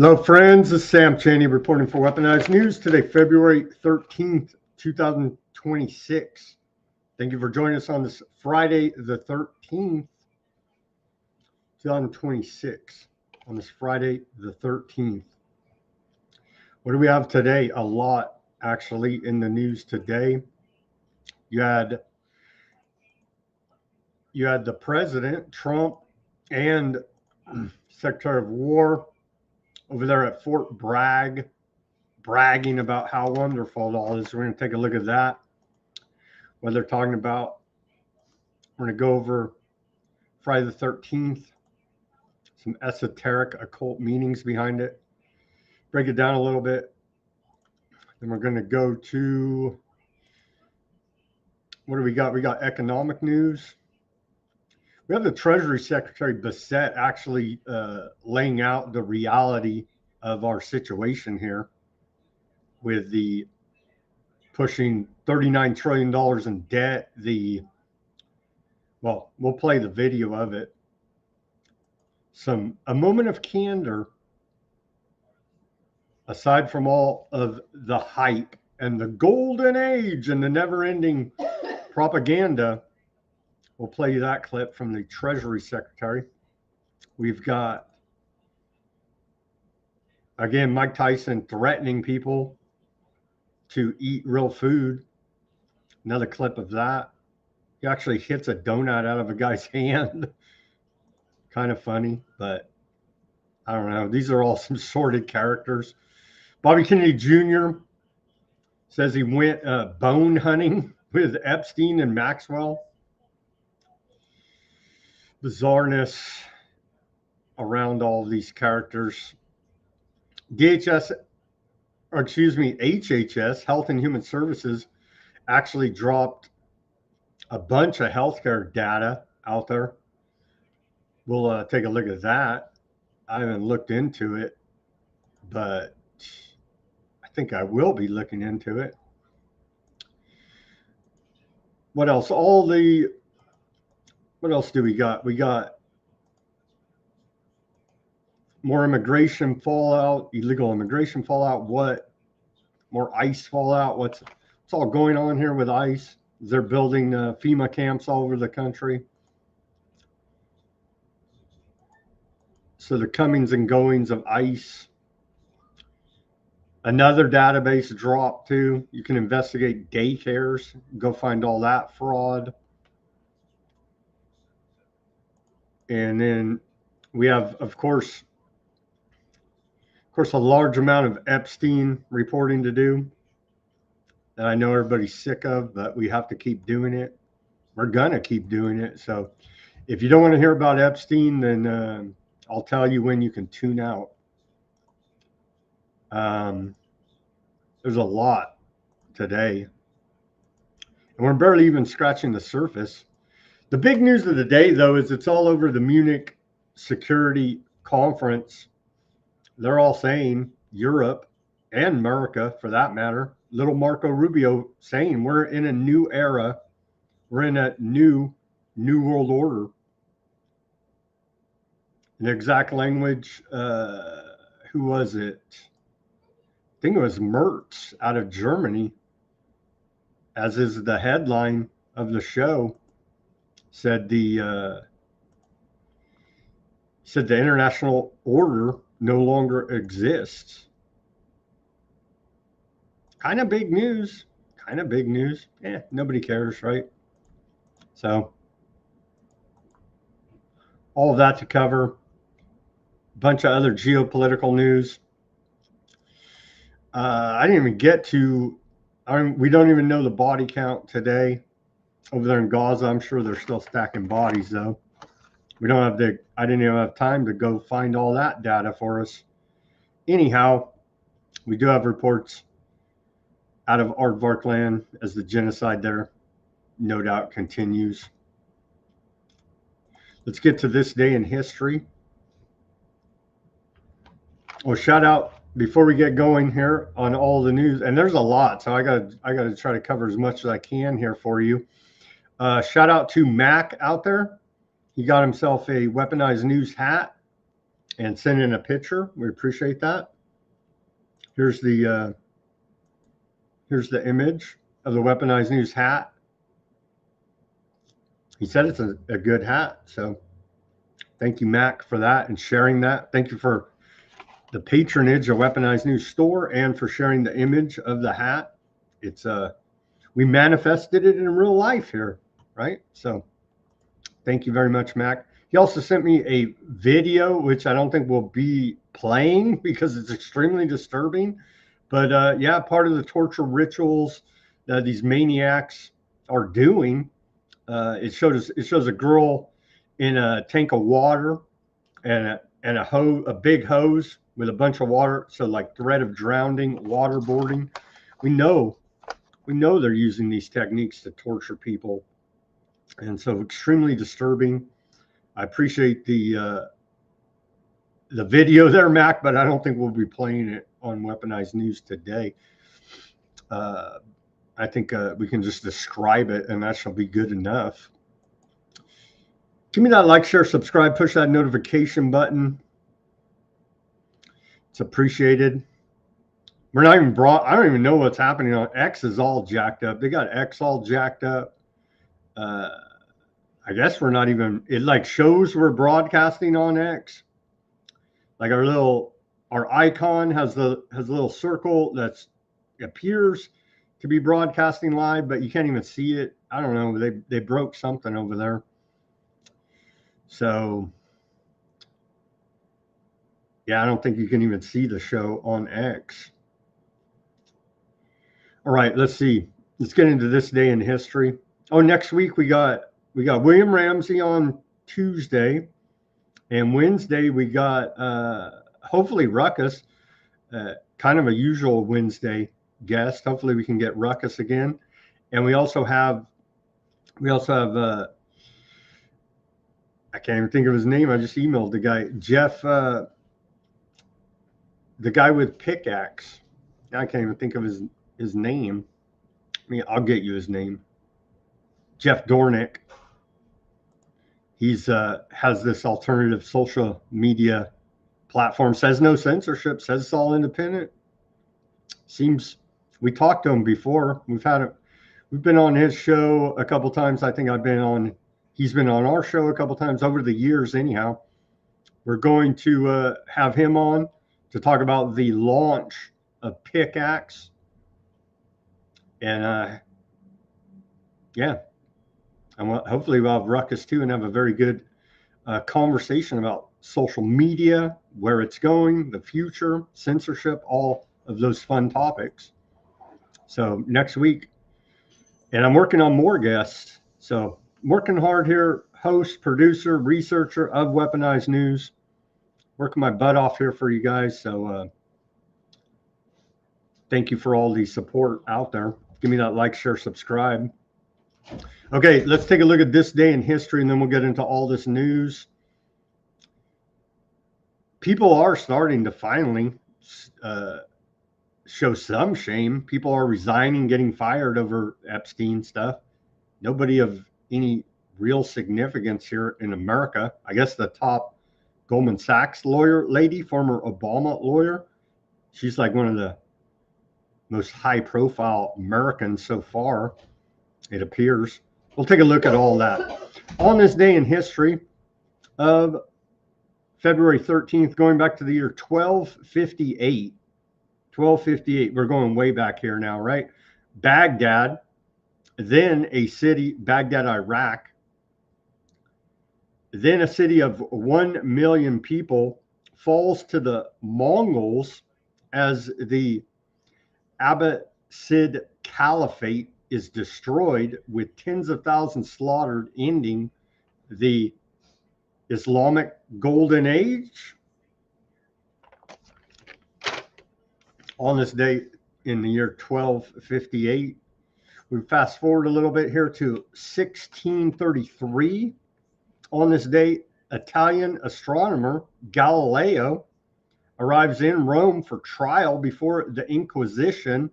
Hello, friends. This is Sam Chaney reporting for Weaponized News. Today, February 13th, 2026. Thank you for joining us on this Friday, the 13th, 2026. On this Friday, the 13th. What do we have today? A lot, actually, in the news today. You had the President, Trump, and Secretary of War over there at Fort Bragg, bragging about how wonderful it all is. We're going to take a look at that. What they're talking about. We're going to go over Friday the 13th, some esoteric occult meanings behind it, break it down a little bit. Then we're going to go to, what do we got? We got economic news. We have the Treasury Secretary Bitchute actually laying out the reality of our situation here with the pushing $39 trillion in debt. Well, we'll play the video of it. A moment of candor, aside from all of the hype and the golden age and the never-ending propaganda. We'll play you that clip from the Treasury Secretary. We've got, again, Mike Tyson threatening people to eat real food. Another clip of that. He actually hits a donut out of a guy's hand. Kind of funny, but I don't know. These are all some sordid characters. Bobby Kennedy Jr. says he went bone hunting with Epstein and Maxwell. Bizarreness around all of these characters. HHS, Health and Human Services, actually dropped a bunch of healthcare data out there. We'll take a look at that. I haven't looked into it, but I think I will be looking into it. What else? What else do we got? We got more immigration fallout, illegal immigration fallout. What? More ICE fallout. What's all going on here with ICE? They're building FEMA camps all over the country. So the comings and goings of ICE. Another database dropped too. You can investigate daycares. Go find all that fraud. And then we have, of course, a large amount of Epstein reporting to do that I know everybody's sick of, but we have to keep doing it. We're going to keep doing it. So if you don't want to hear about Epstein, then I'll tell you when you can tune out. There's a lot today. And we're barely even scratching the surface. The big news of the day, though, is it's all over the Munich Security Conference. They're all saying, Europe and America, for that matter, little Marco Rubio saying we're in a new era. We're in a new world order. The exact language, who was it? I think it was Merz out of Germany, as is the headline of the show, said the international order no longer exists. Kind of big news. Nobody cares, right? So all of that to cover. A bunch of other geopolitical news. I didn't even get to, we don't even know the body count today over there in Gaza. I'm sure they're still stacking bodies, though. I didn't even have time to go find all that data for us. Anyhow, we do have reports out of Aardvark land as the genocide there no doubt continues. Let's get to this day in history. Well, shout out before we get going here on all the news, and there's a lot, so I gotta try to cover as much as I can here for you. Shout out to Mac out there. He got himself a Weaponized News hat. and send in a picture. We appreciate that. Here's the image of the Weaponized News hat. He said it's a good hat, so thank you, Mac, for that and sharing that. Thank you for the patronage of Weaponized News store and for sharing the image of the hat. It's we manifested it in real life here, right? So thank you very much, Mac. He also sent me a video, which I don't think will be playing because it's extremely disturbing. But yeah, part of the torture rituals that these maniacs are doing. It shows a girl in a tank of water and a big hose with a bunch of water. So like threat of drowning, waterboarding. We know they're using these techniques to torture people, and so extremely disturbing. I appreciate the video there, Mac, but I don't think we'll be playing it on Weaponized News today. I think we can just describe it, and that shall be good enough. Give me that like, share, subscribe, push that notification button. It's appreciated. We're not even I don't even know what's happening on X. Is all jacked up. They got X all jacked up. I guess we're not even. It like shows we're broadcasting on X. Like our icon has a little circle that appears to be broadcasting live, but you can't even see it. I don't know. They broke something over there. So yeah, I don't think you can even see the show on X. All right, let's see. Let's get into this day in history. Oh, next week we got William Ramsey on Tuesday, and Wednesday we got hopefully Ruckus, kind of a usual Wednesday guest. Hopefully we can get Ruckus again, and we also have I can't even think of his name. I just emailed the guy, Jeff, the guy with pickaxe. I can't even think of his name. I mean, I'll get you his name. Jeff Dornick. He's has this alternative social media platform. Says no censorship. Says it's all independent. Seems we talked to him before. We've been on his show a couple times. I think he's been on our show a couple times over the years. Anyhow, we're going to have him on to talk about the launch of Pickaxe. And yeah, and hopefully we'll have Ruckus too and have a very good conversation about social media, where it's going, the future, censorship, all of those fun topics. So next week, and I'm working on more guests. So I'm working hard here, host, producer, researcher of Weaponized News, working my butt off here for you guys. So thank you for all the support out there. Give me that like, share, subscribe. Okay, let's take a look at this day in history, and then we'll get into all this news. People are starting to finally show some shame. People are resigning, getting fired over Epstein stuff. Nobody of any real significance here in America. I guess the top Goldman Sachs lady, former Obama lawyer, she's like one of the most high-profile Americans so far, it appears. We'll take a look at all that. On this day in history of February 13th, going back to the year 1258. 1258, we're going way back here now, right? Baghdad, then a city, Baghdad, Iraq, then a city of 1 million people falls to the Mongols as the Abbasid Caliphate is destroyed, with tens of thousands slaughtered, ending the Islamic Golden Age. On this day in the year 1258, we fast forward a little bit here to 1633. On this date, Italian astronomer Galileo arrives in Rome for trial before the Inquisition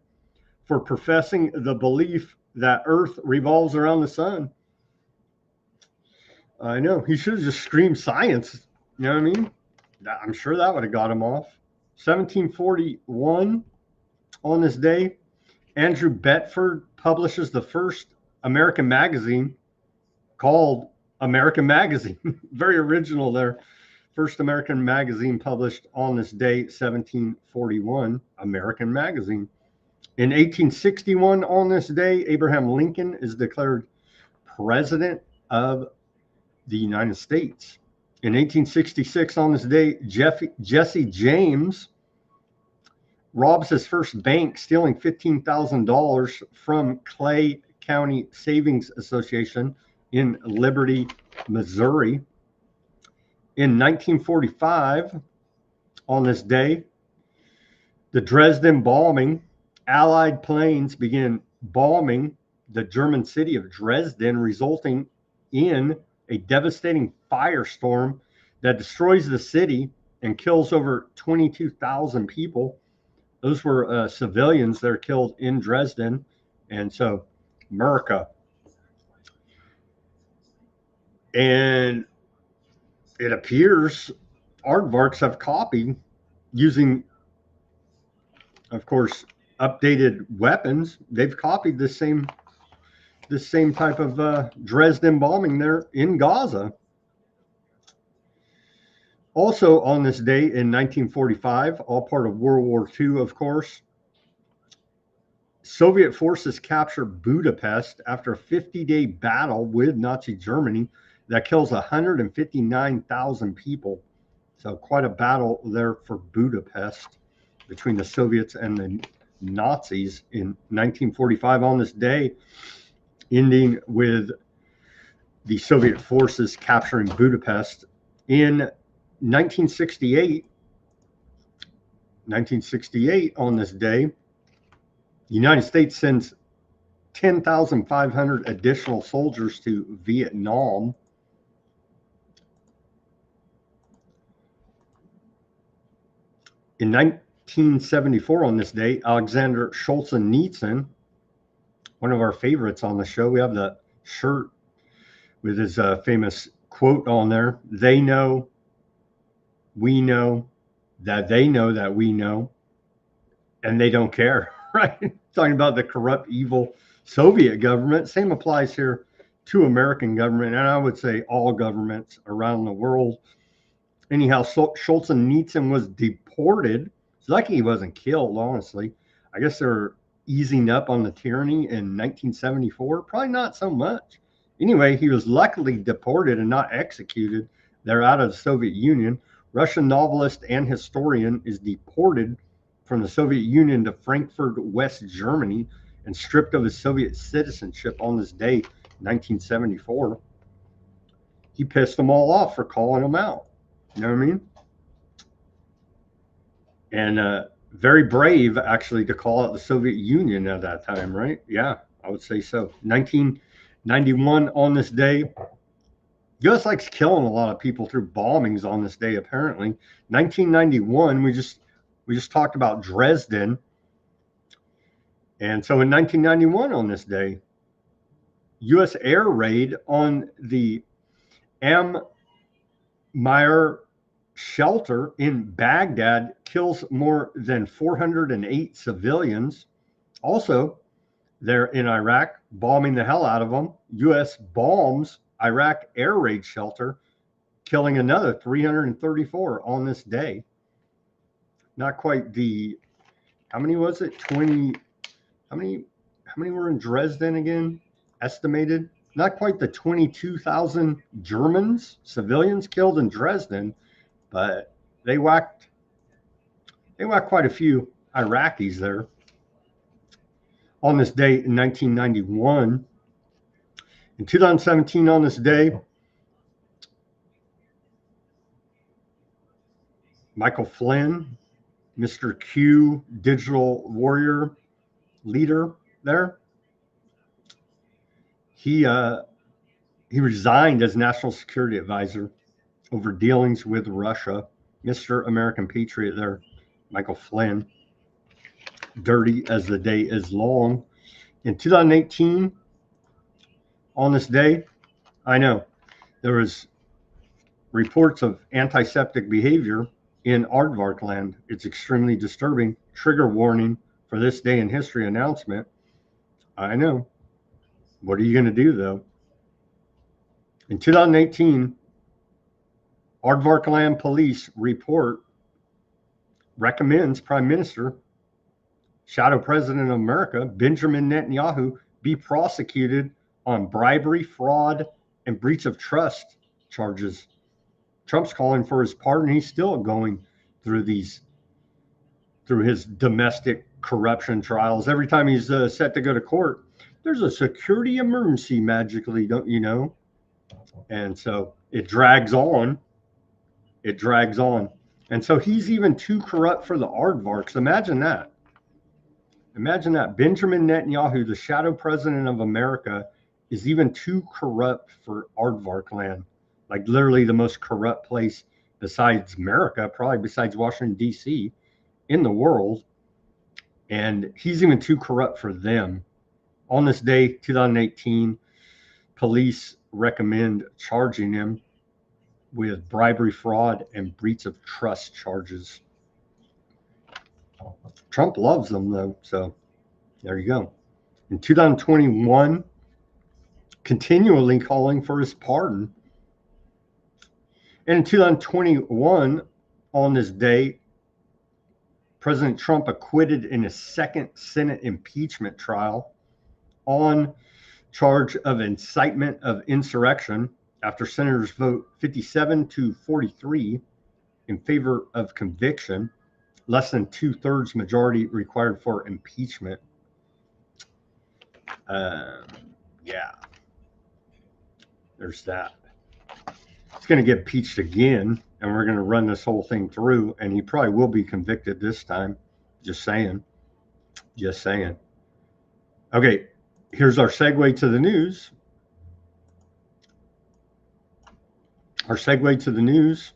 for professing the belief that Earth revolves around the sun. I know, he should have just screamed science. You know what I mean? I'm sure that would have got him off. 1741, on this day, Andrew Betford publishes the first American magazine called American Magazine. Very original there. First American magazine published on this day, 1741, American Magazine. In 1861, on this day, Abraham Lincoln is declared President of the United States. In 1866, on this day, Jesse James robs his first bank, stealing $15,000 from Clay County Savings Association in Liberty, Missouri. In 1945, on this day, the Dresden bombing, Allied planes began bombing the German city of Dresden, resulting in a devastating firestorm that destroys the city and kills over 22,000 people. Those were civilians that are killed in Dresden. And so, America. And it appears aardvarks have copied using, of course, updated weapons. They've copied the same type of Dresden bombing there in Gaza. Also on this day in 1945, all part of World War II, of course, Soviet forces capture Budapest after a 50-day battle with Nazi Germany that kills 159,000 people. So quite a battle there for Budapest between the Soviets and the Nazis in 1945 on this day, ending with the Soviet forces capturing Budapest. In 1968 on this day, the United States sends 10,500 additional soldiers to Vietnam. In 1974 on this day, Alexander Solzhenitsyn, one of our favorites on the show, we have the shirt with his famous quote on there: "They know, we know, that they know that we know, and they don't care." Right? Talking about the corrupt, evil Soviet government. Same applies here to American government, and I would say all governments around the world. Anyhow, Solzhenitsyn was deported. It's lucky he wasn't killed, honestly. I guess they were easing up on the tyranny in 1974. Probably not so much. Anyway, he was luckily deported and not executed. They're out of the Soviet Union. Russian novelist and historian is deported from the Soviet Union to Frankfurt, West Germany, and stripped of his Soviet citizenship on this day, 1974. He pissed them all off for calling him out. You know what I mean? And very brave, actually, to call out the Soviet Union at that time, right? Yeah, I would say so. 1991 on this day. U.S. likes killing a lot of people through bombings on this day, apparently. 1991, we just talked about Dresden. And so in 1991 on this day, U.S. air raid on the Amir shelter in Baghdad kills more than 408 civilians. Also, they're in Iraq, bombing the hell out of them. U.S. bombs Iraq air raid shelter, killing another 334 on this day. Not quite the, how many was it? 20, how many were in Dresden again? Estimated? Not quite the 22,000 Germans, civilians killed in Dresden, but they whacked quite a few Iraqis there. On this day in 1991, in 2017 on this day, Michael Flynn, Mr. Q, digital warrior leader there, he resigned as national security advisor over dealings with Russia. Mr. American Patriot there, Michael Flynn. Dirty as the day is long. In 2018, on this day, I know there was reports of antiseptic behavior in Aardvark land. It's extremely disturbing. Trigger warning for this day in history announcement. I know. What are you going to do, though? In 2018, Aardvark land police report recommends Prime Minister, Shadow President of America, Benjamin Netanyahu, be prosecuted on bribery, fraud, and breach of trust charges. Trump's calling for his pardon. He's still going through his domestic corruption trials. Every time he's set to go to court, there's a security emergency magically, don't you know? And so it drags on. It drags on. And so he's even too corrupt for the Aardvarks. Imagine that. Imagine that. Benjamin Netanyahu, the shadow president of America, is even too corrupt for Aardvark land. Like literally the most corrupt place besides America, probably besides Washington, D.C., in the world. And he's even too corrupt for them. On this day, 2018, police recommend charging him with bribery, fraud, and breach of trust charges. Trump loves them, though, so there you go. In 2021, continually calling for his pardon. And in 2021, on this day, President Trump acquitted in his second Senate impeachment trial on charge of incitement of insurrection after senators vote 57-43 in favor of conviction, less than 2/3 majority required for impeachment. Yeah, there's that. He's going to get impeached again, and we're going to run this whole thing through, and he probably will be convicted this time. Just saying. Just saying. Okay, here's our segue to the news. Our segue to the news.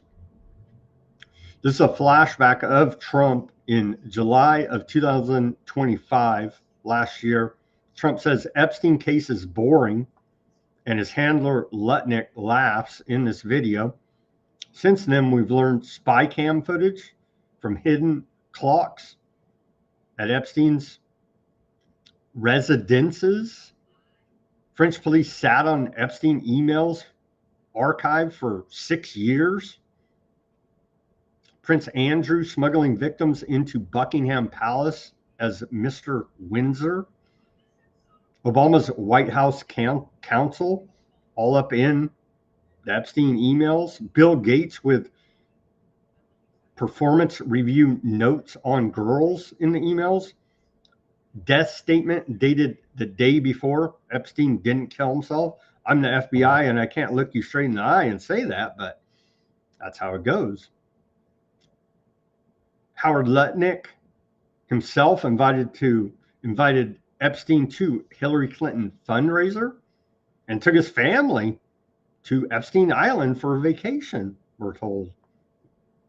This is a flashback of Trump in July of 2025, last year. Trump says Epstein case is boring, and his handler Lutnick laughs in this video. Since then, we've learned spy cam footage from hidden clocks at Epstein's residences. French police sat on Epstein emails archived for 6 years. Prince Andrew smuggling victims into Buckingham Palace as Mr. Windsor. Obama's White House counsel all up in the Epstein emails. Bill Gates with performance review notes on girls in the emails. Death statement dated the day before Epstein didn't kill himself. I'm the FBI and I can't look you straight in the eye and say that, but that's how it goes. Howard Lutnick himself invited Epstein to Hillary Clinton fundraiser and took his family to Epstein Island for a vacation, we're told.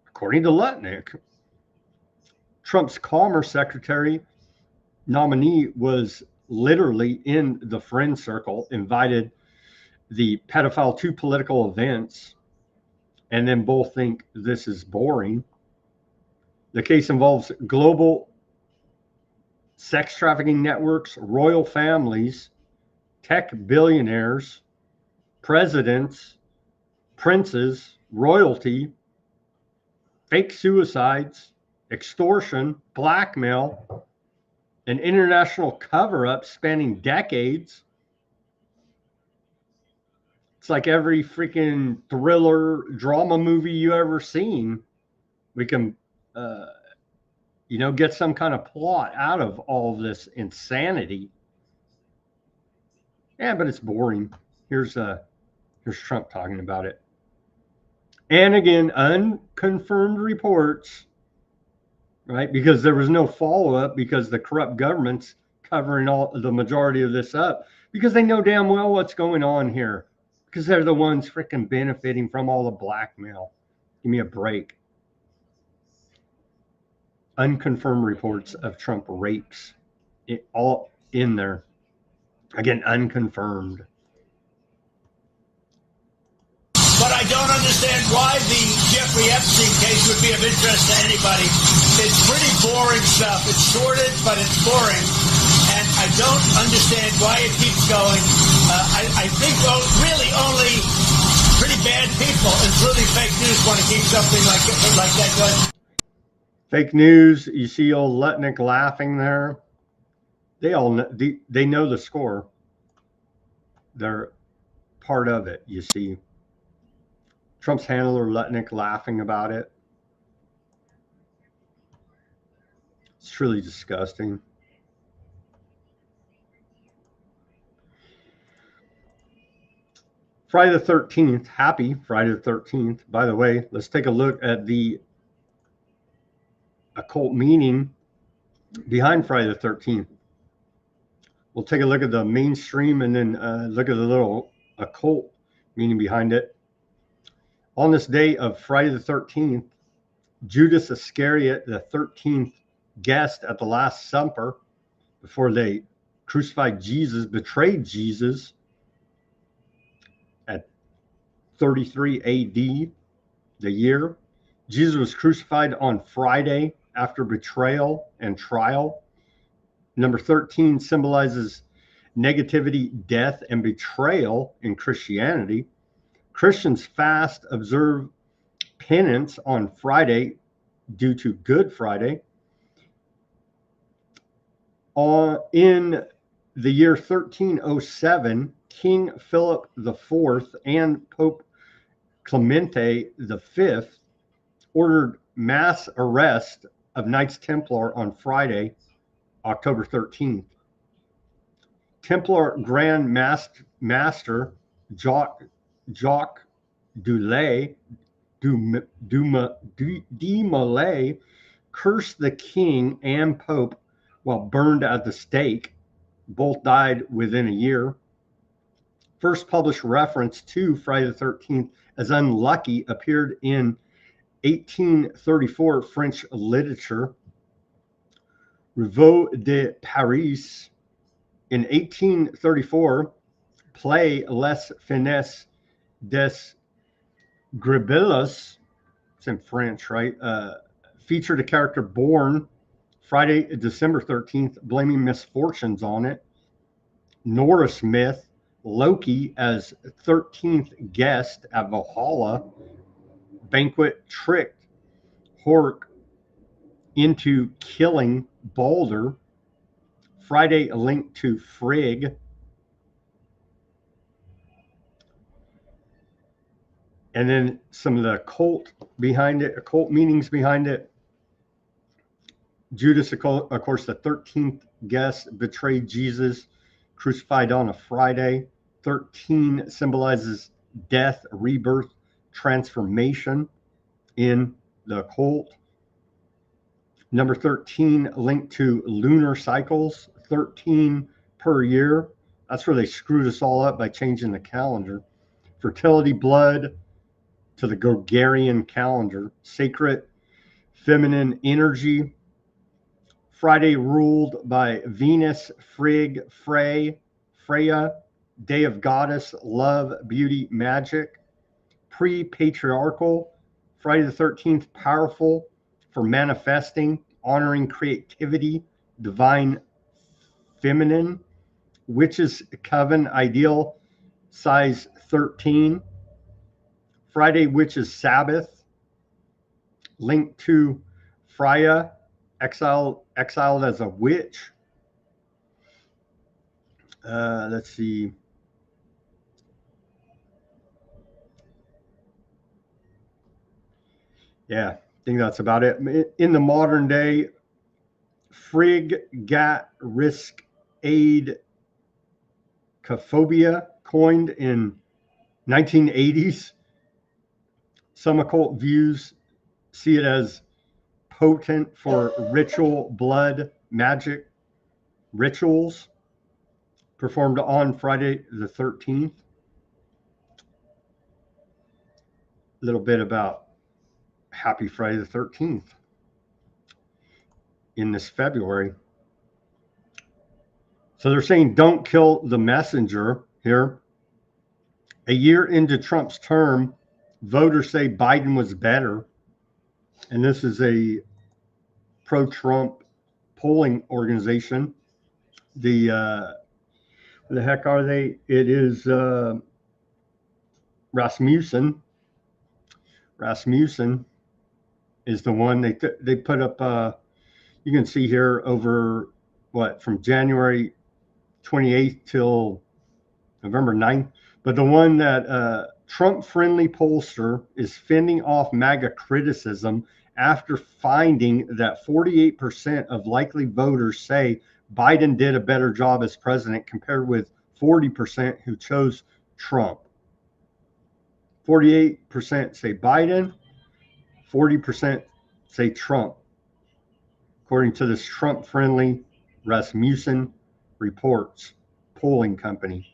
According to Lutnick, Trump's Commerce Secretary nominee was literally in the friend circle, invited the pedophile to political events, and then both think this is boring. The case involves global sex trafficking networks, royal families, tech billionaires, presidents, princes, royalty, fake suicides, extortion, blackmail, an international cover-up spanning decades. It's like every freaking thriller drama movie you ever seen. We can, get some kind of plot out of all of this insanity. Yeah, but it's boring. Here's Trump talking about it. And again, unconfirmed reports, right? Because there was no follow-up because the corrupt government's covering all the majority of this up because they know damn well what's going on here because they're the ones freaking benefiting from all the blackmail. Give me a break. Unconfirmed reports of Trump rapes, all in there. Again, unconfirmed. But I don't understand why the Jeffrey Epstein case would be of interest to anybody. It's pretty boring stuff. It's sordid, but it's boring. And I don't understand why it keeps going. I think really only pretty bad people, including fake news, want to keep something like that going. Fake news. You see old Lutnick laughing there. They all know, they know the score. They're part of it, you see. Trump's handler Lutnick laughing about it. It's truly disgusting. Friday the 13th. Happy Friday the 13th. By the way, let's take a look at the occult meaning behind Friday the 13th. We'll take a look at the mainstream and then look at the little occult meaning behind it. On this day of Friday the 13th, Judas Iscariot, the 13th guest at the Last Supper, before they crucified Jesus, betrayed Jesus at 33 AD, the year. Jesus was crucified on Friday after betrayal and trial. Number 13 symbolizes negativity, death, and betrayal in Christianity. Christians fast, observe penance on Friday due to Good Friday. In the year 1307, King Philip IV and Pope Clemente V ordered mass arrest of Knights Templar on Friday, October 13th. Templar Grand Master Jacques de Molay cursed the king and pope while burned at the stake. Both died within a year. First published reference to Friday the 13th as unlucky appeared in 1834 French literature. Revue de Paris. In 1834, play Les Finesses des Gribelas, it's in French, right? Featured a character born Friday, December 13th, blaming misfortunes on it. Norse myth, Loki as 13th guest at Valhalla banquet tricked Hork into killing Balder. Friday linked to Frigg. And then some of the occult meanings behind it. Judas, of course, the 13th guest, betrayed Jesus, crucified on a Friday. 13 symbolizes death, rebirth, transformation in the occult. Number 13 linked to lunar cycles, 13 per year. That's where they screwed us all up by changing the calendar. Fertility, blood, to the Gregorian calendar. Sacred feminine energy. Friday ruled by Venus, Frigg, Freya, day of goddess, love, beauty, magic. Pre-patriarchal. Friday the 13th, powerful for manifesting, honoring creativity, divine feminine. Witches coven, ideal, size 13. Friday witches Sabbath, linked to Freya, exiled as a witch. Let's see. Yeah, I think that's about it. In the modern day, Frigg, Gat, Risk, Aid, Caphobia, coined in 1980s. Some occult views see it as potent for ritual, blood, magic rituals performed on Friday the 13th. A little bit about Happy Friday the 13th in this February. So they're saying don't kill the messenger here. A year into Trump's term, voters say Biden was better. And this is a pro-Trump polling organization. The heck are they? It is Rasmussen. Rasmussen is the one they put up. You can see here over from January 28th till November 9th. But the one that Trump-friendly pollster is fending off MAGA criticism after finding that 48% of likely voters say Biden did a better job as president compared with 40% who chose Trump. 48% say Biden, 40% say Trump, according to this Trump-friendly Rasmussen Reports polling company.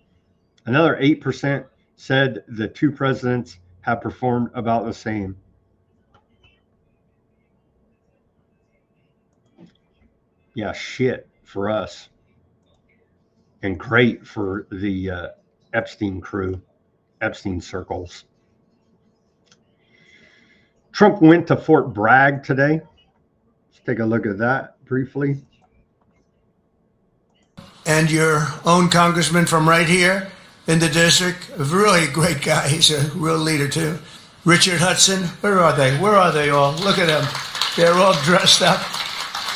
Another 8% said the two presidents have performed about the same. Yeah, shit for us. And great for the Epstein crew, Epstein circles. Trump went to Fort Bragg today. Let's take a look at that briefly. And your own congressman from right here in the district, a really great guy. He's a real leader too. Richard Hudson. Where are they? Where are they all? Look at them. They're all dressed up.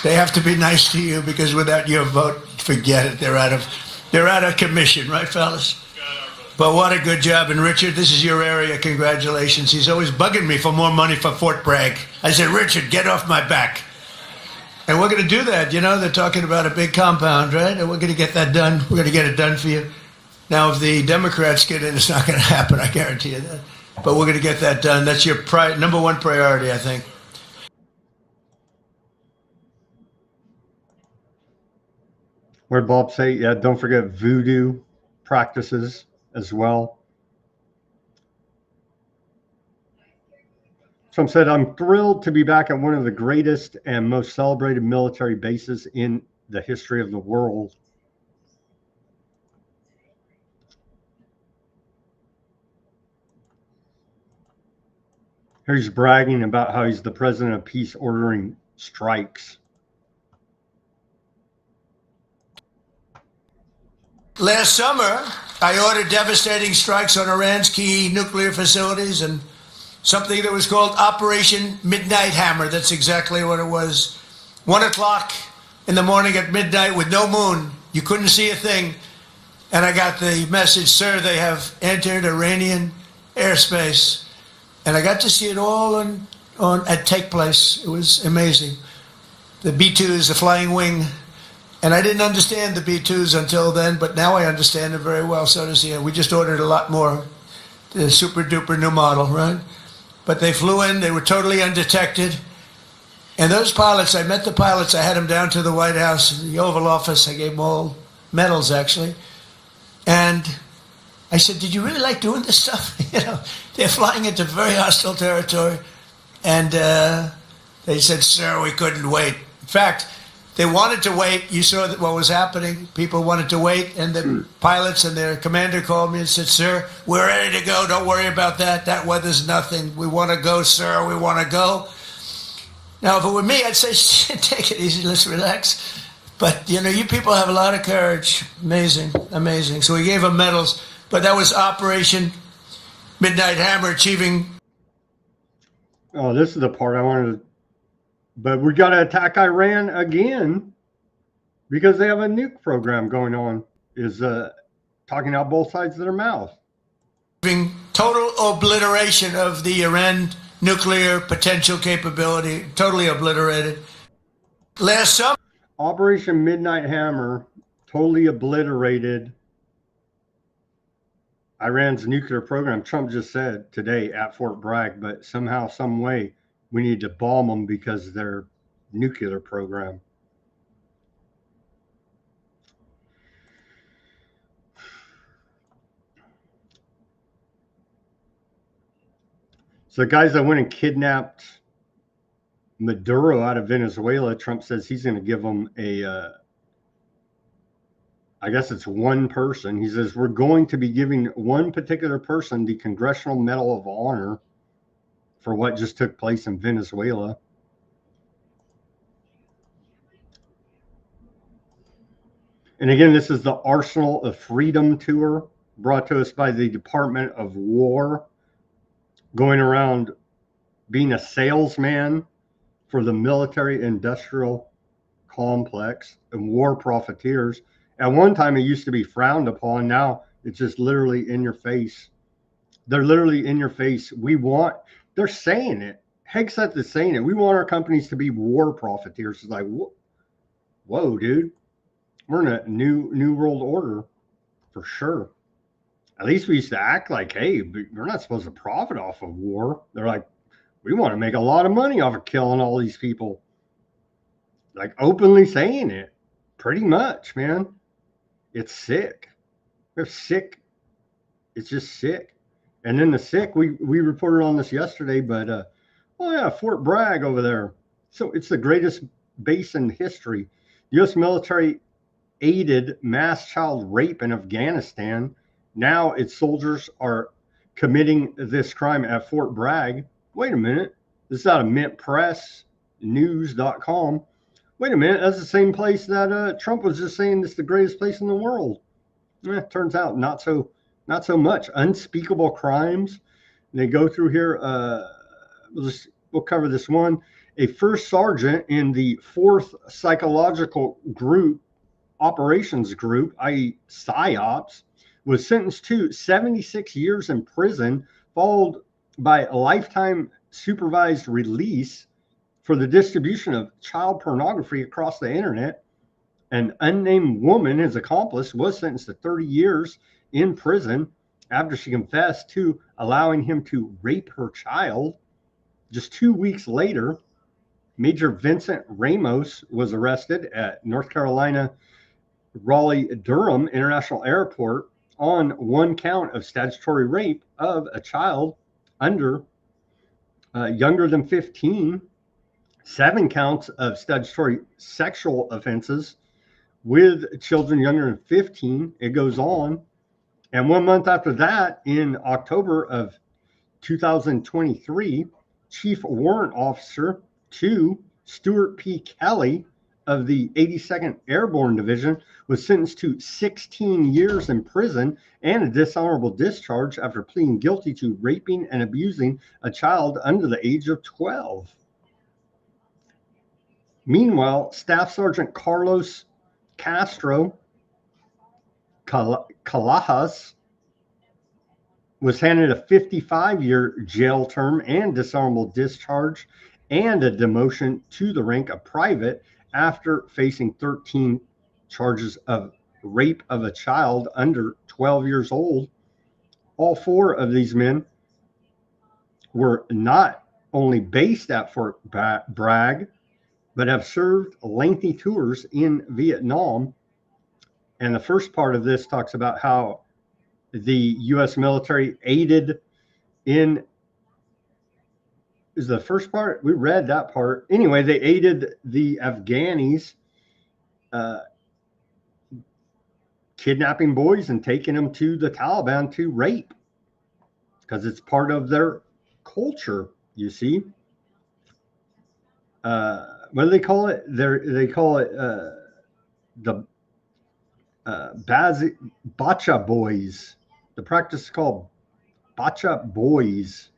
They have to be nice to you because without your vote, forget it. They're out of commission, right, fellas? But what a good job. And Richard, this is your area. Congratulations. He's always bugging me for more money for Fort Bragg. I said, Richard, get off my back. And we're going to do that. You know, they're talking about a big compound, right? And we're going to get that done. We're going to get it done for you. Now, if the Democrats get in, it's not going to happen. I guarantee you that. But we're going to get that done. That's your number one priority, I think. Where'd Bob say? Yeah, don't forget voodoo practices as well. Trump said, I'm thrilled to be back at one of the greatest and most celebrated military bases in the history of the world. Here he's bragging about how he's the president of peace ordering strikes. Last summer, I ordered devastating strikes on Iran's key nuclear facilities and something that was called Operation Midnight Hammer. That's exactly what it was. 1 o'clock in the morning at midnight with no moon. You couldn't see a thing. And I got the message, sir, they have entered Iranian airspace. And I got to see it all take place. It was amazing. The B-2s, the flying wing. And I didn't understand the B-2s until then, but now I understand it very well. So does he. We just ordered a lot more. The super duper new model, right? But they flew in. They were totally undetected. And those pilots, I met the pilots. I had them down to the White House, the Oval Office. I gave them all medals, actually. And I said, did you really like doing this stuff? You know, they're flying into very hostile territory. And they said, sir, we couldn't wait. In fact, they wanted to wait. You saw what was happening. People wanted to wait. And the pilots and their commander called me and said, sir, we're ready to go. Don't worry about that. That weather's nothing. We want to go, sir. We want to go. Now, if it were me, I'd say, take it easy. Let's relax. But, you know, you people have a lot of courage. Amazing, amazing. So we gave them medals. But that was Operation Midnight Hammer achieving. Oh, this is the part I wanted to. But we got to attack Iran again because they have a nuke program going on. Is talking out both sides of their mouth. Total obliteration of the Iran nuclear potential capability. Totally obliterated. Last summer. Operation Midnight Hammer totally obliterated Iran's nuclear program. Trump just said today at Fort Bragg, but somehow, some way, we need to bomb them because of their nuclear program. So the guys that went and kidnapped Maduro out of Venezuela, Trump says he's going to give them I guess it's one person. He says, we're going to be giving one particular person the Congressional Medal of Honor. for what just took place in Venezuela. And again, this is the Arsenal of Freedom tour brought to us by the Department of War, going around being a salesman for the military industrial complex and war profiteers. At one time, it used to be frowned upon. Now it's just literally in your face. They're literally in your face. They're saying it. Hegseth is saying it. We want our companies to be war profiteers. It's like, whoa, dude. We're in a new world order for sure. At least we used to act like, hey, we're not supposed to profit off of war. They're like, we want to make a lot of money off of killing all these people. Like openly saying it. Pretty much, man. It's sick. They're sick. It's just sick. And then the sick, we reported on this yesterday, but oh yeah, Fort Bragg over there. So it's the greatest base in history. U.S. military aided mass child rape in Afghanistan. Now its soldiers are committing this crime at Fort Bragg. Wait a minute. This is out of mintpressnews.com. Wait a minute. That's the same place that Trump was just saying this is the greatest place in the world. Turns out not so much. Unspeakable crimes. They go through here. We'll cover this one. A first sergeant in the 4th Psychological Group Operations Group, i.e. PSYOPs, was sentenced to 76 years in prison, followed by a lifetime supervised release for the distribution of child pornography across the internet. An unnamed woman, his accomplice, was sentenced to 30 years in prison after she confessed to allowing him to rape her child. Just 2 weeks later, Major Vincent Ramos was arrested at North Carolina Raleigh-Durham International Airport on one count of statutory rape of a child younger than 15, 7 counts of statutory sexual offenses with children younger than 15. It goes on. And 1 month after that, in October of 2023, Chief Warrant Officer 2 Stuart P. Kelly of the 82nd Airborne Division was sentenced to 16 years in prison and a dishonorable discharge after pleading guilty to raping and abusing a child under the age of 12. Meanwhile, Staff Sergeant Carlos Castro Calahas was handed a 55-year jail term and dishonorable discharge and a demotion to the rank of private after facing 13 charges of rape of a child under 12 years old. All 4 of these men were not only based at Fort Bragg, but have served lengthy tours in Vietnam. And the first part of this talks about how the U.S. military aided in, is the first part? We read that part. Anyway, they aided the Afghanis kidnapping boys and taking them to the Taliban to rape, because it's part of their culture, you see. What do they call it? They call it the Bacha boys. The practice is called Bacha boys.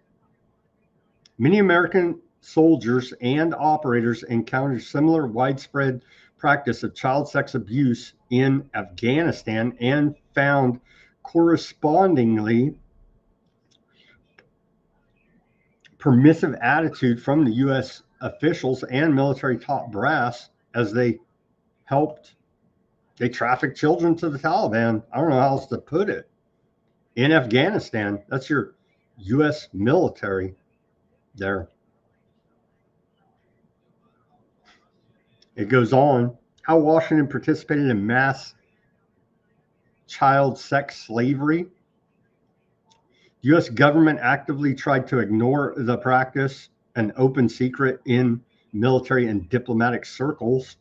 Many American soldiers and operators encountered similar widespread practice of child sex abuse in Afghanistan and found correspondingly permissive attitude from the U.S. officials and military top brass as they trafficked children to the Taliban. I don't know how else to put it. In Afghanistan, that's your U.S. military there. It goes on. How Washington participated in mass child sex slavery. The U.S. government actively tried to ignore the practice, an open secret in military and diplomatic circles.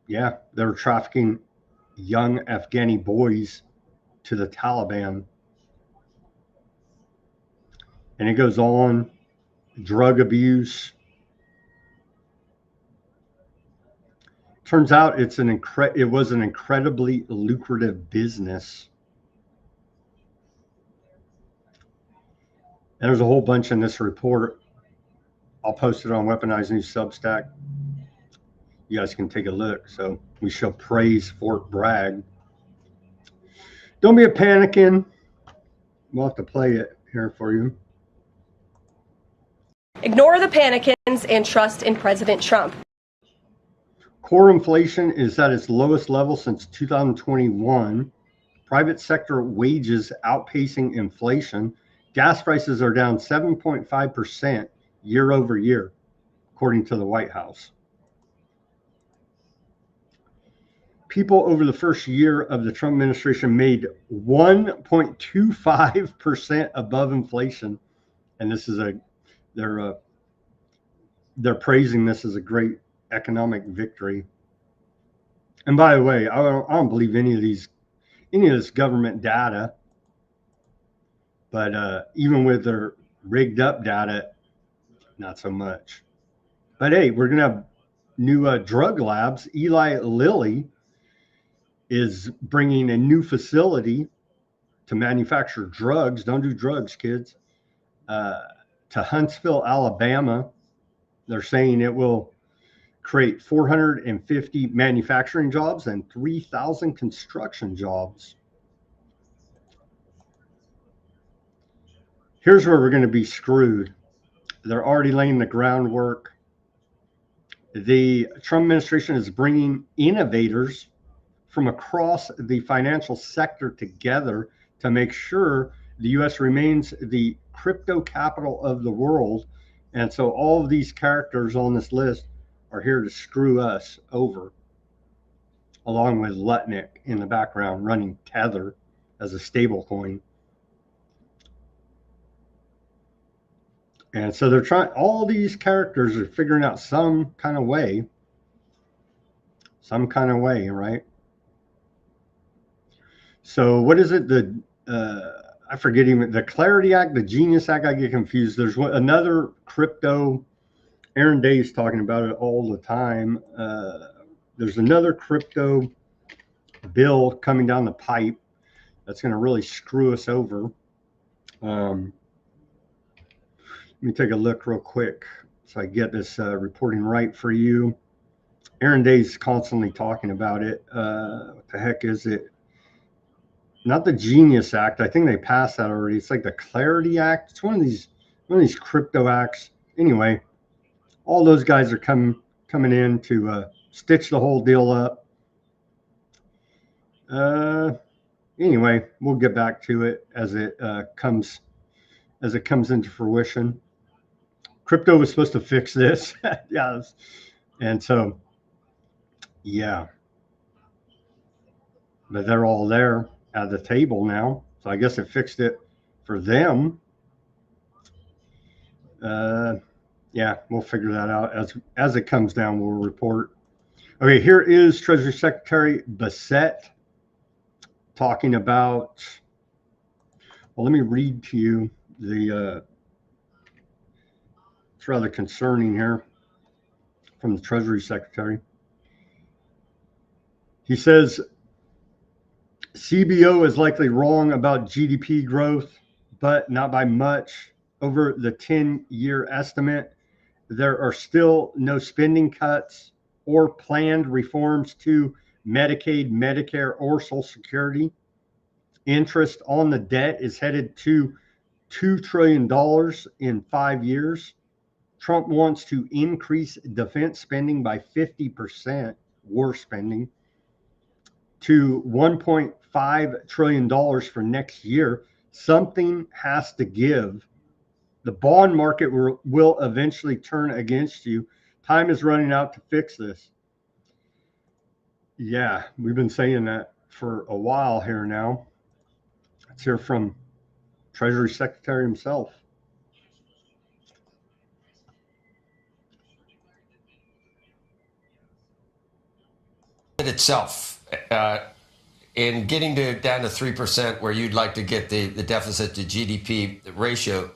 Yeah, they were trafficking young Afghani boys to the Taliban. And it goes on, drug abuse. Turns out it was an incredibly lucrative business. And there's a whole bunch in this report. I'll post it on Weaponized News Substack. You guys can take a look. So we shall praise Fort Bragg. Don't be a panicking. We'll have to play it here for you. Ignore the panicins and trust in President Trump. Core inflation is at its lowest level since 2021. Private sector wages outpacing inflation. Gas prices are down 7.5% year over year, according to the White House. People over the first year of the Trump administration made 1.25% above inflation. And this is they're praising this as a great economic victory. And by the way, I don't believe any of this government data, but even with their rigged up data, not so much. But hey, we're gonna have new drug labs. Eli Lilly is bringing a new facility to manufacture drugs. Don't do drugs, kids. To Huntsville, Alabama. They're saying it will create 450 manufacturing jobs and 3,000 construction jobs. Here's where we're going to be screwed. They're already laying the groundwork. The Trump administration is bringing innovators from across the financial sector together to make sure the U.S. remains the crypto capital of the world. And so all of these characters on this list are here to screw us over, along with Lutnick in the background running Tether as a stable coin. And so they're trying, all these characters are figuring out some kind of way, right? So what is it? I forget even the Clarity Act, the Genius Act. I get confused. There's another crypto. Aaron Day is talking about it all the time. There's another crypto bill coming down the pipe that's going to really screw us over. Let me take a look real quick so I get this reporting right for you. Aaron Day's constantly talking about it. What the heck is it? Not the Genius Act. I think they passed that already. It's like the Clarity Act. It's one of these crypto acts. Anyway, all those guys are coming in to stitch the whole deal up. Anyway, we'll get back to it as it comes into fruition. Crypto was supposed to fix this. Yeah. And so, yeah. But they're all there at the table now. So I guess it fixed it for them. Yeah, we'll figure that out as it comes down. We'll report. Okay, here is Treasury Secretary Bitchute talking about. Well, let me read to you the. It's rather concerning here from the Treasury Secretary. He says CBO is likely wrong about GDP growth, but not by much. Over the 10-year estimate, there are still no spending cuts or planned reforms to Medicaid, Medicare, or Social Security. Interest on the debt is headed to $2 trillion in 5 years. Trump wants to increase defense spending by 50%, war spending, to $1.5 trillion for next year. Something has to give. The bond market will eventually turn against you. Time is running out to fix this. Yeah, we've been saying that for a while here now. Let's hear from Treasury Secretary himself. Itself, in getting down to 3%, where you'd like to get the deficit to GDP ratio,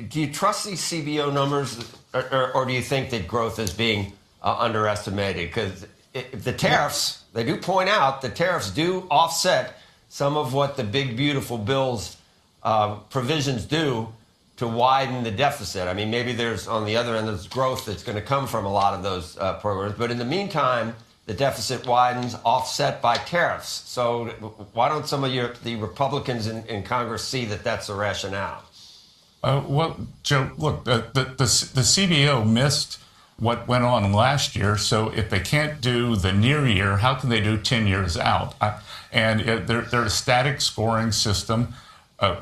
do you trust these CBO numbers, or do you think that growth is being underestimated? Because the tariffs, they do point out the tariffs do offset some of what the big, beautiful bill's provisions do to widen the deficit. I mean, maybe there's, on the other end, there's growth that's going to come from a lot of those programs. But in the meantime, the deficit widens, offset by tariffs. So why don't some of the Republicans in Congress see that that's the rationale? Well, Joe, look, the CBO missed what went on last year. So if they can't do the near year, how can they do 10 years out? They're a static scoring system. I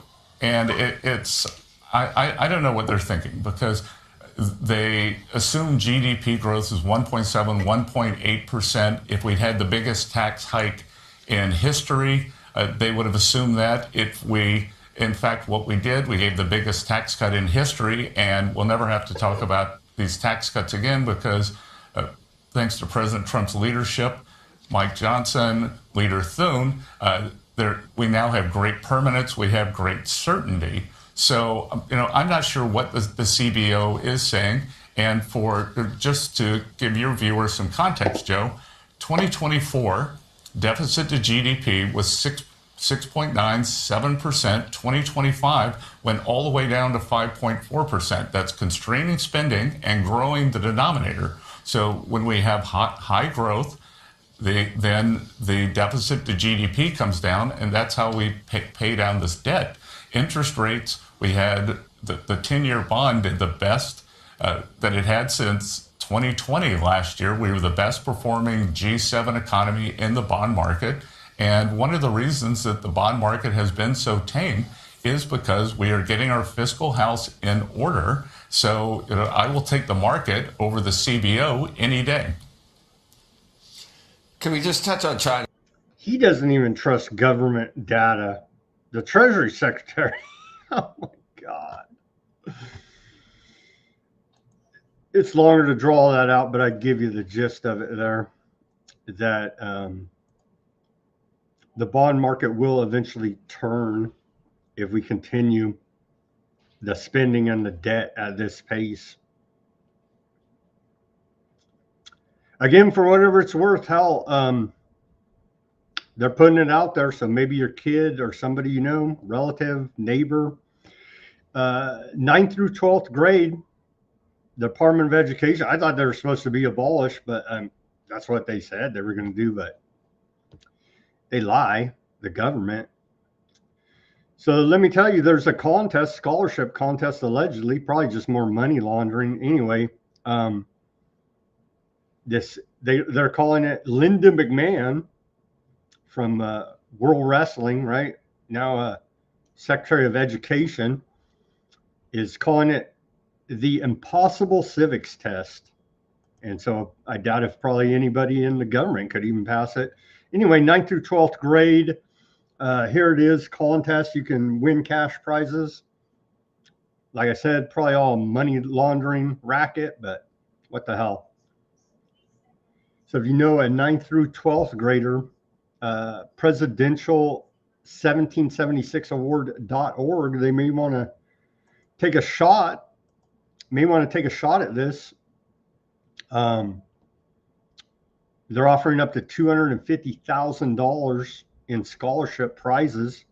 don't know what they're thinking, because they assume GDP growth is 1.7, 1.8%. If we'd had the biggest tax hike in history, they would have assumed that. In fact, what we did, we gave the biggest tax cut in history, and we'll never have to talk about these tax cuts again, because thanks to President Trump's leadership, Mike Johnson, Leader Thune, we now have great permanence, we have great certainty. So, I'm not sure what the CBO is saying. And just to give your viewers some context, Joe, 2024 deficit to GDP was 6.97%. 2025 went all the way down to 5.4%. That's constraining spending and growing the denominator. So when we have high growth, then the deficit to GDP comes down, and that's how we pay down this debt. Interest rates, we had the 10-year bond did the best that it had since 2020 last year. We were the best performing G7 economy in the bond market. And one of the reasons that the bond market has been so tame is because we are getting our fiscal house in order. So I will take the market over the CBO any day. Can we just touch on China? He doesn't even trust government data. The Treasury Secretary. Oh my God. It's longer to draw that out, but I give you the gist of it there. That the bond market will eventually turn if we continue the spending and the debt at this pace. Again, for whatever it's worth, hell, they're putting it out there. So maybe your kid or somebody you know, relative, neighbor, 9th through 12th grade, the Department of Education, I thought they were supposed to be abolished, but that's what they said they were going to do, but they lie, the government. So let me tell you, there's a contest, scholarship contest, allegedly, probably just more money laundering anyway. They're calling it Linda McMahon from World Wrestling, right? Now Secretary of Education, is calling it the Impossible Civics Test. And so I doubt if probably anybody in the government could even pass it. Anyway, 9th through 12th grade, here it is, contest. You can win cash prizes. Like I said, probably all money laundering racket, but what the hell. So if you know a 9th through 12th grader, presidential 1776award.org, they may want to take a shot, at this. They're offering up to $250,000 in scholarship prizes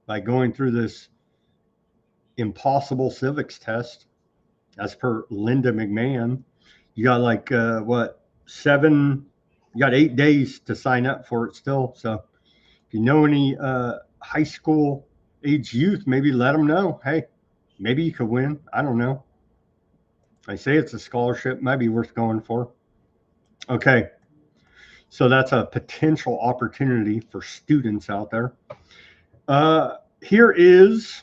by going through this impossible civics test, as per Linda McMahon. You got like, you got 8 days to sign up for it still. So if you know any high school age youth, maybe let them know. Hey, maybe you could win. I don't know. I say it's a scholarship, might be worth going for. Okay. So that's a potential opportunity for students out there. Here's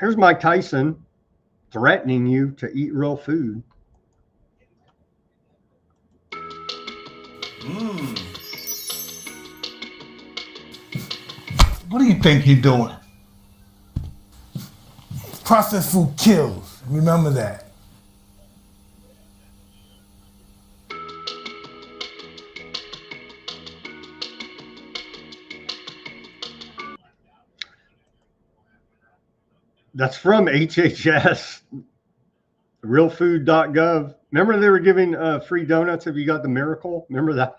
Mike Tyson threatening you to eat real food. What do you think you're doing? Processed food kills. Remember that. That's from HHS, realfood.gov. Remember they were giving free donuts if you got the miracle? Remember that?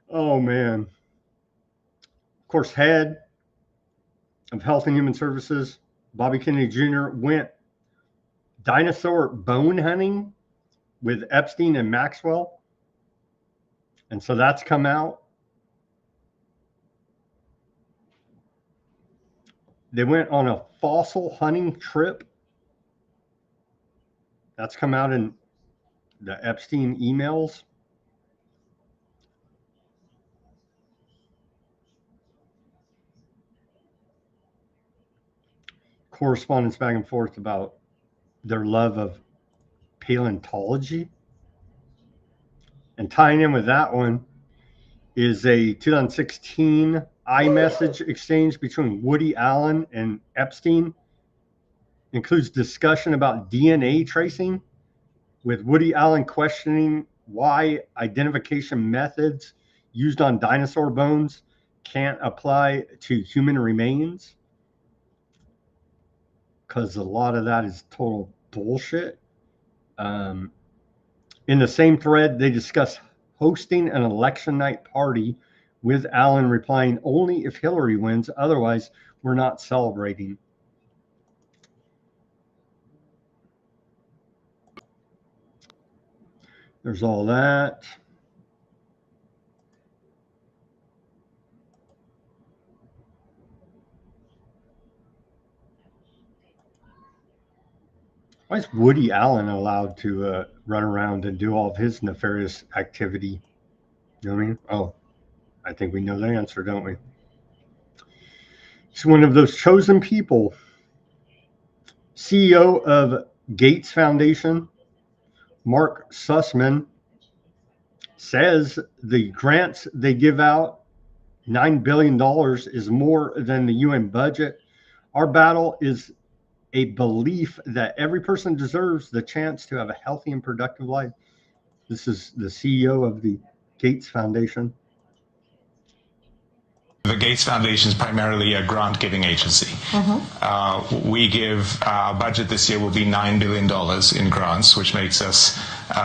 Oh, man. Of course, head of Health and Human Services, Bobby Kennedy Jr., went dinosaur bone hunting with Epstein and Maxwell. And so that's come out. They went on a fossil hunting trip. That's come out in the Epstein emails. Correspondence back and forth about their love of paleontology. And tying in with that one is a 2016 iMessage exchange between Woody Allen and Epstein. Includes discussion about DNA tracing, with Woody Allen questioning why identification methods used on dinosaur bones can't apply to human remains, because a lot of that is total bullshit. In the same thread, they discuss hosting an election night party, with Allen replying, "Only if Hillary wins, otherwise we're not celebrating." There's all that. Why is Woody Allen allowed to run around and do all of his nefarious activity? You know what I mean? Oh, I think we know the answer, don't we? He's one of those chosen people. CEO of Gates Foundation, Mark Sussman, says the grants they give out, $9 billion, is more than the UN budget. Our battle is a belief that every person deserves the chance to have a healthy and productive life. This is the CEO of the Gates Foundation. The Gates Foundation is primarily a grant-giving agency. We give, our budget this year will be $9 billion in grants, which makes us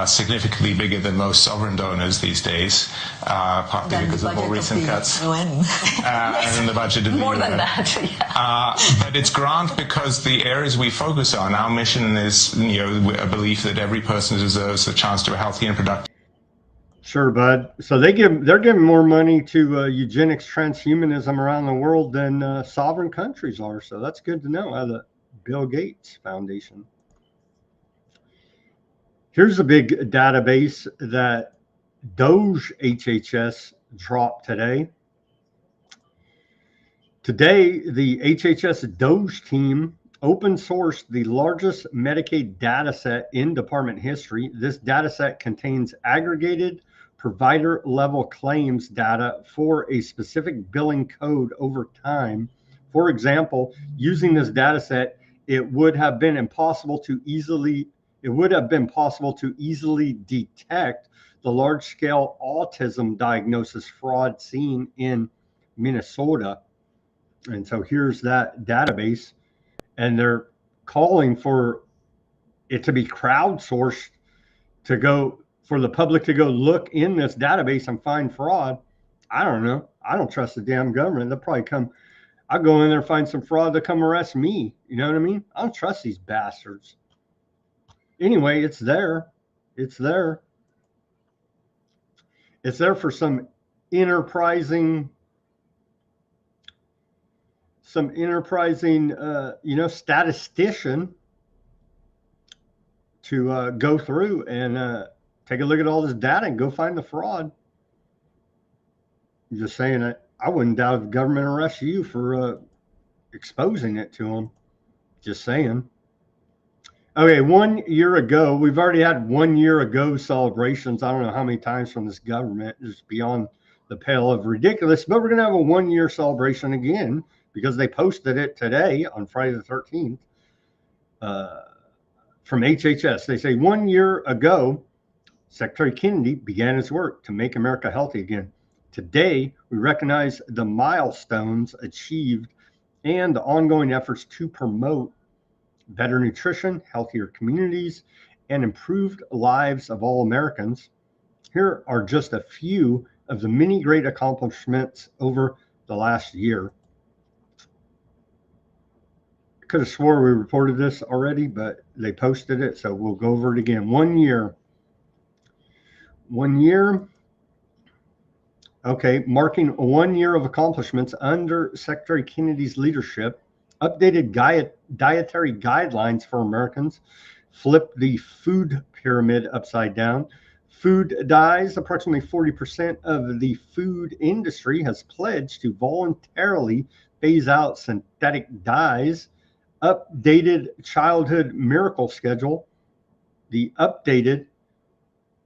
significantly bigger than most sovereign donors these days, partly because of more recent cuts. And then the budget of the More UN. than that, But it's grant because the areas we focus on, our mission is, a belief that every person deserves a chance to a healthy and productive. Sure, bud. So they're giving more money to eugenics, transhumanism around the world than sovereign countries are. So that's good to know out of the Bill Gates Foundation. Here's a big database that Doge HHS dropped today. Today, the HHS Doge team open sourced the largest Medicaid data set in department history. This data set contains aggregated provider level claims data for a specific billing code over time. For example, using this data set, it would have been possible to easily detect the large scale autism diagnosis fraud seen in Minnesota. And so here's that database, and they're calling for it to be crowdsourced to go, for the public to go look in this database and find fraud. I don't know. I don't trust the damn government. They'll probably come. I'll go in there, find some fraud, they'll come arrest me. You know what I mean? I don't trust these bastards. Anyway, it's there. It's there. It's there for some enterprising, statistician to go through and take a look at all this data and go find the fraud. I'm just saying that I wouldn't doubt if the government arrests you for exposing it to them. Just saying. Okay, 1 year ago, we've already had 1 year ago celebrations. I don't know how many times from this government. It's beyond the pale of ridiculous, but we're going to have a 1 year celebration again because they posted it today on Friday the 13th from HHS. They say 1 year ago, Secretary Kennedy began his work to make America healthy again. Today, we recognize the milestones achieved and the ongoing efforts to promote better nutrition, healthier communities, and improved lives of all Americans. Here are just a few of the many great accomplishments over the last year. I could have swore we reported this already, but they posted it, so we'll go over it again. 1 year. 1 year. Okay, marking 1 year of accomplishments under Secretary Kennedy's leadership, updated dietary guidelines for Americans, flipped the food pyramid upside down. Food dyes. Approximately 40% of the food industry has pledged to voluntarily phase out synthetic dyes. Updated childhood miracle schedule. The updated,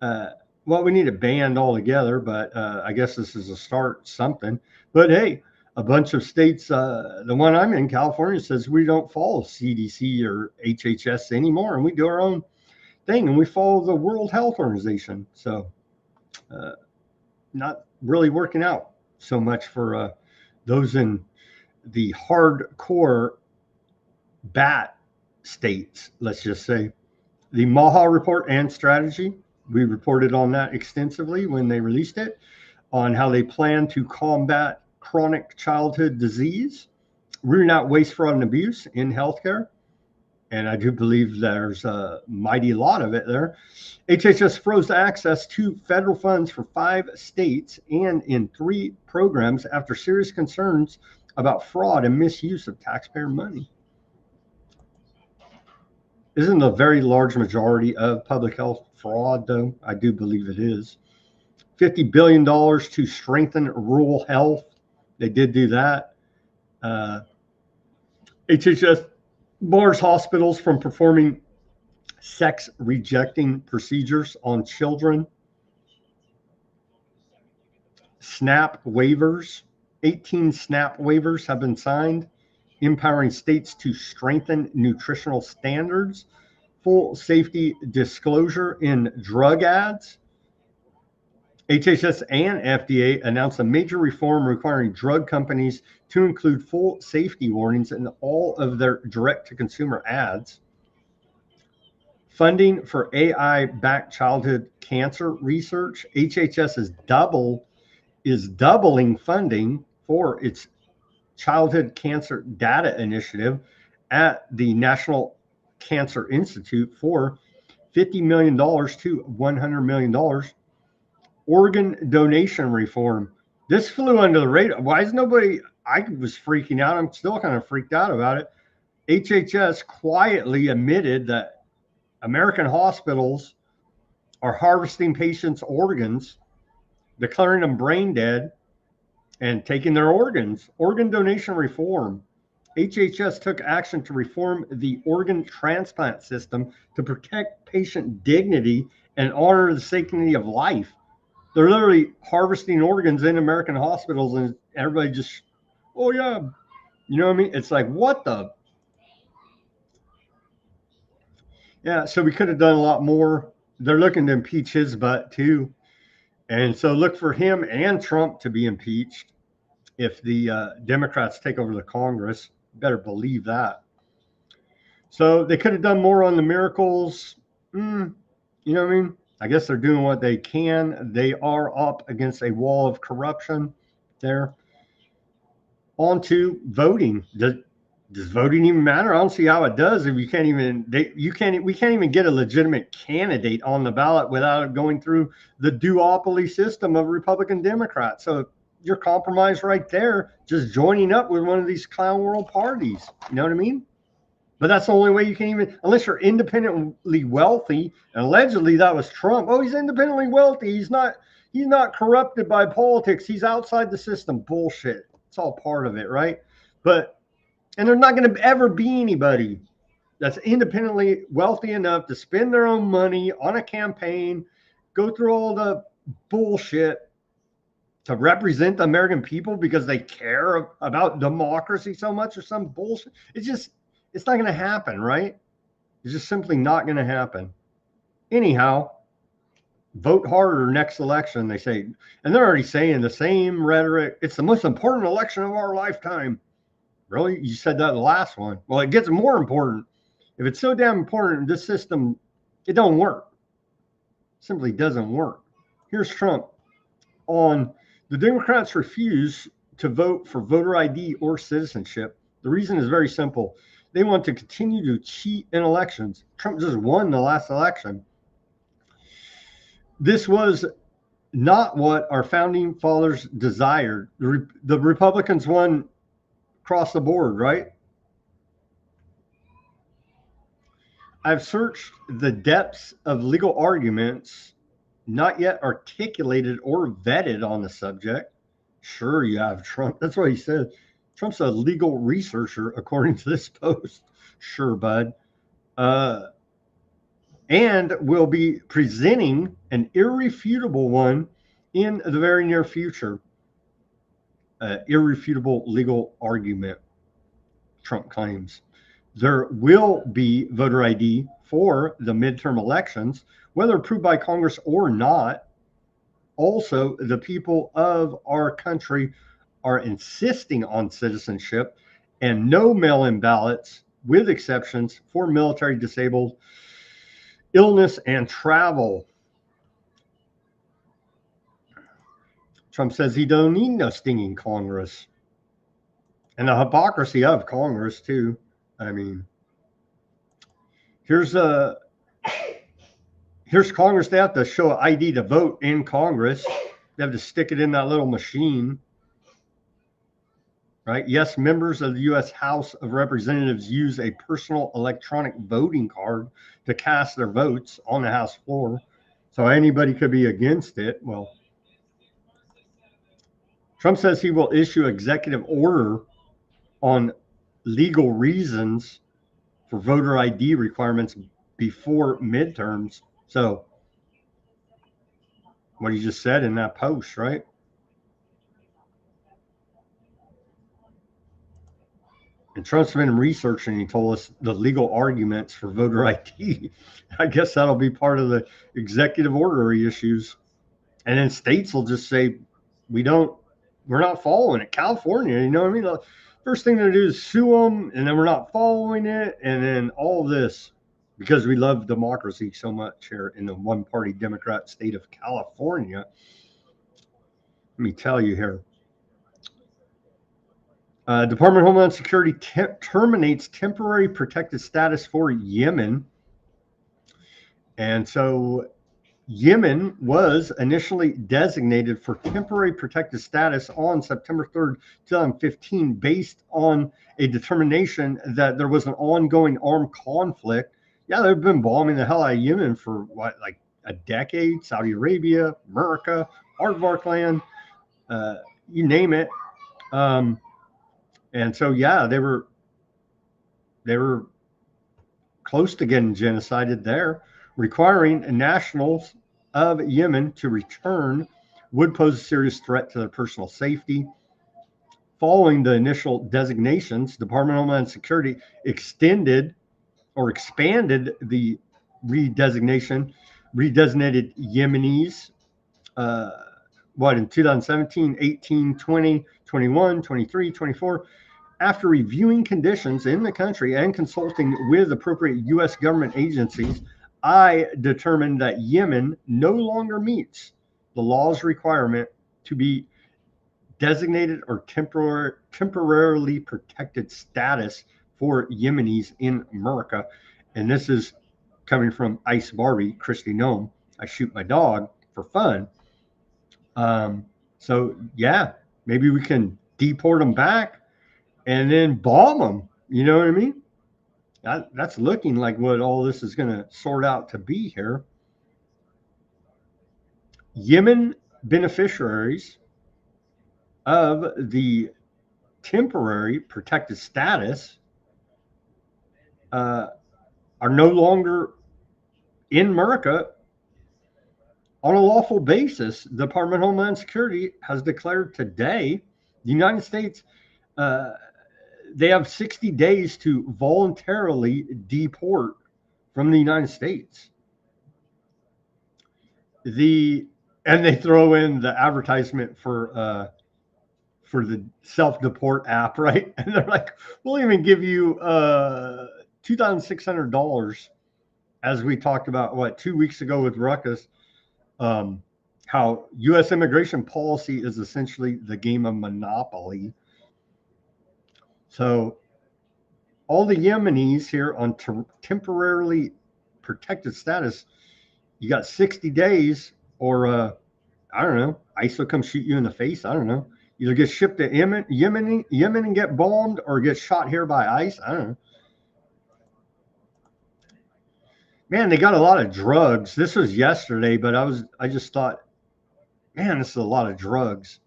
well, we need it banned altogether, but I guess this is a start something. But hey, a bunch of states, the one I'm in, California, says we don't follow CDC or HHS anymore, and we do our own thing, and we follow the World Health Organization. So not really working out so much for those in the hardcore bat states, let's just say. The MAHA report and strategy, we reported on that extensively when they released it, on how they plan to combat chronic childhood disease, rooting out waste, fraud, and abuse in healthcare. And I do believe there's a mighty lot of it there. HHS froze access to federal funds for 5 states and in 3 programs after serious concerns about fraud and misuse of taxpayer money. Isn't a very large majority of public health fraud, though? I do believe it is. $50 billion to strengthen rural health. They did do that. HHS bars hospitals from performing sex-rejecting procedures on children. SNAP waivers. 18 SNAP waivers have been signed, empowering states to strengthen nutritional standards. Full safety disclosure in drug ads. HHS and FDA announced a major reform requiring drug companies to include full safety warnings in all of their direct-to-consumer ads. Funding for AI-backed childhood cancer research. HHS is doubling funding for its Childhood Cancer Data Initiative at the National Cancer Institute for $50 million to $100 million. Organ donation reform. This flew under the radar. Why is nobody? I was freaking out. I'm still kind of freaked out about it. HHS quietly admitted that American hospitals are harvesting patients' organs, declaring them brain dead, and taking their organs. Organ donation reform. HHS took action to reform the organ transplant system to protect patient dignity and honor the sanctity of life. They're literally harvesting organs in American hospitals, and everybody just, oh yeah, you know what I mean? It's like, what the? Yeah, so we could have done a lot more. They're looking to impeach his butt too. And so look for him and Trump to be impeached if the Democrats take over the Congress. Better believe that. So they could have done more on the miracles. You know what I mean? I guess they're doing what they can. They are up against a wall of corruption there. On to voting. Does voting even matter? I don't see how it does if you can't even we can't even get a legitimate candidate on the ballot without going through the duopoly system of Republican Democrats. So you're compromised right there, just joining up with one of these clown world parties. You know what I mean? But that's the only way you can even, unless you're independently wealthy, and allegedly that was Trump. Oh, he's independently wealthy. He's not corrupted by politics. He's outside the system. Bullshit. It's all part of it, right? And there's not going to ever be anybody that's independently wealthy enough to spend their own money on a campaign, go through all the bullshit to represent the American people because they care about democracy so much or some bullshit. It's not going to happen, right? It's just simply not going to happen. Anyhow, vote harder next election, they say. And they're already saying the same rhetoric. It's the most important election of our lifetime. Really? You said that in the last one. Well, it gets more important. If it's so damn important, this system, it don't work. Simply doesn't work. Here's Trump on the Democrats refuse to vote for voter ID or citizenship. The reason is very simple. They want to continue to cheat in elections. Trump just won the last election. This was not what our founding fathers desired. The Republicans won across the board, right? I've searched the depths of legal arguments not yet articulated or vetted on the subject. Sure, you have, Trump. That's what he said. Trump's a legal researcher, according to this post. Sure, bud. And will be presenting an irrefutable one in the very near future. Irrefutable legal argument, Trump claims. There will be voter ID for the midterm elections, whether approved by Congress or not. Also, the people of our country are insisting on citizenship and no mail-in ballots, with exceptions for military, disabled, illness, and travel. Trump says he don't need no stinging Congress. And the hypocrisy of Congress, too. I mean, here's Congress. They have to show an ID to vote in Congress. They have to stick it in that little machine, right? Yes, members of the U.S. House of Representatives use a personal electronic voting card to cast their votes on the House floor. So anybody could be against it. Well, Trump says he will issue executive order on legal reasons for voter ID requirements before midterms. So what he just said in that post, right? And Trump's been researching. He told us the legal arguments for voter ID. I guess that'll be part of the executive order he issues. And then states will just say, we're not following it. California, you know what I mean? First thing they do is sue them, and then we're not following it, and then all this because we love democracy so much here in the one-party Democrat state of California. Let me tell you here. Department of Homeland Security terminates temporary protected status for Yemen. And so Yemen was initially designated for temporary protected status on September 3rd, 2015, based on a determination that there was an ongoing armed conflict. Yeah, they've been bombing the hell out of Yemen for what, like a decade? Saudi Arabia, America, Aardvark land, you name it. And so, yeah, they were close to getting genocided there. Requiring nationals of Yemen to return would pose a serious threat to their personal safety. Following the initial designations, Department of Homeland Security expanded the redesignated Yemenis, in 2017, 18, 20, 21, 23, 24. After reviewing conditions in the country and consulting with appropriate U.S. government agencies, I determined that Yemen no longer meets the law's requirement to be designated or temporarily protected status for Yemenis in America. And this is coming from Ice Barbie, Christy Nome. I shoot my dog for fun. So, yeah, maybe we can deport them back and then bomb them. You know what I mean? That's looking like what all this is going to sort out to be here. Yemen beneficiaries of the temporary protected status are no longer in America on a lawful basis. The Department of Homeland Security has declared today the United States they have 60 days to voluntarily deport from the United States. And they throw in the advertisement for for the self-deport app, right? And they're like, we'll even give you $2,600, as we talked about, 2 weeks ago with Ruckus, how U.S. immigration policy is essentially the game of Monopoly. So all the Yemenis here on temporarily protected status, you got 60 days, or I don't know, ICE will come shoot you in the face. I don't know. Either get shipped to Yemen and get bombed, or get shot here by ICE. I don't know. Man, they got a lot of drugs. This was yesterday, but I just thought, man, this is a lot of drugs.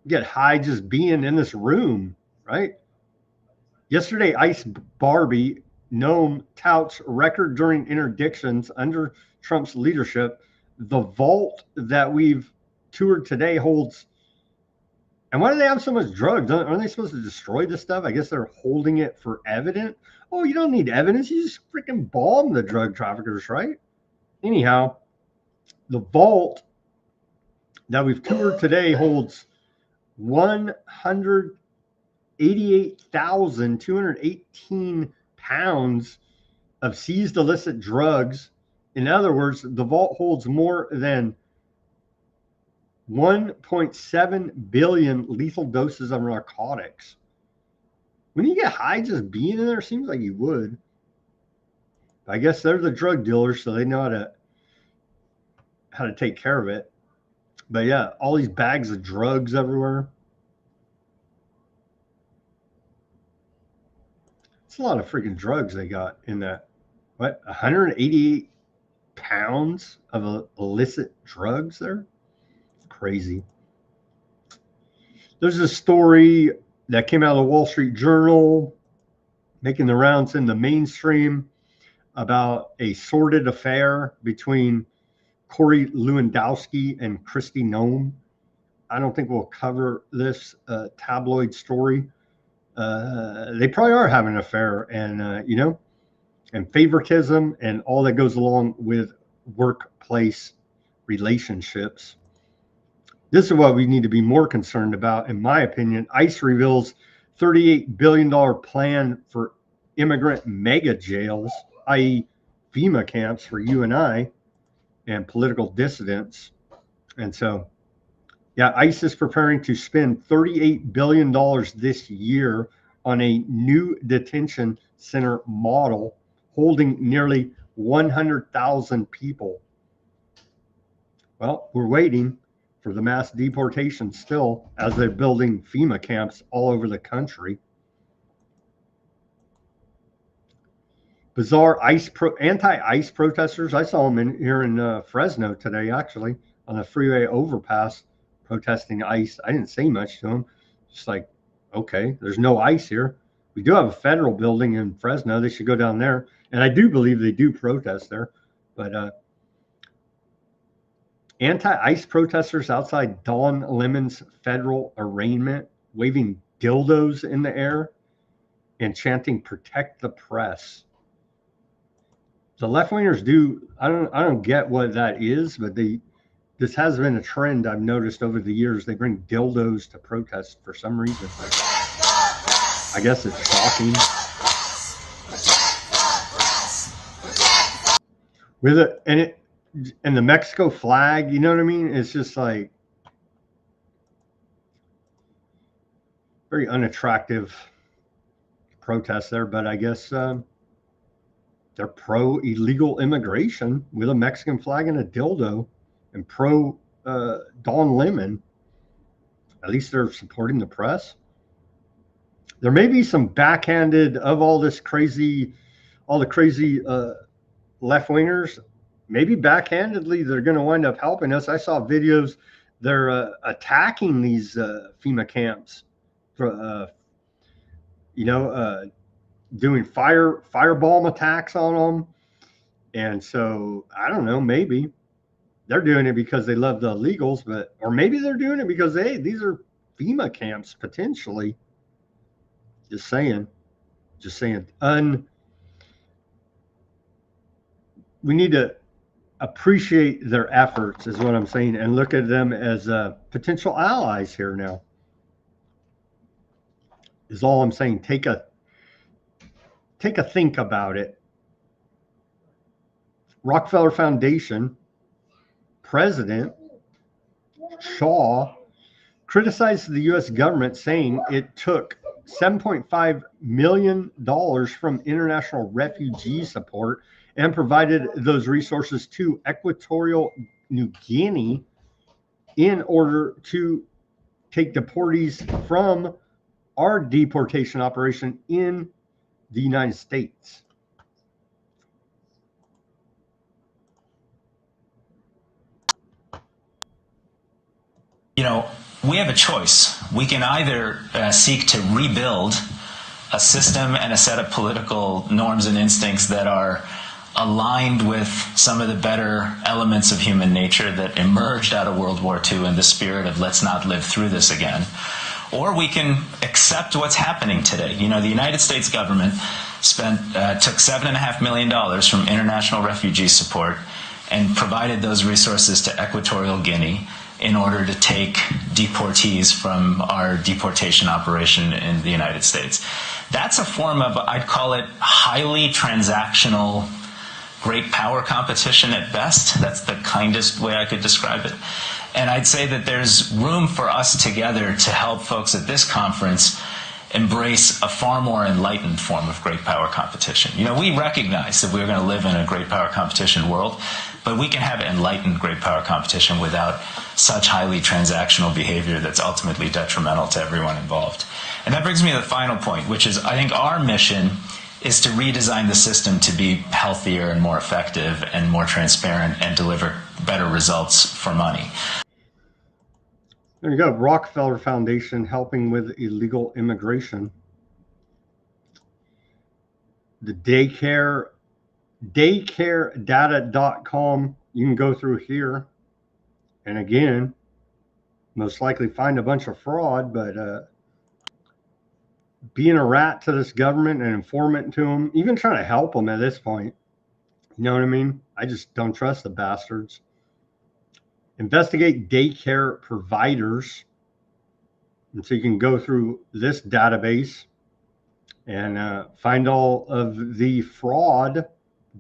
You get high just being in this room, right? Yesterday, ICE Barbie Nome touts record during interdictions under Trump's leadership. The vault that we've toured today holds. And why do they have so much drugs? Aren't they supposed to destroy this stuff? I guess they're holding it for evidence. Oh, you don't need evidence. You just freaking bomb the drug traffickers, right? Anyhow, the vault that we've toured today holds 188,218 pounds of seized illicit drugs. In other words, the vault holds more than 1.7 billion lethal doses of narcotics. When you get high just being in there, seems like you would. I guess they're the drug dealers, so they know how to take care of it. But yeah, all these bags of drugs everywhere. It's a lot of freaking drugs they got in that. 188 pounds of illicit drugs there? Crazy. There's a story that came out of the Wall Street Journal, making the rounds in the mainstream, about a sordid affair between Corey Lewandowski and Kristi Noem. I don't think we'll cover this tabloid story. They probably are having an affair, and and favoritism and all that goes along with workplace relationships. This is what we need to be more concerned about, in my opinion. ICE reveals $38 billion plan for immigrant mega jails, i.e. FEMA camps for you and I, and political dissidents. And so, yeah, ICE is preparing to spend $38 billion this year on a new detention center model holding nearly 100,000 people. Well, we're waiting for the mass deportation still, as they're building FEMA camps all over the country. Bizarre anti-ICE protesters. I saw them here in Fresno today, actually, on the freeway overpass, protesting ICE. I didn't say much to them. Just like, okay, there's no ICE here. We do have a federal building in Fresno. They should go down there. And I do believe they do protest there. But anti-ICE protesters outside Don Lemon's federal arraignment, waving dildos in the air and chanting "Protect the press." The left-wingers do. I don't get what that is, but this has been a trend I've noticed over the years. They bring dildos to protest for some reason. I guess it's shocking. With it and the Mexico flag, you know what I mean? It's just like very unattractive protest there, but I guess they're pro illegal immigration with a Mexican flag and a dildo, and pro Don Lemon. At least they're supporting the press. There may be some backhanded of all the crazy left-wingers. Maybe backhandedly they're going to wind up helping us. I saw videos. They're attacking these FEMA camps, doing firebomb attacks on them. And so I don't know, maybe they're doing it because they love the illegals, or maybe they're doing it because, hey, these are FEMA camps potentially. Just saying. We need to appreciate their efforts, is what I'm saying, and look at them as potential allies here now. is all I'm saying. Take a think about it. Rockefeller Foundation President Shaw criticized the U.S. government, saying it took $7.5 million from international refugee support and provided those resources to Equatorial New Guinea in order to take deportees from our deportation operation in the United States. You know, we have a choice. We can either seek to rebuild a system and a set of political norms and instincts that are aligned with some of the better elements of human nature that emerged out of World War II in the spirit of let's not live through this again. Or we can accept what's happening today. You know, the United States government took $7.5 million from international refugee support and provided those resources to Equatorial Guinea in order to take deportees from our deportation operation in the United States. That's a form of, I'd call it, highly transactional, great power competition at best. That's the kindest way I could describe it. And I'd say that there's room for us together to help folks at this conference embrace a far more enlightened form of great power competition. You know, we recognize that we're going to live in a great power competition world, but we can have enlightened great power competition without such highly transactional behavior that's ultimately detrimental to everyone involved. And that brings me to the final point, which is I think our mission is to redesign the system to be healthier and more effective and more transparent and deliver better results for money. There you go. Rockefeller Foundation helping with illegal immigration. The daycaredata.com, you can go through here. And again, most likely find a bunch of fraud, but being a rat to this government and informant to them, even trying to help them at this point. You know what I mean? I just don't trust the bastards. Investigate daycare providers. And so you can go through this database and find all of the fraud,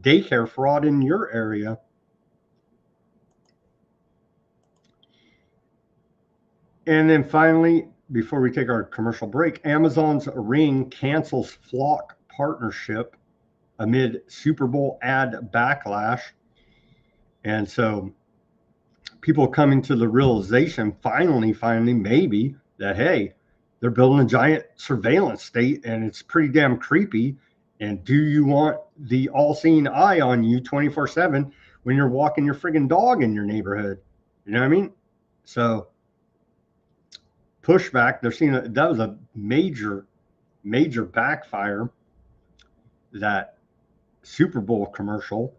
daycare fraud in your area. And then finally, before we take our commercial break, Amazon's Ring cancels Flock partnership amid Super Bowl ad backlash. And so people coming to the realization, finally, maybe, that, hey, they're building a giant surveillance state and it's pretty damn creepy. And do you want the all-seeing eye on you 24/7 when you're walking your friggin' dog in your neighborhood? You know what I mean? So pushback, they're seeing that was a major backfire, that Super Bowl commercial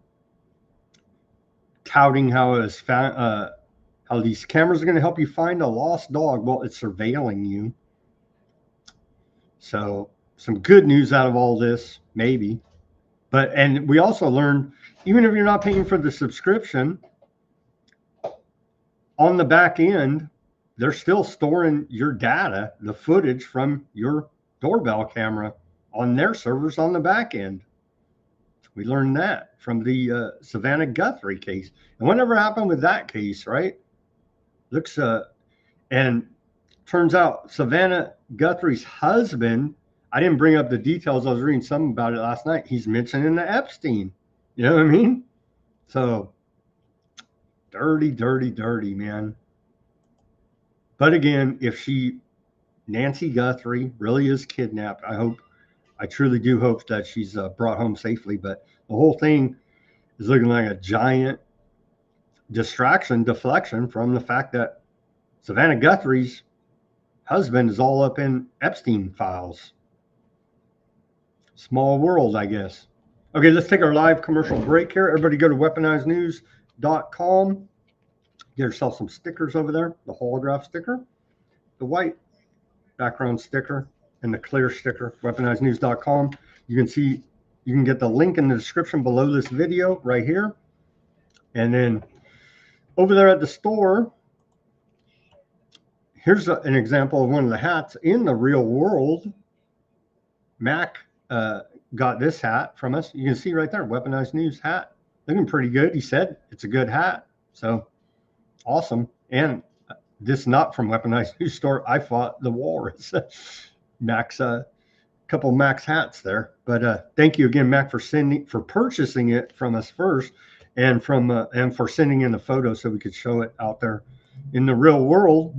touting how it was found, how these cameras are going to help you find a lost dog. Well, it's surveilling you. So some good news out of all this, maybe. But, and we also learned, even if you're not paying for the subscription, on the back end, they're still storing your data, the footage from your doorbell camera on their servers on the back end. We learned that from the Savannah Guthrie case. And whatever happened with that case, right? Looks, and turns out Savannah Guthrie's husband, I didn't bring up the details. I was reading something about it last night. He's mentioning the Epstein. You know what I mean? So dirty, man. But again, if Nancy Guthrie really is kidnapped, I truly do hope that she's brought home safely. But the whole thing is looking like a giant deflection from the fact that Savannah Guthrie's husband is all up in Epstein files. Small world, I guess. Okay, let's take our live commercial break here. Everybody go to weaponizednews.com. Get yourself some stickers over there. The holograph sticker, the white background sticker, and the clear sticker. Weaponizednews.com. You can get the link in the description below this video right here. And then over there at the store, here's an example of one of the hats in the real world. Mac got this hat from us. You can see right there, Weaponized News hat. Looking pretty good. He said it's a good hat. So awesome. And this not from Weaponized News store. I fought the walrus. Mac's couple Mac's hats there. But thank you again, Mac, for purchasing it from us first, and for sending in the photo so we could show it out there in the real world.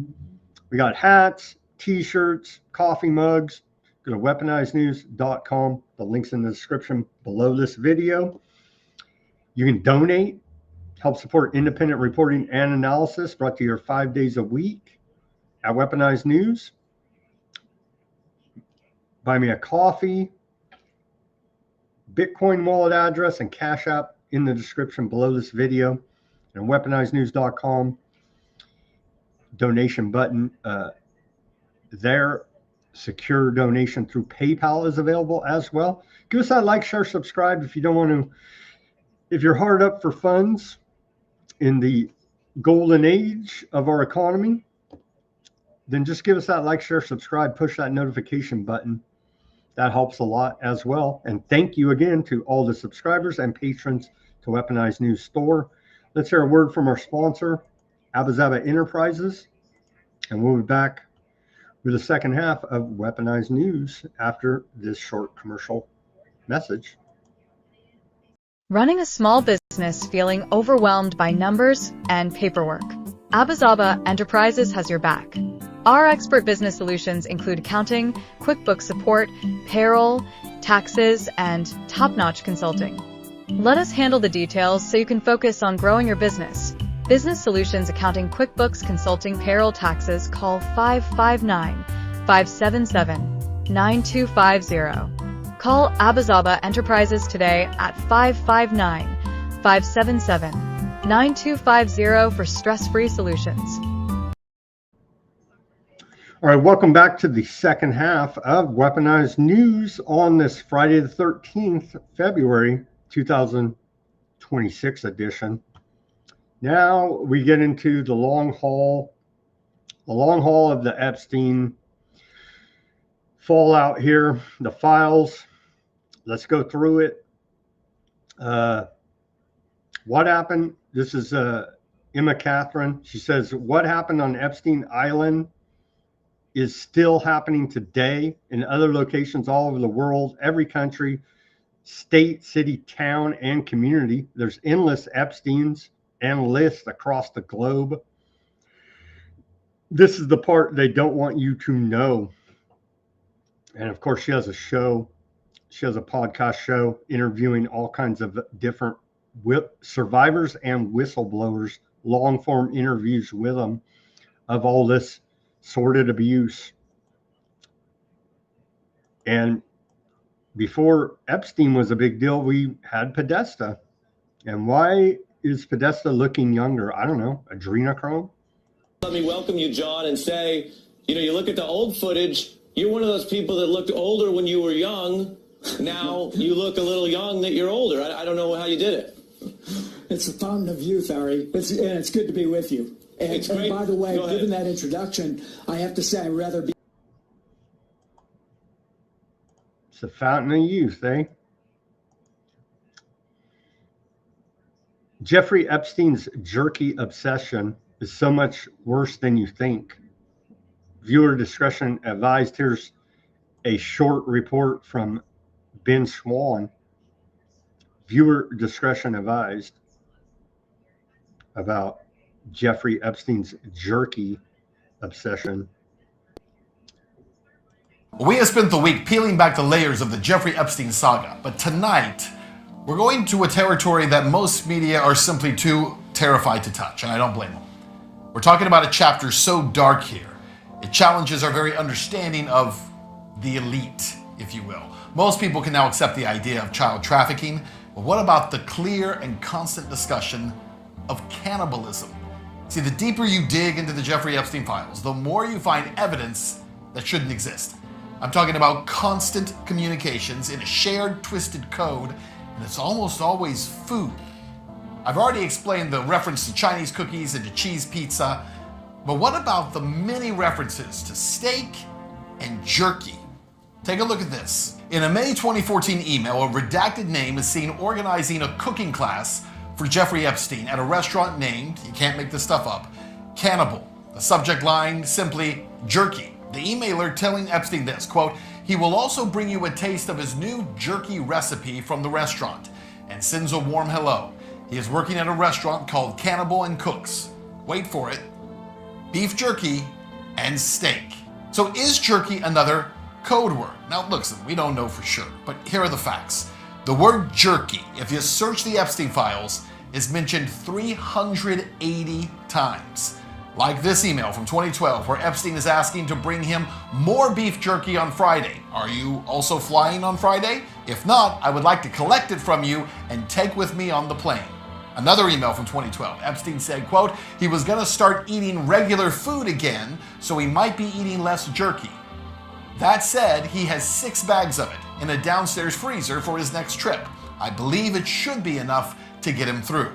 We got hats, t-shirts, coffee mugs. Go to weaponizednews.com. The link's in the description below this video. You can donate, help support independent reporting and analysis brought to you 5 days a week at Weaponized News. Buy me a coffee, Bitcoin wallet address, and Cash App in the description below this video. And weaponizednews.com donation button there. Secure donation through PayPal is available as well. Give us that like, share, subscribe if you don't want to. If you're hard up for funds in the golden age of our economy, then just give us that like, share, subscribe, push that notification button. That helps a lot as well. And thank you again to all the subscribers and patrons to Weaponized News Store. Let's hear a word from our sponsor, Abba Enterprises, and we'll be back with the second half of Weaponized News after this short commercial message. Running a small business feeling overwhelmed by numbers and paperwork? Abba Enterprises has your back. Our expert business solutions include accounting, QuickBooks support, payroll, taxes, and top-notch consulting. Let us handle the details so you can focus on growing your business. Business Solutions Accounting, QuickBooks, Consulting, Payroll, Taxes. Call 559-577-9250. Call Abba Enterprises today at 559-577-9250 for stress-free solutions. All right, welcome back to the second half of Weaponized News on this Friday the 13th, February 2026 edition. Now we get into the long haul of the Epstein fallout here, the files. Let's go through it. What happened? This is Emma Catherine. She says, what happened on Epstein Island is still happening today in other locations all over the world, every country, state, city, town, and community. There's endless Epsteins and lists across the globe. This is the part they don't want you to know. And of course, she has a show. She has a podcast show interviewing all kinds of different survivors and whistleblowers, long form interviews with them of all this sordid abuse. And before Epstein was a big deal, we had Podesta. And why is Podesta looking younger? I don't know. Adrenochrome? Let me welcome you, John, and say, you look at the old footage, you're one of those people that looked older when you were young. Now you look a little young that you're older. I don't know how you did it. It's a fountain of youth, Harry. It's good to be with you. And by the way, given that introduction, I have to say I'd rather be. It's a fountain of youth, eh? Jeffrey Epstein's jerky obsession is so much worse than you think. Viewer discretion advised. Here's a short report from Ben Swan. Viewer discretion advised about Jeffrey Epstein's jerky obsession. We have spent the week peeling back the layers of the Jeffrey Epstein saga, but tonight we're going to a territory that most media are simply too terrified to touch, and I don't blame them. We're talking about a chapter so dark here, it challenges our very understanding of the elite, if you will. Most people can now accept the idea of child trafficking, but what about the clear and constant discussion of cannibalism? See, the deeper you dig into the Jeffrey Epstein files, the more you find evidence that shouldn't exist. I'm talking about constant communications in a shared, twisted code, and it's almost always food. I've already explained the reference to Chinese cookies and to cheese pizza, but what about the many references to steak and jerky? Take a look at this. In a May 2014 email, a redacted name is seen organizing a cooking class for Jeffrey Epstein at a restaurant named, you can't make this stuff up, Cannibal. The subject line simply jerky. The emailer telling Epstein this, quote, he will also bring you a taste of his new jerky recipe from the restaurant, and sends a warm hello. He is working at a restaurant called Cannibal and Cooks. Wait for it. Beef jerky and steak. So is jerky another code word? Now listen, we don't know for sure, but here are the facts. The word jerky, if you search the Epstein files, is mentioned 380 times. Like this email from 2012 where Epstein is asking to bring him more beef jerky on Friday. Are you also flying on Friday? If not, I would like to collect it from you and take with me on the plane. Another email from 2012, Epstein said, quote, he was gonna start eating regular food again, so he might be eating less jerky. That said, he has 6 bags of it in a downstairs freezer for his next trip. I believe it should be enough to get him through.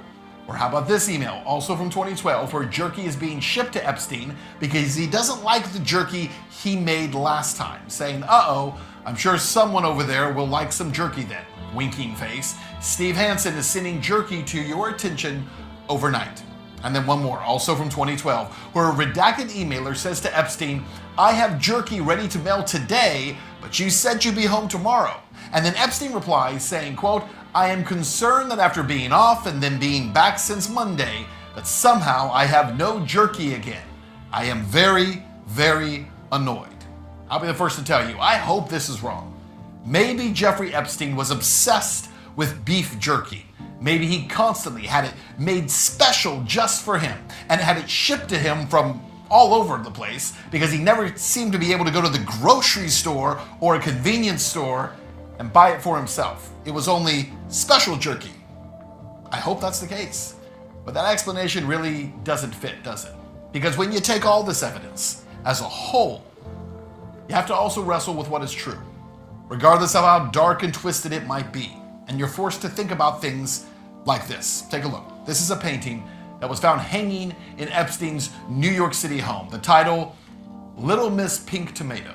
Or how about this email, also from 2012, where jerky is being shipped to Epstein because he doesn't like the jerky he made last time, saying, uh-oh, I'm sure someone over there will like some jerky then. Winking face. Steve Hansen is sending jerky to your attention overnight. And then one more, also from 2012, where a redacted emailer says to Epstein, I have jerky ready to mail today, but you said you'd be home tomorrow. And then Epstein replies saying, quote, I am concerned that after being off and then being back since Monday, that somehow I have no jerky again. I am very, very annoyed. I'll be the first to tell you, I hope this is wrong. Maybe Jeffrey Epstein was obsessed with beef jerky. Maybe he constantly had it made special just for him and had it shipped to him from all over the place because he never seemed to be able to go to the grocery store or a convenience store and buy it for himself. It was only special jerky. I hope that's the case. But that explanation really doesn't fit, does it? Because when you take all this evidence as a whole, you have to also wrestle with what is true, regardless of how dark and twisted it might be. And you're forced to think about things like this. Take a look. This is a painting that was found hanging in Epstein's New York City home. The title, Little Miss Pink Tomato.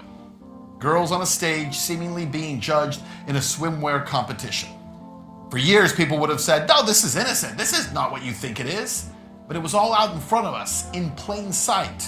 Girls on a stage seemingly being judged in a swimwear competition. For years, people would have said, no, this is innocent. This is not what you think it is. But it was all out in front of us, in plain sight.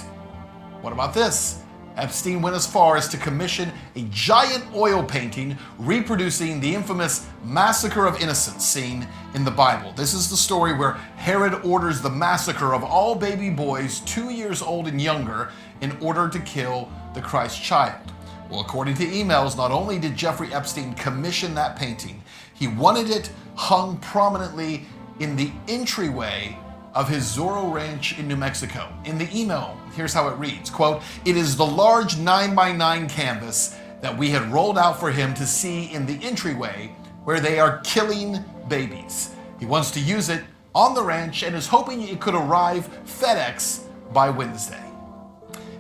What about this? Epstein went as far as to commission a giant oil painting reproducing the infamous Massacre of Innocents scene in the Bible. This is the story where Herod orders the massacre of all baby boys 2 years old and younger in order to kill the Christ child. Well, according to emails, not only did Jeffrey Epstein commission that painting, he wanted it hung prominently in the entryway of his Zorro Ranch in New Mexico. In the email, here's how it reads, quote, it is the large 9x9 canvas that we had rolled out for him to see in the entryway where they are killing babies. He wants to use it on the ranch and is hoping it could arrive FedEx by Wednesday.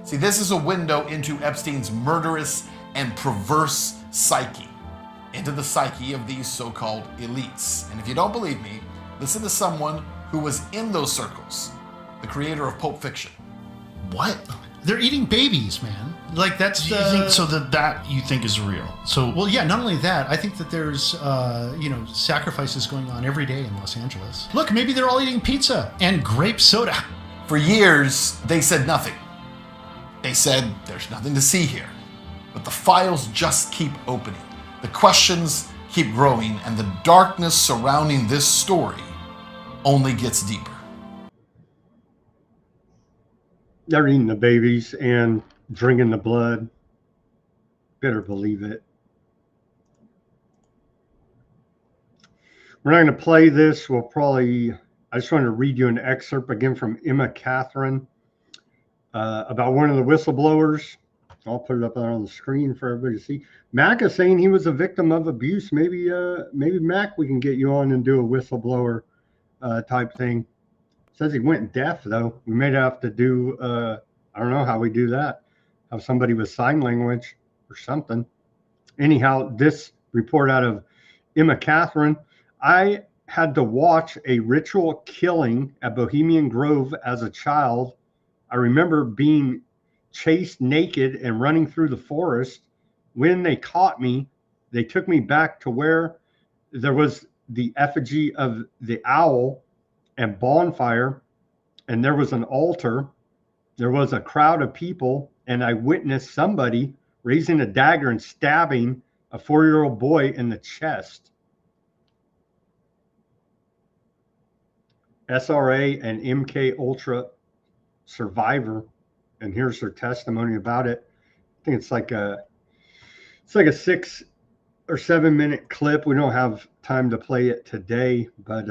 See, this is a window into Epstein's murderous and perverse psyche, into the psyche of these so-called elites. And if you don't believe me, listen to someone who was in those circles, the creator of Pulp Fiction. What? They're eating babies, man. Like that's so that you think is real. So well, yeah. Not only that, I think that there's sacrifices going on every day in Los Angeles. Look, maybe they're all eating pizza and grape soda. For years, they said nothing. They said there's nothing to see here. But the files just keep opening. The questions keep growing, and the darkness surrounding this story only gets deeper. They're eating the babies and drinking the blood. Better believe it. We're not going to play this. I just want to read you an excerpt again from Emma Catherine about one of the whistleblowers. I'll put it up there on the screen for everybody to see. Mac is saying he was a victim of abuse. Maybe Mac, we can get you on and do a whistleblower type thing. Says he went deaf though. We may have to do I don't know how we do that. Have somebody with sign language or something. Anyhow, this report out of Emma Catherine. I had to watch a ritual killing at Bohemian Grove as a child. I remember being chased naked and running through the forest When they caught me, they took me back to where there was the effigy of the owl and bonfire, and there was an altar. There was a crowd of people, and I witnessed somebody raising a dagger and stabbing a 4-year-old boy in the chest. SRA and MK Ultra survivor, and here's her testimony about it. I think it's like a 6 or 7 minute clip. We don't have time to play it today, but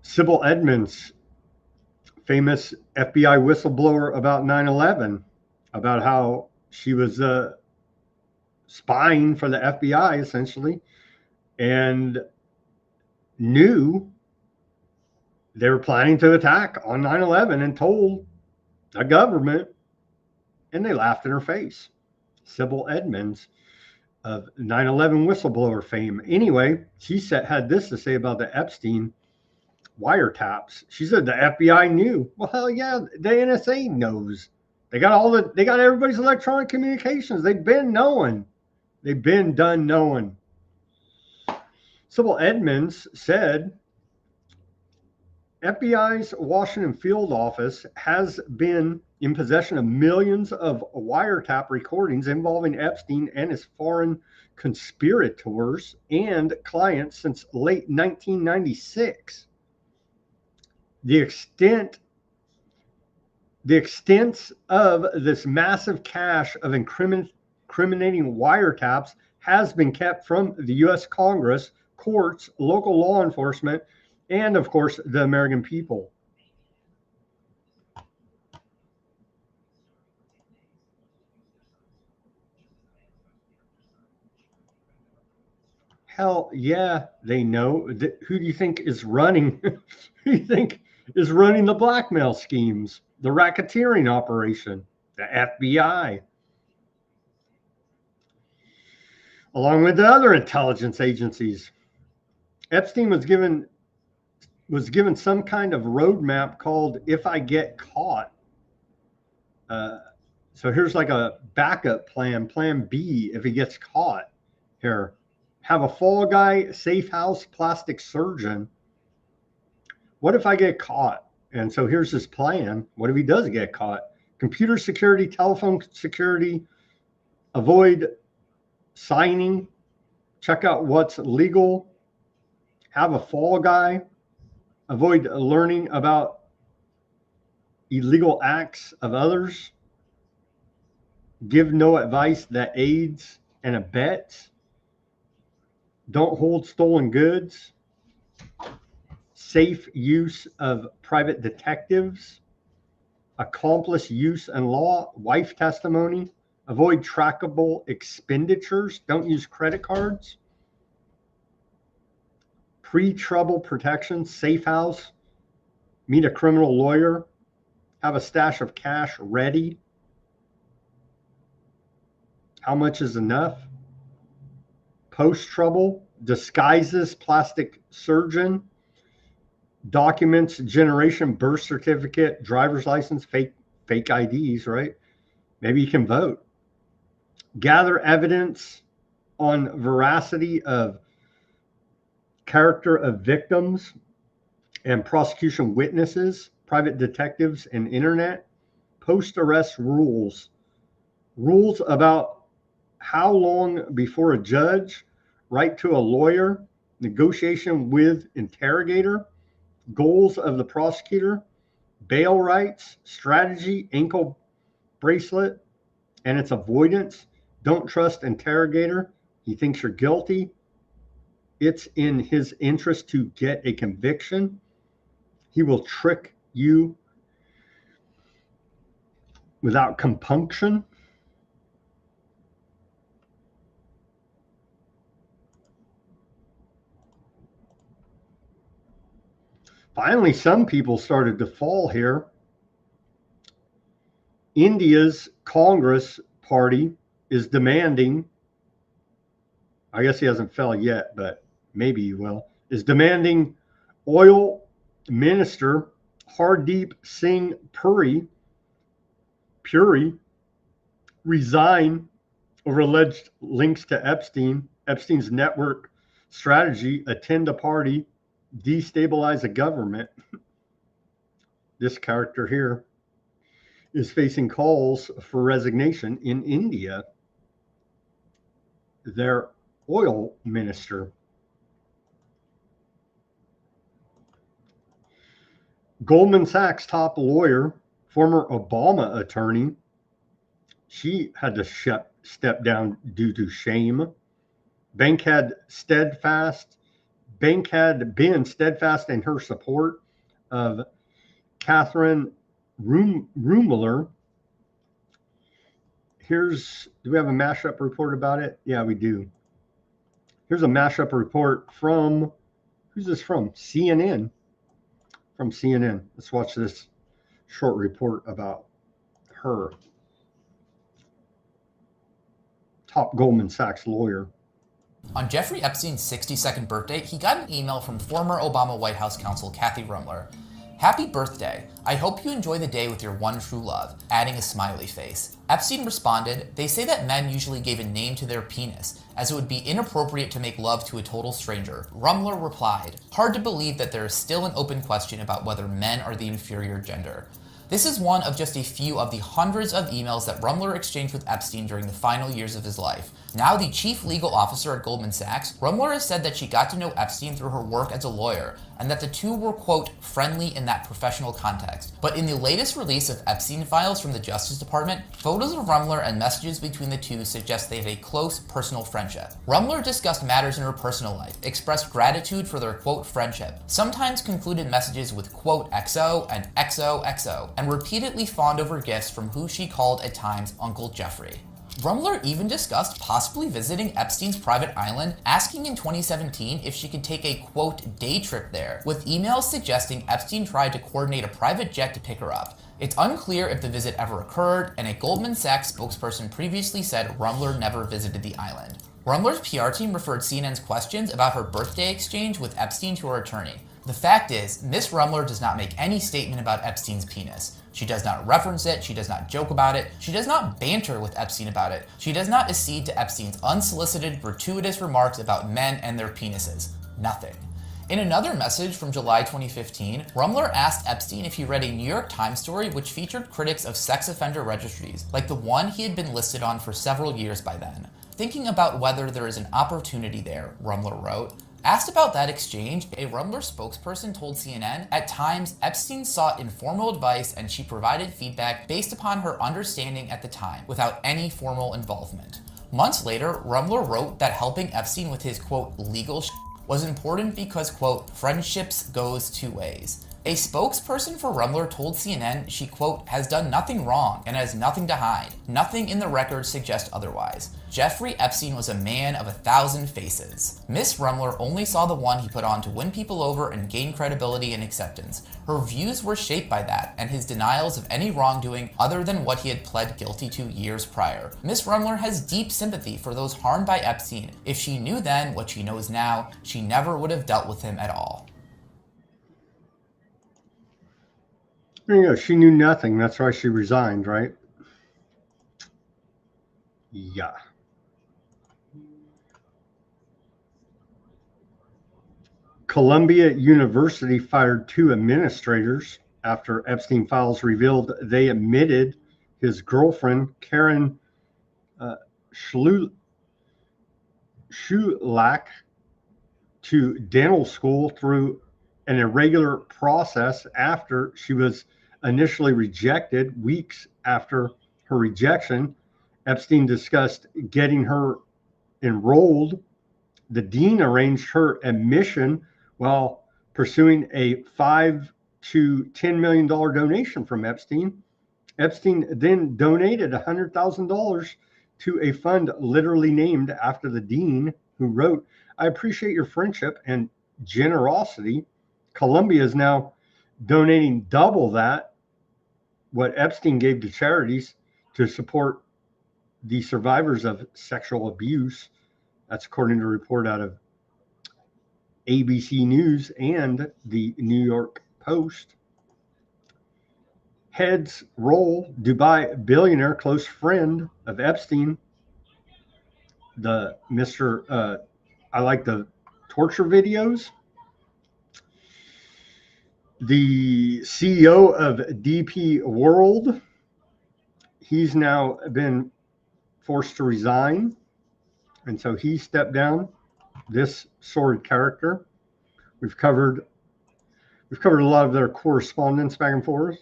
Sybil Edmonds, famous FBI whistleblower about 9/11, about how she was spying for the FBI essentially, and knew they were planning to attack on 9/11 and told the government, and they laughed in her face. Sybil Edmonds of 9/11 whistleblower fame. Anyway, she had this to say about the Epstein wiretaps. She said the FBI knew. Well, hell yeah, the NSA knows. They got everybody's electronic communications. They've been knowing. They've been done knowing. Sybil Edmonds said FBI's Washington field office has been in possession of millions of wiretap recordings involving Epstein and his foreign conspirators and clients since late 1996. The extent of this massive cache of incriminating wiretaps has been kept from the U.S. Congress, courts, local law enforcement, and of course, the American people. Hell yeah, they know. Who do you think is running? Who do you think is running the blackmail schemes, the racketeering operation? The FBI, along with the other intelligence agencies. Epstein was given some kind of roadmap called "If I Get Caught." So here's like a backup plan, plan B, if he gets caught. Here, have a fall guy, safe house, plastic surgeon. What if I get caught? And so here's his plan. What if he does get caught? Computer security, telephone security, avoid signing, check out what's legal, have a fall guy, avoid learning about illegal acts of others, give no advice that aids and abets, don't hold stolen goods, safe use of private detectives, accomplice use and law, wife testimony, avoid trackable expenditures, don't use credit cards, pre-trouble protection, safe house, meet a criminal lawyer, have a stash of cash ready. How much is enough? Post-trouble, disguises, plastic surgeon, documents generation, birth certificate, driver's license, fake IDs, right? Maybe you can vote. Gather evidence on veracity of character of victims and prosecution witnesses, private detectives, and internet. Post-arrest rules about how long before a judge, right to a lawyer, negotiation with interrogator, goals of the prosecutor, bail rights, strategy, ankle bracelet, and its avoidance. Don't trust interrogator. He thinks you're guilty. It's in his interest to get a conviction. He will trick you without compunction. Finally, some people started to fall here. India's Congress party is demanding, I guess he hasn't fell yet, but maybe he will, is demanding oil minister Hardeep Singh Puri resign over alleged links to Epstein's network strategy, attend a party, destabilize a government. This character here is facing calls for resignation in India. Their oil minister. Goldman Sachs top lawyer, former Obama attorney, she had to step down due to shame. Bank had been steadfast in her support of Catherine Ruemmler. Do we have a mashup report about it? Yeah, we do. Here's a mashup report from, who's this from? CNN. From CNN. Let's watch this short report about her. Top Goldman Sachs lawyer. On Jeffrey Epstein's 62nd birthday, he got an email from former Obama White House counsel Kathy Ruemmler. Happy birthday. I hope you enjoy the day with your one true love, adding a smiley face. Epstein responded, they say that men usually gave a name to their penis, as it would be inappropriate to make love to a total stranger. Ruemmler replied, hard to believe that there is still an open question about whether men are the inferior gender. This is one of just a few of the hundreds of emails that Ruemmler exchanged with Epstein during the final years of his life. Now the chief legal officer at Goldman Sachs, Ruemmler has said that she got to know Epstein through her work as a lawyer, and that the two were, quote, friendly in that professional context. But in the latest release of Epstein files from the Justice Department, photos of Ruemmler and messages between the two suggest they have a close personal friendship. Ruemmler discussed matters in her personal life, expressed gratitude for their, quote, friendship, sometimes concluded messages with, quote, XO and XOXO, and repeatedly fawned over gifts from who she called at times Uncle Jeffrey. Ruemmler even discussed possibly visiting Epstein's private island, asking in 2017 if she could take a, quote, day trip there, with emails suggesting Epstein tried to coordinate a private jet to pick her up. It's unclear if the visit ever occurred, and a Goldman Sachs spokesperson previously said Ruemmler never visited the island. Ruemmler's PR team referred CNN's questions about her birthday exchange with Epstein to her attorney. The fact is, Miss Ruemmler does not make any statement about Epstein's penis. She does not reference it, she does not joke about it, she does not banter with Epstein about it, she does not accede to Epstein's unsolicited, gratuitous remarks about men and their penises. Nothing. In another message from July 2015, Ruemmler asked Epstein if he read a New York Times story which featured critics of sex offender registries, like the one he had been listed on for several years by then. Thinking about whether there is an opportunity there, Ruemmler wrote. Asked about that exchange, a Ruemmler spokesperson told CNN, at times, Epstein sought informal advice and she provided feedback based upon her understanding at the time, without any formal involvement. Months later, Ruemmler wrote that helping Epstein with his, quote, legal was important because, quote, friendships goes two ways. A spokesperson for Ruemmler told CNN she, quote, has done nothing wrong and has nothing to hide. Nothing in the records suggests otherwise. Jeffrey Epstein was a man of 1,000 faces. Miss Ruemmler only saw the one he put on to win people over and gain credibility and acceptance. Her views were shaped by that and his denials of any wrongdoing other than what he had pled guilty to years prior. Miss Ruemmler has deep sympathy for those harmed by Epstein. If she knew then what she knows now, she never would have dealt with him at all. There you go. She knew nothing. That's why she resigned, right? Yeah. Columbia University fired 2 administrators after Epstein files revealed they admitted his girlfriend, Karen Schulak, to dental school through an irregular process after she was initially rejected. Weeks after her rejection, Epstein discussed getting her enrolled. The dean arranged her admission while pursuing a $5 to $10 million donation from Epstein. Epstein then donated $100,000 to a fund literally named after the dean, who wrote, I appreciate your friendship and generosity. Columbia is now donating double that, what Epstein gave to charities to support the survivors of sexual abuse. That's according to a report out of ABC News and the New York Post. Heads roll. Dubai billionaire, close friend of Epstein. The Mr. I like the torture videos. The CEO of DP World, he's now been forced to resign, and so he stepped down. This sordid character. We've covered a lot of their correspondence back and forth.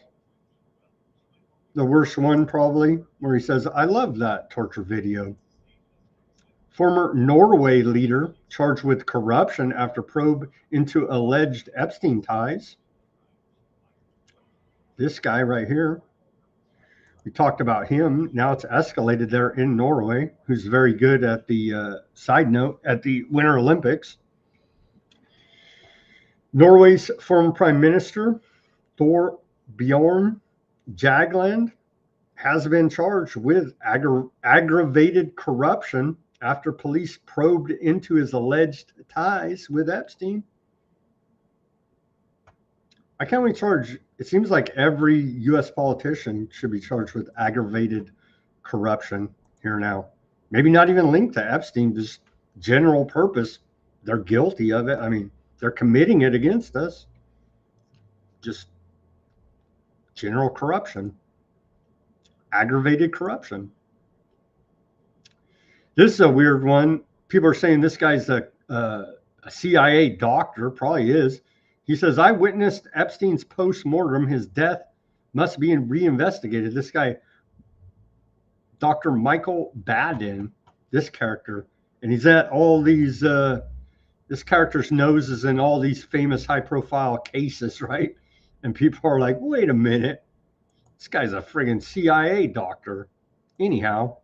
The worst one probably, where he says, "I love that torture video." Former Norway leader charged with corruption after probe into alleged Epstein ties. This guy right here, we talked about him. Now it's escalated there in Norway, who's very good at the side note at the Winter Olympics. Norway's former Prime Minister, Thor Bjorn Jagland, has been charged with aggravated corruption after police probed into his alleged ties with Epstein. I can't really charge. It seems like every U.S. politician should be charged with aggravated corruption here now. Maybe not even linked to Epstein, just general purpose. They're guilty of it. I mean, they're committing it against us. Just general corruption. Aggravated corruption. This is a weird one. People are saying this guy's a CIA doctor, probably is. He says, "I witnessed Epstein's post-mortem. His death must be reinvestigated." This guy, Dr. Michael Baden, this character, and he's at all these, this character's nose is in all these famous high-profile cases, right? And people are like, wait a minute, this guy's a friggin' CIA doctor. Anyhow,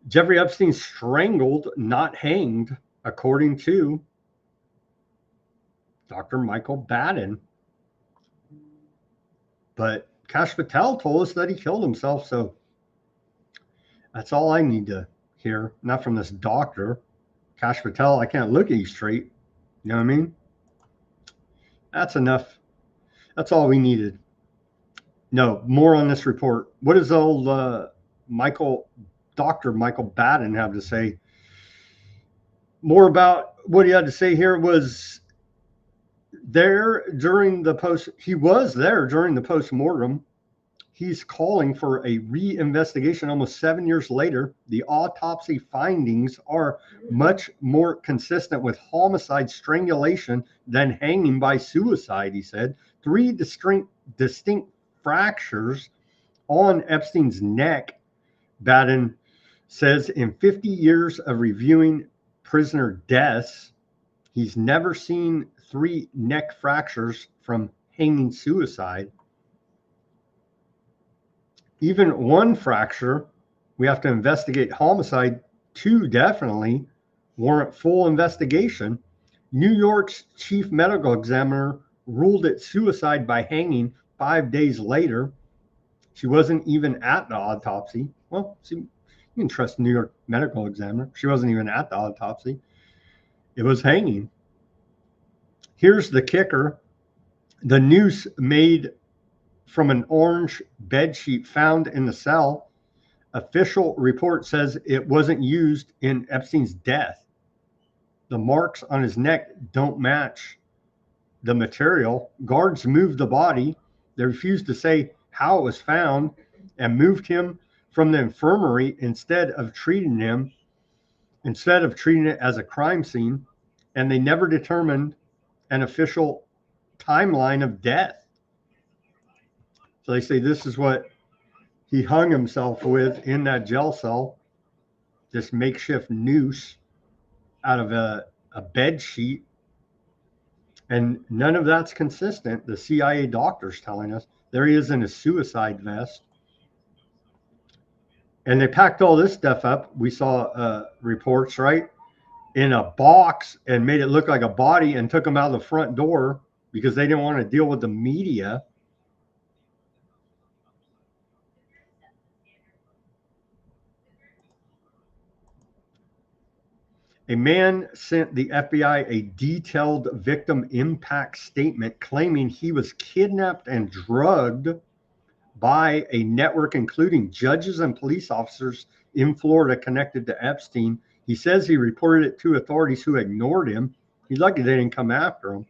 Jeffrey Epstein strangled, not hanged, according to Dr. Michael Baden. But Kash Patel told us that he killed himself, so that's all I need to hear. Not from this doctor. Kash Patel, I can't look at you straight. You know what I mean? That's enough. That's all we needed. No, more on this report. What does old Dr. Michael Baden have to say? More about what he had to say here was there during the post-mortem. He's calling for a reinvestigation almost 7 years later. The autopsy findings are much more consistent with homicide strangulation than hanging by suicide, he said. 3 distinct fractures on Epstein's neck. Baden says in 50 years of reviewing prisoner deaths, he's never seen 3 neck fractures from hanging suicide. Even 1 fracture, we have to investigate homicide. 2 definitely warrant full investigation. New York's chief medical examiner ruled it suicide by hanging 5 days later. She wasn't even at the autopsy. Well, you can trust New York medical examiner. She wasn't even at the autopsy. It was hanging. Here's the kicker. The noose made from an orange bedsheet found in the cell. Official report says it wasn't used in Epstein's death. The marks on his neck don't match the material. Guards moved the body. They refused to say how it was found and moved him from the infirmary instead of treating it as a crime scene. And they never determined an official timeline of death. So they say this is what he hung himself with in that jail cell, this makeshift noose out of a bed sheet. And none of that's consistent. The CIA doctor's telling us. There he is in a suicide vest. And they packed all this stuff up. We saw reports, right, in a box and made it look like a body and took him out of the front door because they didn't want to deal with the media. A man sent the FBI a detailed victim impact statement claiming he was kidnapped and drugged by a network including judges and police officers in Florida connected to Epstein. He says he reported it to authorities who ignored him. He's lucky they didn't come after him.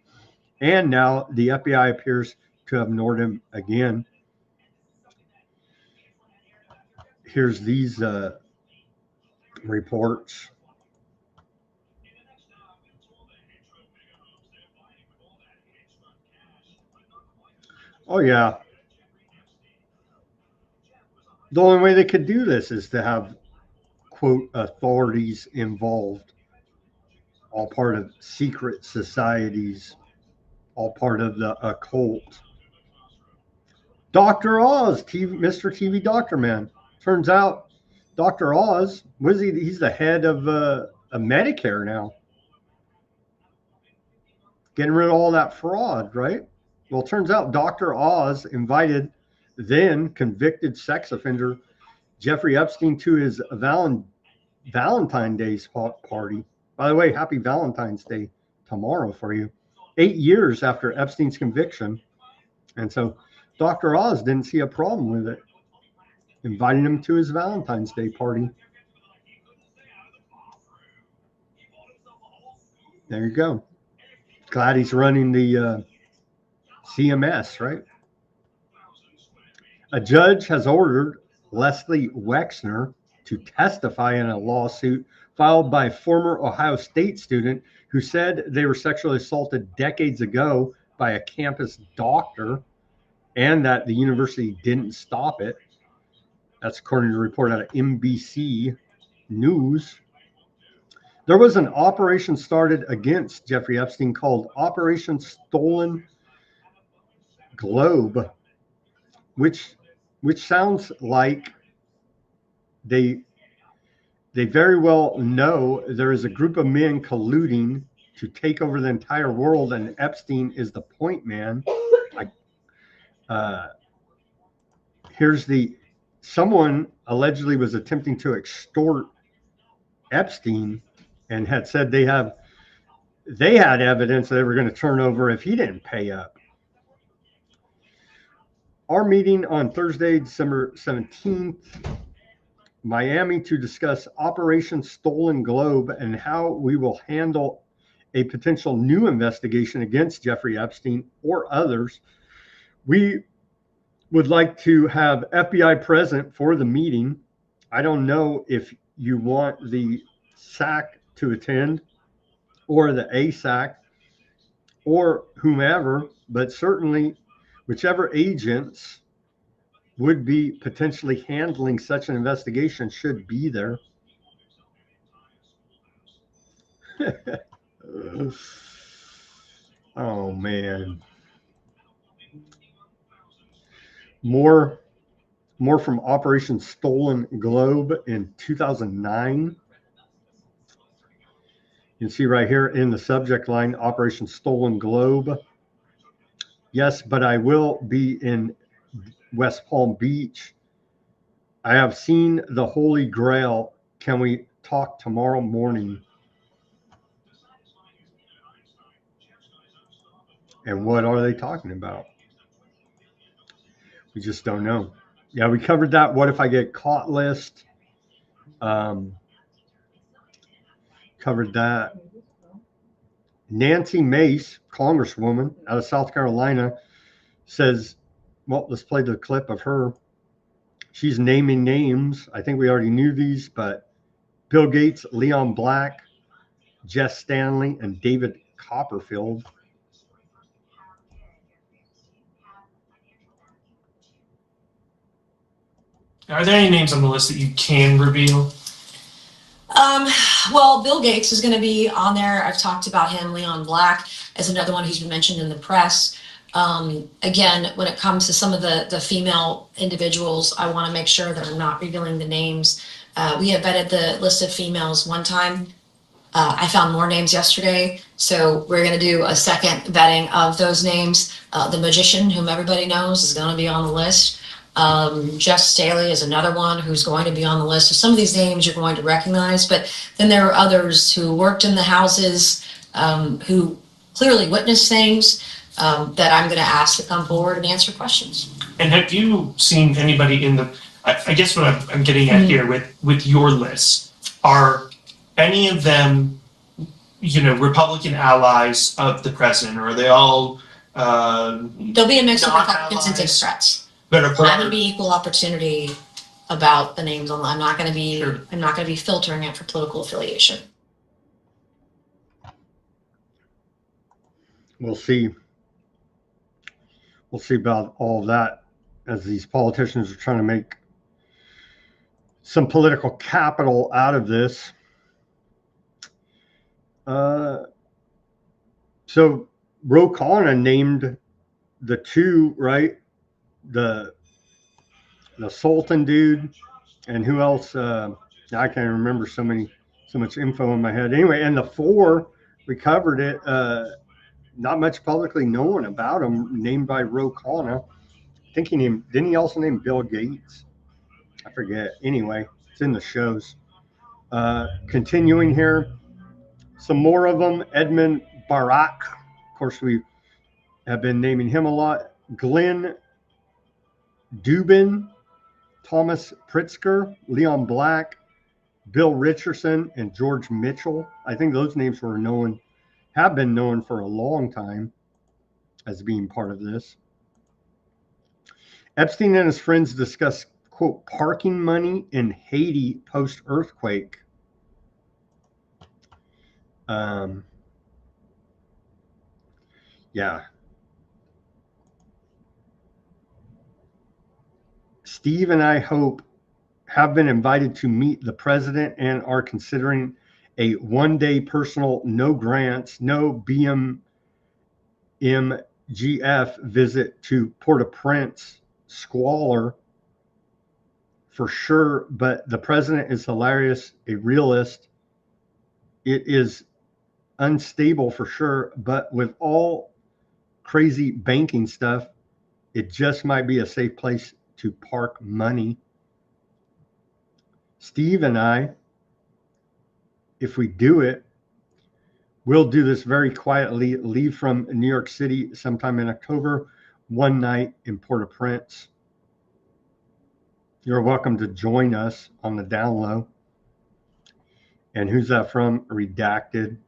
And now the FBI appears to have ignored him again. Here's these reports. Oh, yeah. The only way they could do this is to have, quote, authorities involved, all part of secret societies, all part of the occult. Dr. Oz, Mr. TV Doctor Man. Turns out Dr. Oz, was he? He's the head of Medicare now. Getting rid of all that fraud, right? Well, it turns out Dr. Oz invited then convicted sex offender Jeffrey Epstein to his Valentine's Day party. By the way, happy Valentine's Day tomorrow for you. 8 years after Epstein's conviction. And so Dr. Oz didn't see a problem with it, inviting him to his Valentine's Day party. There you go. Glad he's running the CMS, right? A judge has ordered Leslie Wexner to testify in a lawsuit filed by a former Ohio State student who said they were sexually assaulted decades ago by a campus doctor and that the university didn't stop it. That's according to a report out of NBC News. There was an operation started against Jeffrey Epstein called Operation Stolen Globe, which sounds like they very well know there is a group of men colluding to take over the entire world, and Epstein is the point man. Someone allegedly was attempting to extort Epstein and had said they had evidence that they were going to turn over if he didn't pay up. Our meeting on Thursday, December 17th, Miami, to discuss Operation Stolen Globe and how we will handle a potential new investigation against Jeffrey Epstein or others. We would like to have FBI present for the meeting. I don't know if you want the SAC to attend or the ASAC or whomever, but certainly whichever agents would be potentially handling such an investigation should be there. Oh, man. More from Operation Stolen Globe in 2009. You can see right here in the subject line, Operation Stolen Globe. Yes, but I will be in West Palm Beach. I have seen the Holy Grail. Can we talk tomorrow morning? And what are they talking about? We just don't know. Yeah, we covered that. What if I get caught list? Covered that. Nancy Mace, Congresswoman out of South Carolina, says, well, let's play the clip of her. She's naming names. I think we already knew these, but Bill Gates, Leon Black, Jess Stanley, and David Copperfield. Are there any names on the list that you can reveal? Well, Bill Gates is going to be on there. I've talked about him. Leon Black is another one who's been mentioned in the press. Again, when it comes to some of the female individuals, I want to make sure that I'm not revealing the names. We have vetted the list of females one time. I found more names yesterday, so we're going to do a second vetting of those names. The magician, whom everybody knows, is going to be on the list. Jeff Staley is another one who's going to be on the list. So some of these names you're going to recognize, but then there are others who worked in the houses, who clearly witnessed things that I'm going to ask to come forward and answer questions. And have you seen anybody in the, I guess what I'm getting at here with your list, are any of them, Republican allies of the president, or are they all There'll be a mix of Republicans and Democrats. But I'm going to be equal opportunity about the names on. I'm not going to be. Sure. I'm not going to be filtering it for political affiliation. We'll see. We'll see about all of that as these politicians are trying to make some political capital out of this. So Ro Khanna named the two, right? The Sultan dude, and who else? I can't remember so much info in my head. Anyway, and the four, we covered it. Not much publicly known about him, named by Ro Khanna. I think didn't he also name Bill Gates? I forget. Anyway, it's in the shows. Continuing here, some more of them. Edmund Barak, of course, we have been naming him a lot. Glenn Dubin, Thomas Pritzker, Leon Black, Bill Richardson, and George Mitchell. I think those names have been known for a long time as being part of this. Epstein and his friends discuss, quote, parking money in Haiti post-earthquake. Yeah. Steve and I have been invited to meet the president and are considering a one-day personal, no grants, no BMGF visit to Port-au-Prince. Squalor for sure, but the president is hilarious, a realist. It is unstable for sure, but with all crazy banking stuff, it just might be a safe place to park money. Steve and I, if we do it, we'll do this very quietly, leave from New York City sometime in October, one night in Port-au-Prince. You're welcome to join us on the down low. And who's that from? Redacted.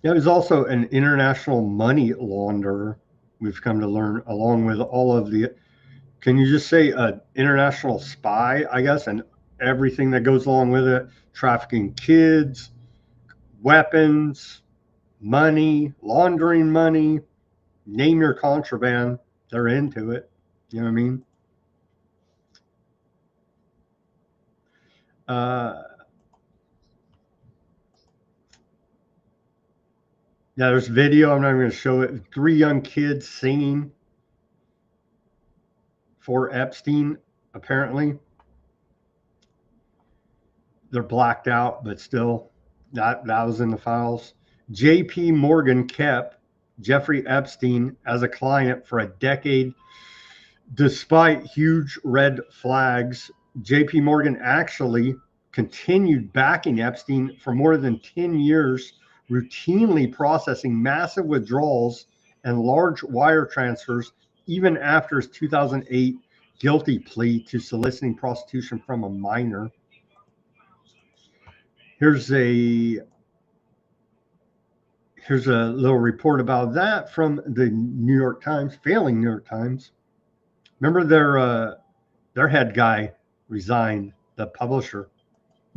Yeah, he's also an international money launderer, we've come to learn, along with all of the, can you just say international spy, I guess, and everything that goes along with it, trafficking kids, weapons, money, laundering money, name your contraband, they're into it. You know what I mean? Yeah, there's video. I'm not even going to show it. 3 young kids singing for Epstein, apparently. They're blacked out, but still, that was in the files. J.P. Morgan kept Jeffrey Epstein as a client for a decade, despite huge red flags. J.P. Morgan actually continued backing Epstein for more than 10 years, routinely processing massive withdrawals and large wire transfers, even after his 2008 guilty plea to soliciting prostitution from a minor. Here's a little report about that from the New York Times, failing New York Times. Remember their head guy resigned, the publisher.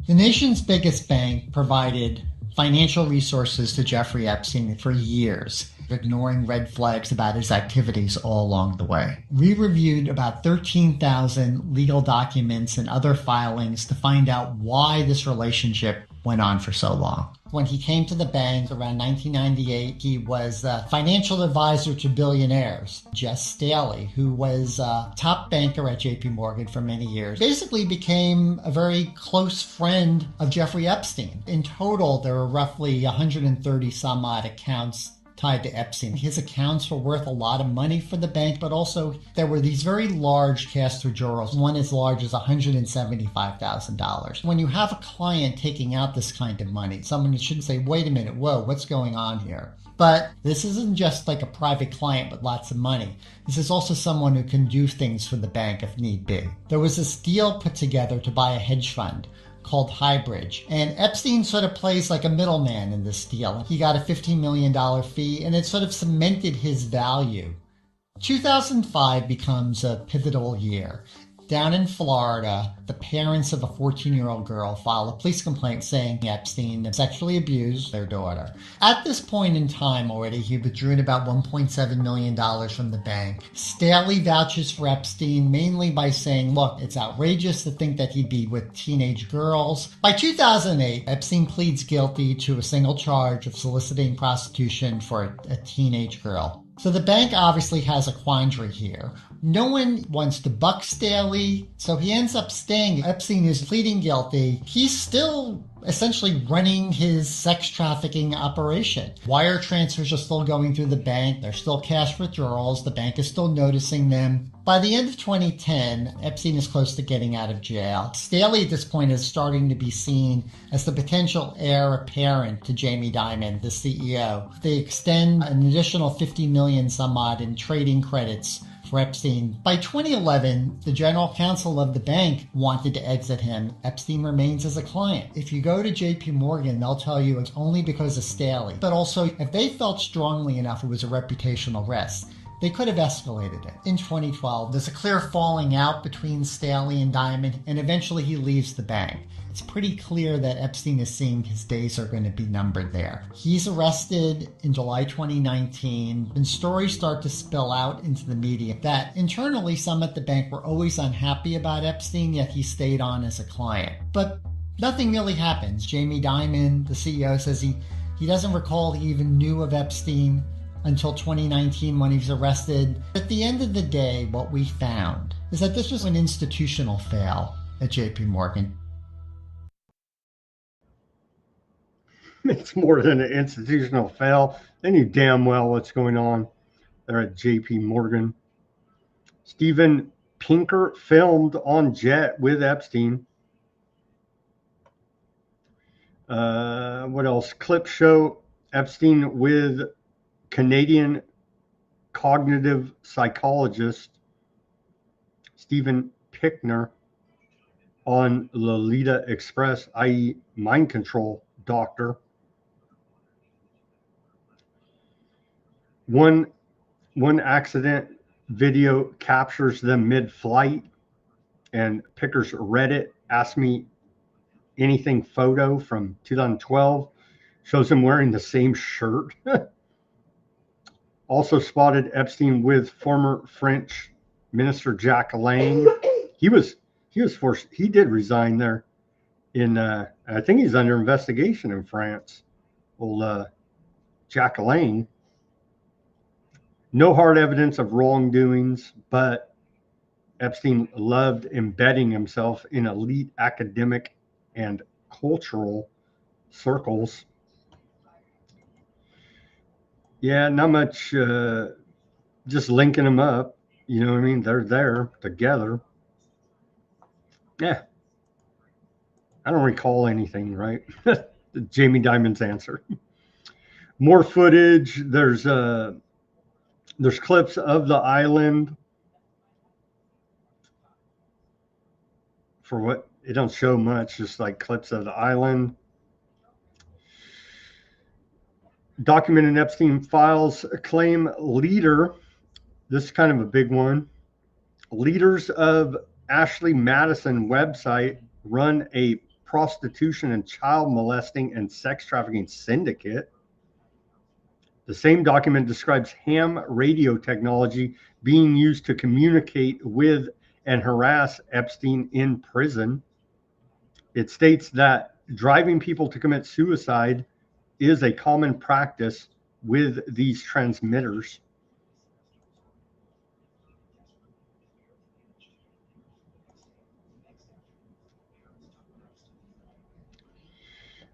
The nation's biggest bank provided financial resources to Jeffrey Epstein for years, ignoring red flags about his activities all along the way. We reviewed about 13,000 legal documents and other filings to find out why this relationship went on for so long. When he came to the bank around 1998, he was a financial advisor to billionaires. Jeff Staley, who was a top banker at JP Morgan for many years, basically became a very close friend of Jeffrey Epstein. In total, there were roughly 130 some odd accounts tied to Epstein. His accounts were worth a lot of money for the bank, but also there were these very large cash withdrawals, one as large as $175,000. When you have a client taking out this kind of money, someone should say, wait a minute, whoa, what's going on here? But this isn't just like a private client with lots of money. This is also someone who can do things for the bank if need be. There was this deal put together to buy a hedge fund called Highbridge, and Epstein sort of plays like a middleman in this deal. He got a $15 million fee, and it sort of cemented his value. 2005 becomes a pivotal year. Down in Florida, the parents of a 14-year-old girl file a police complaint saying Epstein sexually abused their daughter. At this point in time already, he withdrew about $1.7 million from the bank. Staley vouches for Epstein mainly by saying, look, it's outrageous to think that he'd be with teenage girls. By 2008, Epstein pleads guilty to a single charge of soliciting prostitution for a teenage girl. So the bank obviously has a quandary here. No one wants to buck Staley, so he ends up staying. Epstein is pleading guilty. He's still essentially running his sex trafficking operation. Wire transfers are still going through the bank. There's still cash withdrawals. The bank is still noticing them. By the end of 2010, Epstein is close to getting out of jail. Staley at this point is starting to be seen as the potential heir apparent to Jamie Dimon, the CEO. They extend an additional $50 million some odd in trading credits for Epstein. By 2011, the general counsel of the bank wanted to exit him. Epstein remains as a client. If you go to JP Morgan, they'll tell you it's only because of Staley. But also, if they felt strongly enough it was a reputational risk, they could have escalated it. In 2012, there's a clear falling out between Staley and Dimon, and eventually he leaves the bank. It's pretty clear that Epstein is seeing his days are going to be numbered there. He's arrested in July 2019, and stories start to spill out into the media that internally some at the bank were always unhappy about Epstein, yet he stayed on as a client. But nothing really happens. Jamie Dimon, the CEO, says he doesn't recall he even knew of Epstein until 2019 when he was arrested. At the end of the day, what we found is that this was an institutional fail at JP Morgan. It's more than an institutional fail. They knew damn well what's going on there at JP Morgan. Steven Pinker filmed on jet with Epstein. What else? Clips show Epstein with Canadian cognitive psychologist Steven Pickner on Lolita Express, i.e. mind control doctor. One accident video captures them mid-flight, and Picker's Reddit Ask Me Anything photo from 2012 shows him wearing the same shirt. Also spotted Epstein with former French Minister Jack Lang. He was forced. He did resign there. I think he's under investigation in France. Well, Jack Lang. No hard evidence of wrongdoings, but Epstein loved embedding himself in elite academic and cultural circles. Yeah, not much, just linking them up. You know what I mean? They're there together. Yeah. I don't recall anything, right? Jamie Dimon's answer. More footage. There's clips of the island. For what? It don't show much, just like clips of the island. Documented Epstein files claim leader. This is kind of a big one. Leaders of Ashley Madison website run a prostitution and child molesting and sex trafficking syndicate. The same document describes ham radio technology being used to communicate with and harass Epstein in prison. It states that driving people to commit suicide is a common practice with these transmitters.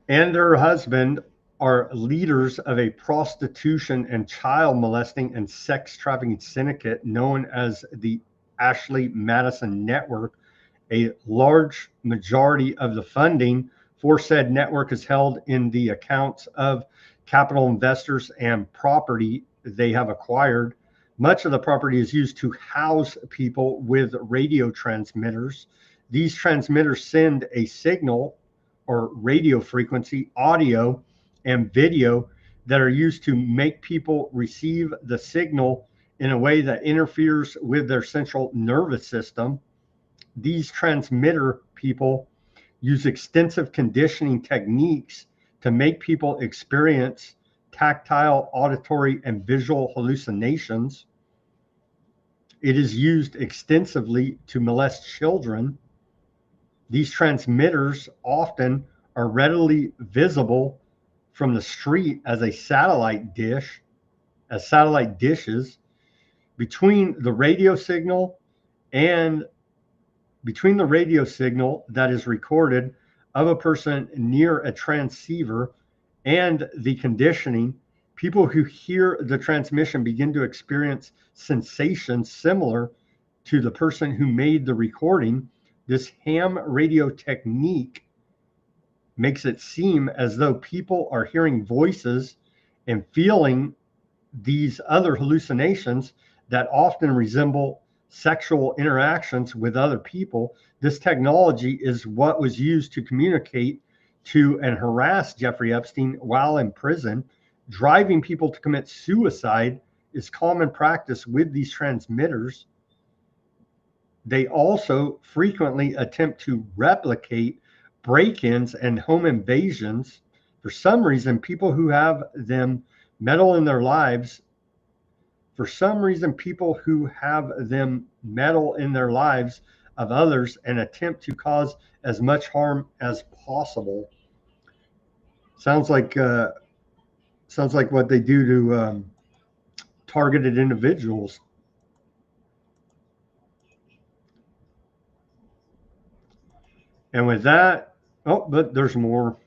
And her husband are leaders of a prostitution and child molesting and sex trafficking syndicate known as the Ashley Madison Network. A large majority of the funding for said network is held in the accounts of capital investors and property they have acquired. Much of the property is used to house people with radio transmitters. These transmitters send a signal or radio frequency, audio, and video that are used to make people receive the signal in a way that interferes with their central nervous system. These transmitter people use extensive conditioning techniques to make people experience tactile, auditory, and visual hallucinations. It is used extensively to molest children. These transmitters often are readily visible from the street as satellite dishes. Between the radio signal that is recorded of a person near a transceiver and the conditioning, people who hear the transmission begin to experience sensations similar to the person who made the recording. This ham radio technique makes it seem as though people are hearing voices and feeling these other hallucinations that often resemble sexual interactions with other people. This technology is what was used to communicate to and harass Jeffrey Epstein while in prison. Driving people to commit suicide is common practice with these transmitters. They also frequently attempt to replicate break-ins and home invasions. For some reason, people who have them meddle in their lives. Of others and attempt to cause as much harm as possible. Sounds like what they do to targeted individuals. And with that, but there's more.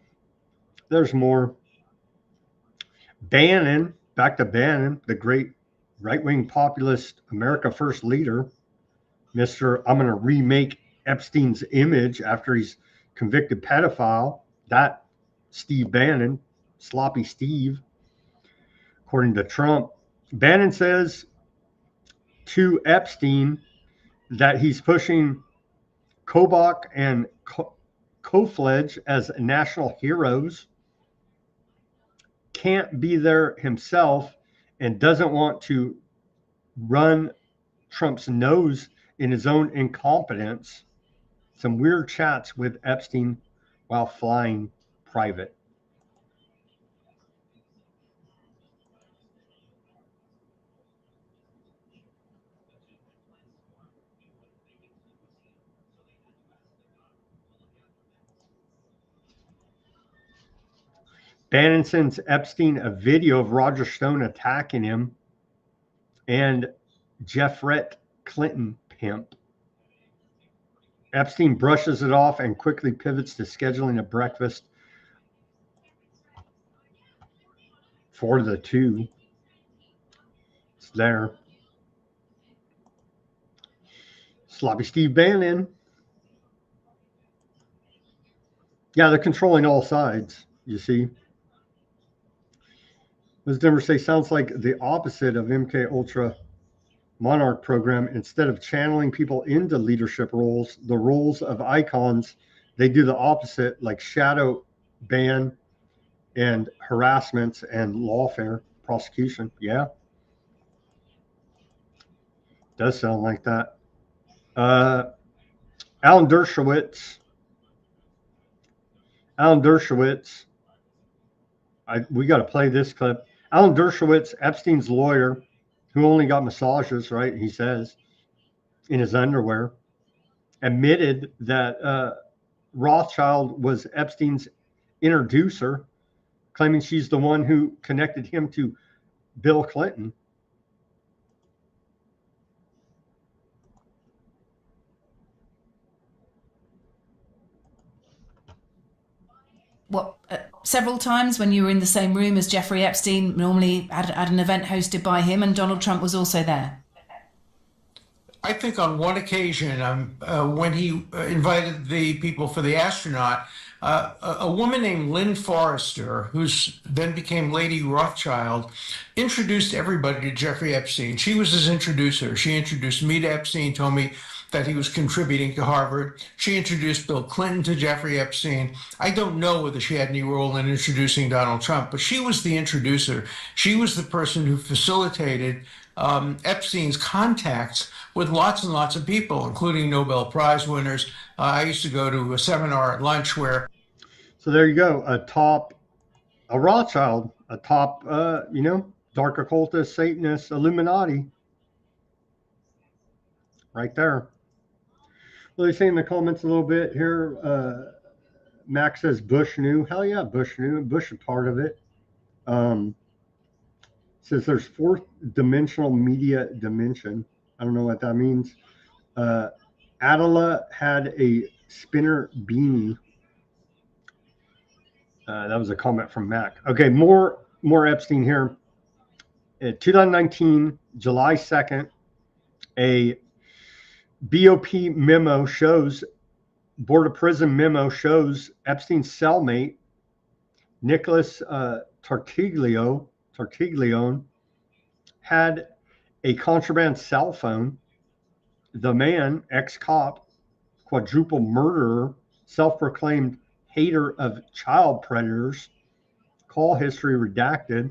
Bannon, back to Bannon, the great right-wing populist America First leader, Mr. I'm going to remake Epstein's image after he's convicted pedophile. That Steve Bannon, sloppy Steve, according to Trump. Bannon says to Epstein that he's pushing Kobach and Kofledge as national heroes, can't be there himself, and doesn't want to run Trump's nose in his own incompetence. Some weird chats with Epstein while flying private. Bannon sends Epstein a video of Roger Stone attacking him and Jeffrette Clinton pimp. Epstein brushes it off and quickly pivots to scheduling a breakfast for the two. It's there. Sloppy Steve Bannon. Yeah, they're controlling all sides, you see. Ms. Denver say sounds like the opposite of MK Ultra Monarch program. Instead of channeling people into leadership roles, the roles of icons, they do the opposite, like shadow ban and harassments and lawfare prosecution. Yeah, does sound like that. Alan Dershowitz, we got to play this clip. Alan Dershowitz, Epstein's lawyer, who only got massages, right? He says, in his underwear, admitted that Rothschild was Epstein's introducer, claiming she's the one who connected him to Bill Clinton. Well, several times when you were in the same room as Jeffrey Epstein, normally at an event hosted by him, and Donald Trump was also there? I think on one occasion, when he invited the people for the astronaut, a woman named Lynn Forrester, who then became Lady Rothschild, introduced everybody to Jeffrey Epstein. She was his introducer. She introduced me to Epstein, told me that he was contributing to Harvard. She introduced Bill Clinton to Jeffrey Epstein. I don't know whether she had any role in introducing Donald Trump, but she was the introducer. She was the person who facilitated Epstein's contacts with lots and lots of people, including Nobel Prize winners. I used to go to a seminar at lunch where... So there you go, a Rothschild, a top, dark occultist, Satanist, Illuminati. Right there. Well, they say in the comments a little bit here, Max says Bush knew. Hell yeah, Bush knew. Bush is part of it. Says there's fourth dimensional media dimension. I don't know what that means. Adela had a spinner beanie. That was a comment from Mac. Okay, more Epstein here. 2019, July 2nd, a BOP memo shows, Board of Prison memo shows Epstein's cellmate, Nicholas Tartaglione, had a contraband cell phone. The man, ex-cop, quadruple murderer, self-proclaimed hater of child predators, call history redacted.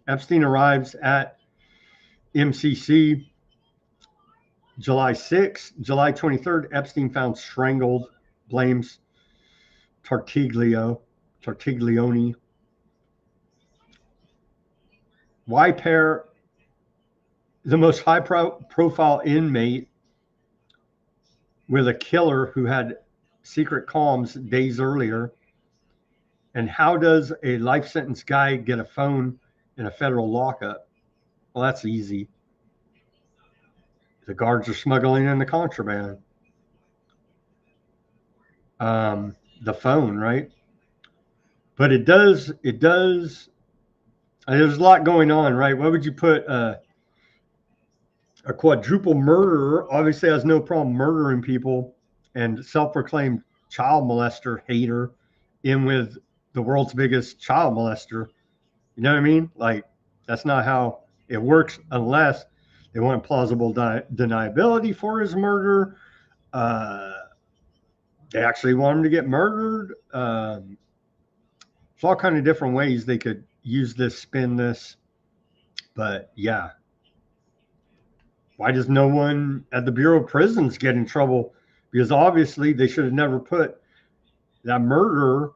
Epstein arrives at MCC July 6th. July 23rd, Epstein found strangled, blames Tartaglione. Why pair the most high-profile inmate with a killer who had secret comms days earlier? And how does a life sentence guy get a phone in a federal lockup? Well, that's easy. The guards are smuggling in the contraband. The phone, right? But it does, there's a lot going on, right? Why would you put a quadruple murderer, obviously has no problem murdering people, and self-proclaimed child molester hater in with the world's biggest child molester? You know what I mean? Like, that's not how it works unless they want plausible deniability for his murder. They actually want him to get murdered. There's all kinds of different ways they could use this, spin this. But yeah. Why does no one at the Bureau of Prisons get in trouble? Because obviously they should have never put that murderer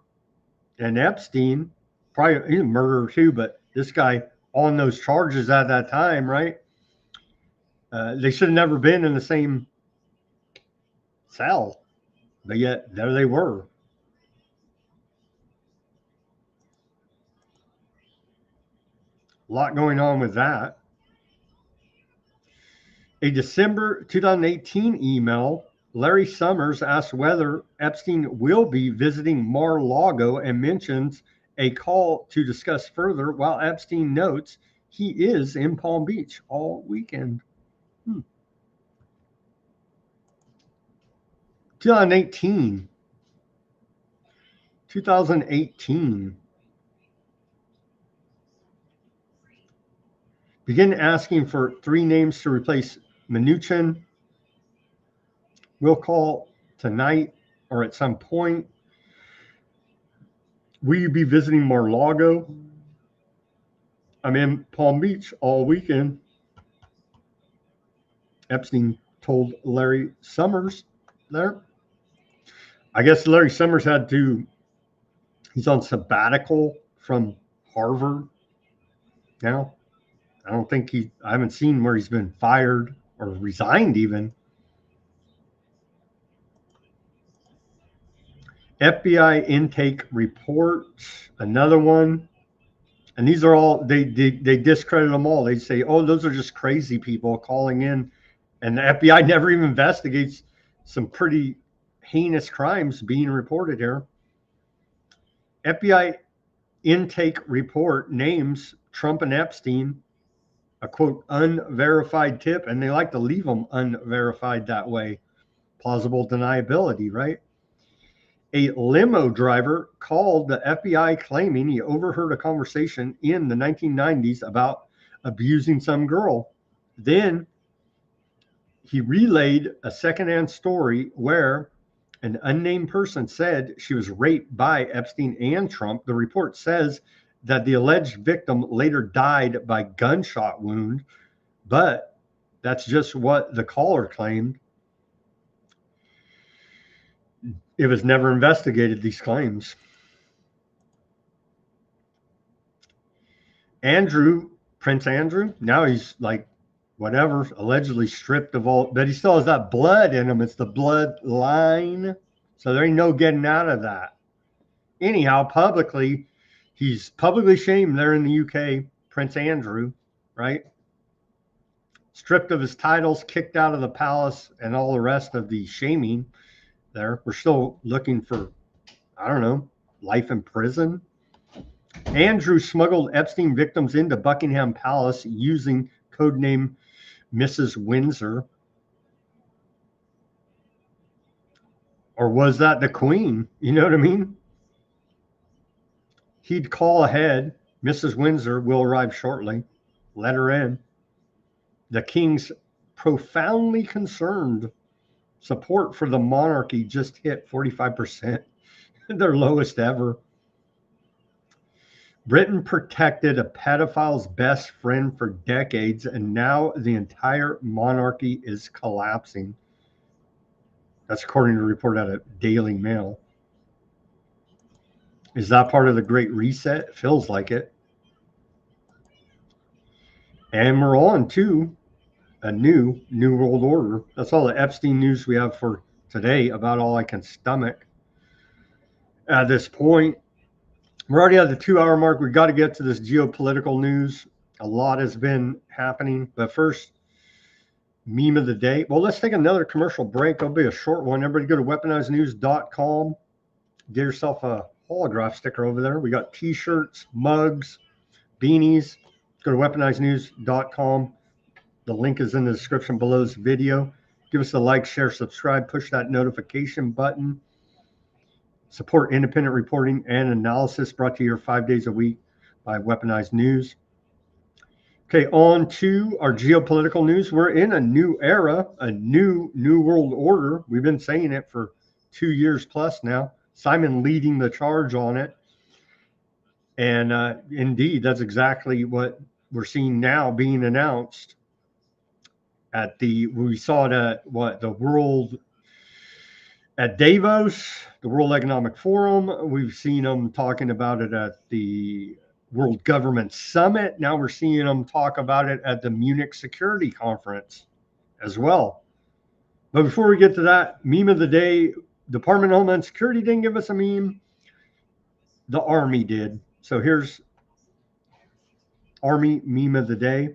and Epstein, probably he's a murderer too, but this guy on those charges at that time, right? They should have never been in the same cell, but yet there they were. A lot going on with that. A December 2018 email, Larry Summers asks whether Epstein will be visiting Mar-a-Lago and mentions a call to discuss further, while Epstein notes he is in Palm Beach all weekend. 2018. Begin asking for 3 names to replace Mnuchin. We'll call tonight or at some point. Will you be visiting Mar-a-Lago? I'm in Palm Beach all weekend. Epstein told Larry Summers there. I guess Larry Summers he's on sabbatical from Harvard now. I haven't seen where he's been fired or resigned even. FBI intake report, another one. And these are all, they discredit them all. They say, oh, those are just crazy people calling in. And the FBI never even investigates some pretty heinous crimes being reported here. FBI intake report names Trump and Epstein a quote unverified tip, and they like to leave them unverified that way. Plausible deniability, right? A limo driver called the FBI claiming he overheard a conversation in the 1990s about abusing some girl. Then he relayed a secondhand story where an unnamed person said she was raped by Epstein and Trump. The report says that the alleged victim later died by gunshot wound, but that's just what the caller claimed. It was never investigated, these claims. Prince Andrew, now he's like, whatever, allegedly stripped of all, but he still has that blood in him. It's the bloodline. So there ain't no getting out of that. Anyhow, he's publicly shamed there in the UK, Prince Andrew, right? Stripped of his titles, kicked out of the palace, and all the rest of the shaming there. We're still looking for, I don't know, life in prison. Andrew smuggled Epstein victims into Buckingham Palace using codename Mrs. Windsor. Or was that the Queen? You know what I mean? He'd call ahead. Mrs. Windsor will arrive shortly. Let her in. The King's profoundly concerned support for the monarchy just hit 45%, their lowest ever. Britain protected a pedophile's best friend for decades, and now the entire monarchy is collapsing. That's according to a report out of Daily Mail. Is that part of the Great Reset? It feels like it. And we're on to a new world order. That's all the Epstein news we have for today, about all I can stomach at this point. We're already at the 2-hour mark. We've got to get to this geopolitical news. A lot has been happening. But first, meme of the day. Well, let's take another commercial break. It'll be a short one. Everybody go to weaponizednews.com. Get yourself a holograph sticker over there. We got t-shirts, mugs, beanies. Go to weaponizednews.com. The link is in the description below this video. Give us a like, share, subscribe, push that notification button. Support independent reporting and analysis, brought to you 5 days a week by Weaponized News. Okay, on to our geopolitical news. We're in a new era, a new world order. We've been saying it for 2 years plus now. Simon leading the charge on it. And indeed, that's exactly what we're seeing now being announced. We saw it at at Davos, the World Economic Forum. We've seen them talking about it at the World Government Summit. Now we're seeing them talk about it at the Munich Security Conference as well. But before we get to that, meme of the day, Department of Homeland Security didn't give us a meme. The Army did. So here's Army meme of the day.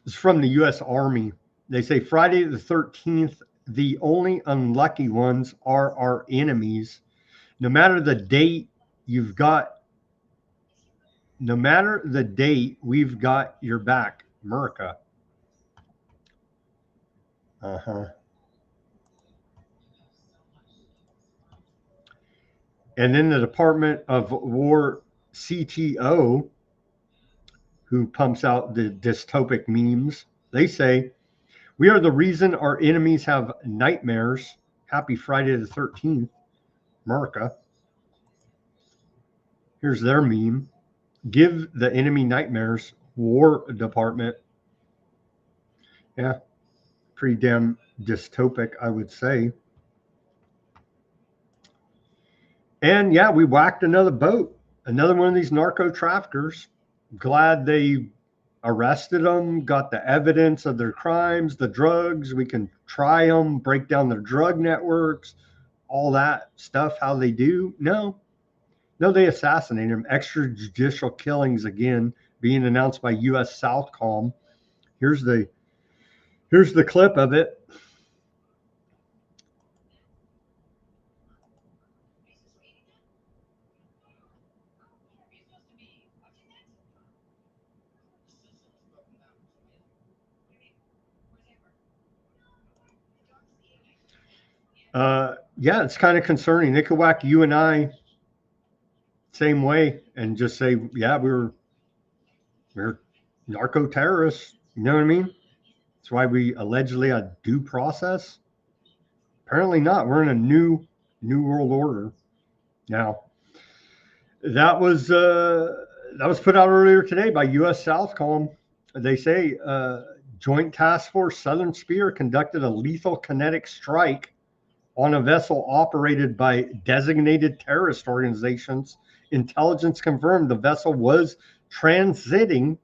It's from the U.S. Army. They say Friday the 13th, the only unlucky ones are our enemies. No matter the date, we've got your back, America. And then the Department of War CTO, who pumps out the dystopic memes, they say, we are the reason our enemies have nightmares. Happy Friday the 13th, America. Here's their meme. Give the enemy nightmares, War Department. Yeah, pretty damn dystopic, I would say. And yeah, we whacked another boat, another one of these narco traffickers. Glad they arrested them, got the evidence of their crimes, the drugs. We can try them, break down their drug networks, all that stuff, how they do. No, they assassinate them. Extrajudicial killings again being announced by U.S. Southcom. Here's the clip of it. Yeah, it's kind of concerning. They could whack you and I same way and just say, yeah, we're narco terrorists. You know what I mean? That's why we allegedly had due process. Apparently not. We're in a new world order now. That was put out earlier today by U.S. Southcom. They say Joint Task Force Southern Spear conducted a lethal kinetic strike on a vessel operated by designated terrorist organizations. Intelligence confirmed the vessel was transiting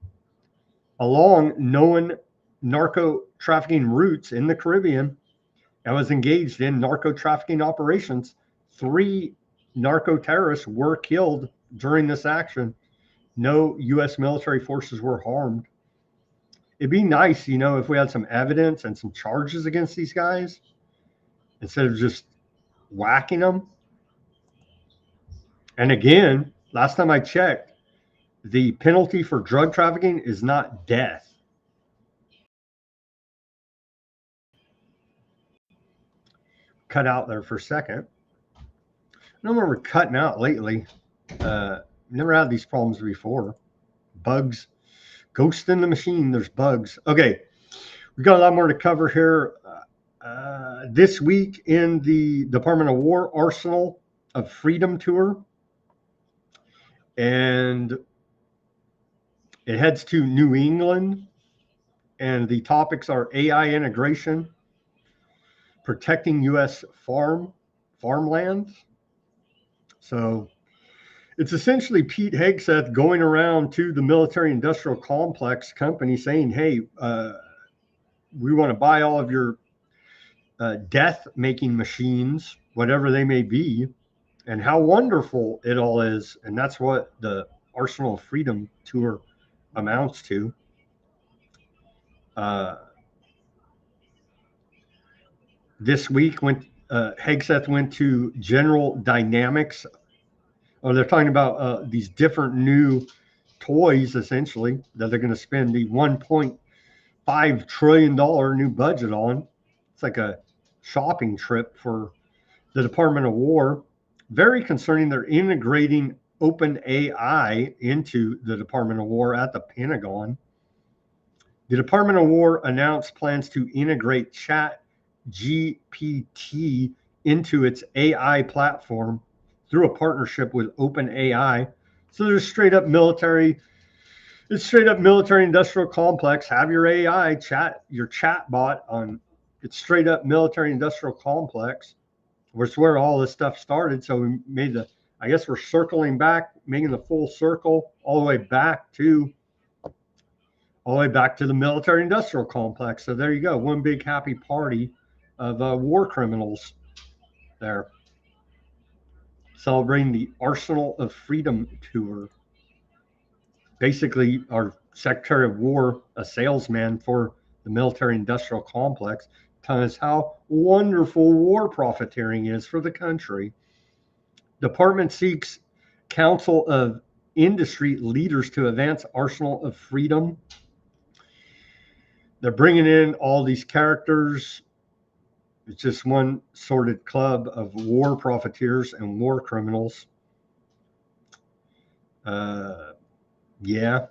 along known narco trafficking routes in the Caribbean and was engaged in narco trafficking operations. 3 narco terrorists were killed during this action. No U.S. military forces were harmed. It'd be nice, if we had some evidence and some charges against these guys instead of just whacking them. And again, last time I checked, the penalty for drug trafficking is not death. Cut out there for a second. I don't remember cutting out lately. Never had these problems before. Bugs. Ghost in the machine. There's bugs. Okay. We got a lot more to cover here. This week in the Department of War Arsenal of Freedom tour. And it heads to New England. And the topics are AI integration, protecting U.S. farmlands. So it's essentially Pete Hegseth going around to the military industrial complex company saying, hey, we want to buy all of your death making machines, whatever they may be, and how wonderful it all is. And that's what the Arsenal of Freedom tour amounts to. This week, Hegseth went to General Dynamics. They're talking about these different new toys, essentially, that they're going to spend the $1.5 trillion new budget on. It's like a shopping trip for the Department of War. Very concerning. They're integrating OpenAI into the Department of War at the Pentagon. The Department of War announced plans to integrate ChatGPT into its AI platform through a partnership with OpenAI. So there's straight up military industrial complex. Have your AI your chat bot on. It's straight up military industrial complex. Which is where all this stuff started. So we made I guess we're circling back, making the full circle all the way back to the military industrial complex. So there you go. One big happy party of war criminals there. Celebrating the Arsenal of Freedom tour. Basically, our Secretary of War, a salesman for the military industrial complex, telling us how wonderful war profiteering is for the country. Department seeks council of industry leaders to advance Arsenal of Freedom. They're bringing in all these characters. It's just one sordid club of war profiteers and war criminals. Yeah,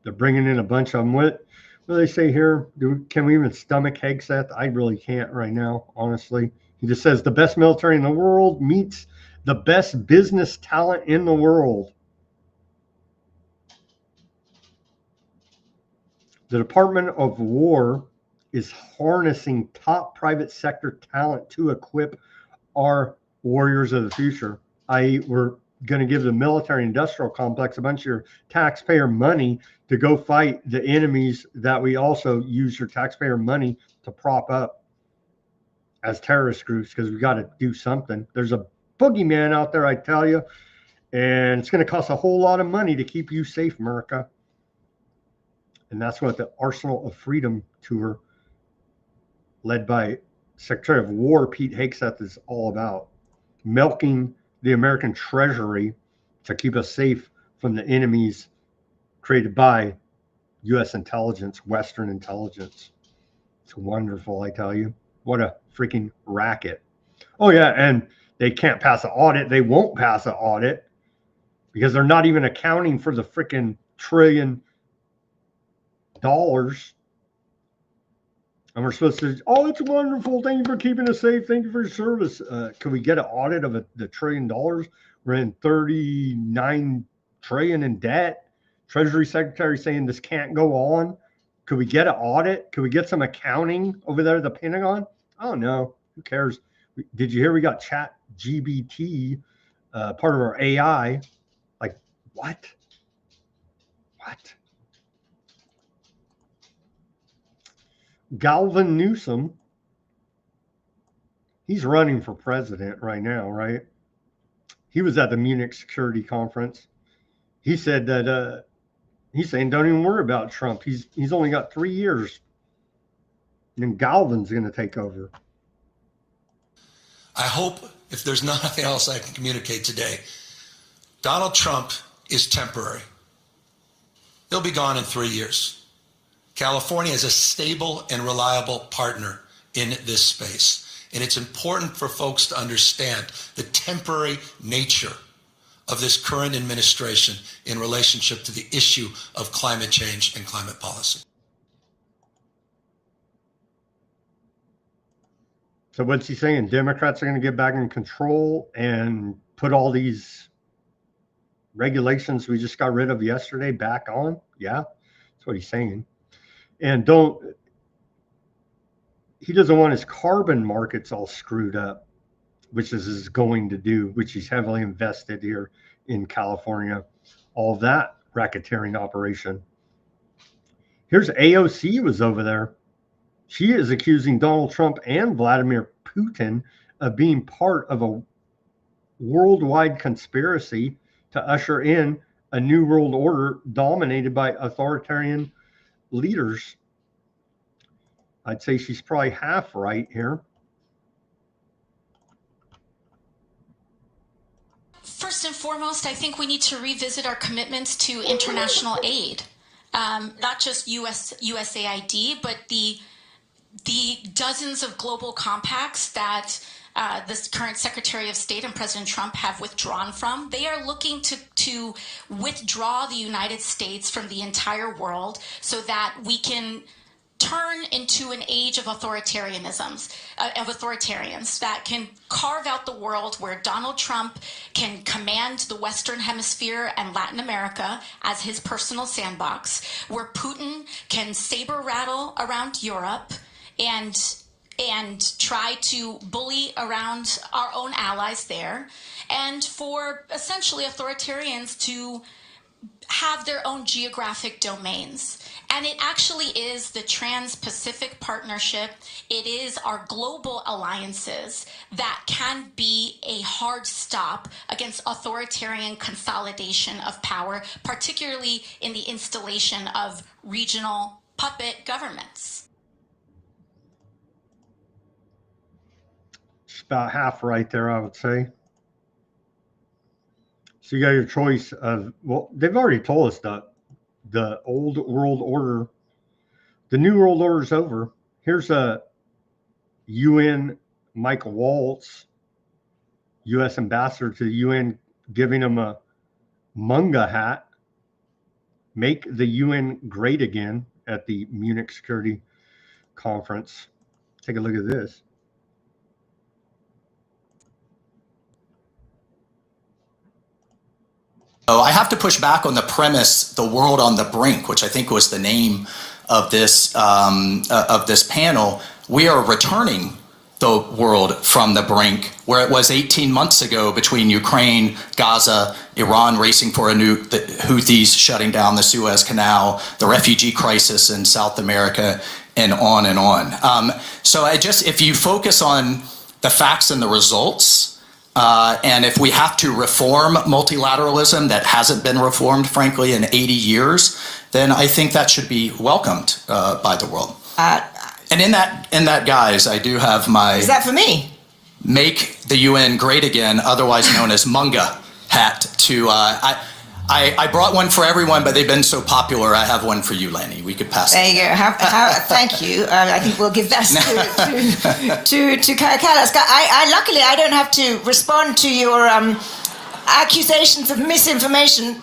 they're bringing in a bunch of them. What do they say here? Can we even stomach Hegseth? I really can't right now, honestly. He just says the best military in the world meets the best business talent in the world. The Department of War is harnessing top private sector talent to equip our warriors of the future. i.e., we're going to give the military industrial complex a bunch of your taxpayer money to go fight the enemies that we also use your taxpayer money to prop up as terrorist groups, because we got to do something. There's a boogeyman out there, I tell you, and it's going to cost a whole lot of money to keep you safe, America. And that's what the Arsenal of Freedom tour, led by Secretary of War Pete Hegseth, is all about. Milking the American treasury to keep us safe from the enemies created by U.S. intelligence, Western intelligence. It's wonderful, I tell you. What a freaking racket. Oh yeah, and they can't pass an audit. They won't pass an audit because they're not even accounting for the freaking $1 trillion. And we're supposed to, oh, it's wonderful. Thank you for keeping us safe. Thank you for your service. Can we get an audit of the $1 trillion? We're in 39 trillion in debt. Treasury Secretary saying this can't go on. Could we get an audit? Could we get some accounting over there at the Pentagon? Oh no, who cares? Did you hear we got ChatGPT, part of our AI? Like what? What? Galvin Newsom, he's running for president right now, right? He was at the Munich Security Conference. He said that he's saying don't even worry about Trump. He's only got 3 years, and then Galvin's going to take over. I hope, if there's nothing else I can communicate today, Donald Trump is temporary. He'll be gone in 3 years. California is a stable and reliable partner in this space. And it's important for folks to understand the temporary nature of this current administration in relationship to the issue of climate change and climate policy. So what's he saying? Democrats are going to get back in control and put all these regulations we just got rid of yesterday back on? Yeah, that's what he's saying. And he doesn't want his carbon markets all screwed up, which is going to do, which he's heavily invested here in California, all that racketeering operation. Here's AOC was over there. She is accusing Donald Trump and Vladimir Putin of being part of a worldwide conspiracy to usher in a new world order dominated by authoritarian leaders. I'd say she's probably half right here. First and foremost, I think we need to revisit our commitments to international aid, not just USAID, but the dozens of global compacts that this current Secretary of State and President Trump have withdrawn from. They are looking to withdraw the United States from the entire world so that we can turn into an age of authoritarians that can carve out the world where Donald Trump can command the Western Hemisphere and Latin America as his personal sandbox, where Putin can saber rattle around Europe and try to bully around our own allies there, and for essentially authoritarians to have their own geographic domains. And it actually is the Trans-Pacific Partnership. It is our global alliances that can be a hard stop against authoritarian consolidation of power, particularly in the installation of regional puppet governments. It's about half right there, I would say. So you got your choice of, well, they've already told us that the old world order, the new world order is over. Here's a UN Michael Waltz, U.S. ambassador to the UN, giving him a MUNGA hat, make the UN great again, at the Munich Security Conference. Take a look at this. Oh, I have to push back on the premise, the world on the brink, which I think was the name of this panel. We are returning the world from the brink, where it was 18 months ago between Ukraine, Gaza, Iran racing for a nuke, the Houthis shutting down the Suez Canal, the refugee crisis in South America, and on and on. So if you focus on the facts and the results, and if we have to reform multilateralism that hasn't been reformed, frankly, in 80 years, then I think that should be welcomed by the world. And in that, guys, I do have my... Is that for me? Make the UN Great Again, otherwise known as MUNGA hat. I brought one for everyone, but they've been so popular. I have one for you, Lanny. We could pass There it. you go. Thank you. I think we'll give that to Carlos. Luckily, I don't have to respond to your accusations of misinformation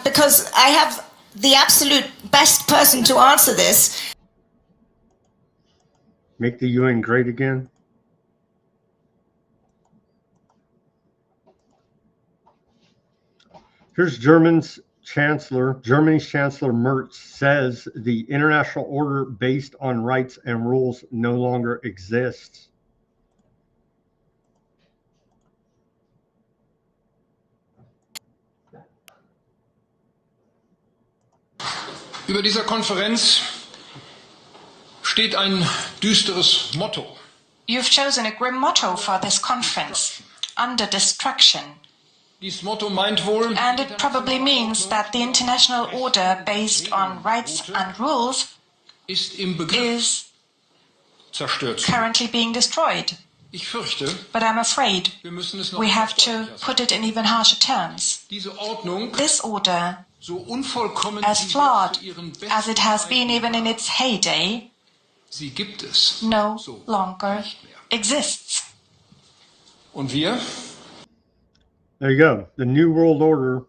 because I have the absolute best person to answer this. Make the UN great again. Here's Germany's Chancellor Merz says the international order based on rights and rules no longer exists. Über dieser Konferenz steht ein düsteres Motto. You've chosen a grim motto for this conference, under destruction. Dieses Motto meint wohl, and it probably means that the international order based on rights and rules is currently being destroyed. Ich fürchte, but I'm afraid wir müssen es noch we have to put it in even harsher terms. Diese Ordnung, this order, so unvollkommen as sie flawed zu ihren besten as it has been even in its heyday, sie gibt es no so longer exists. Und wir? There you go. The New World Order,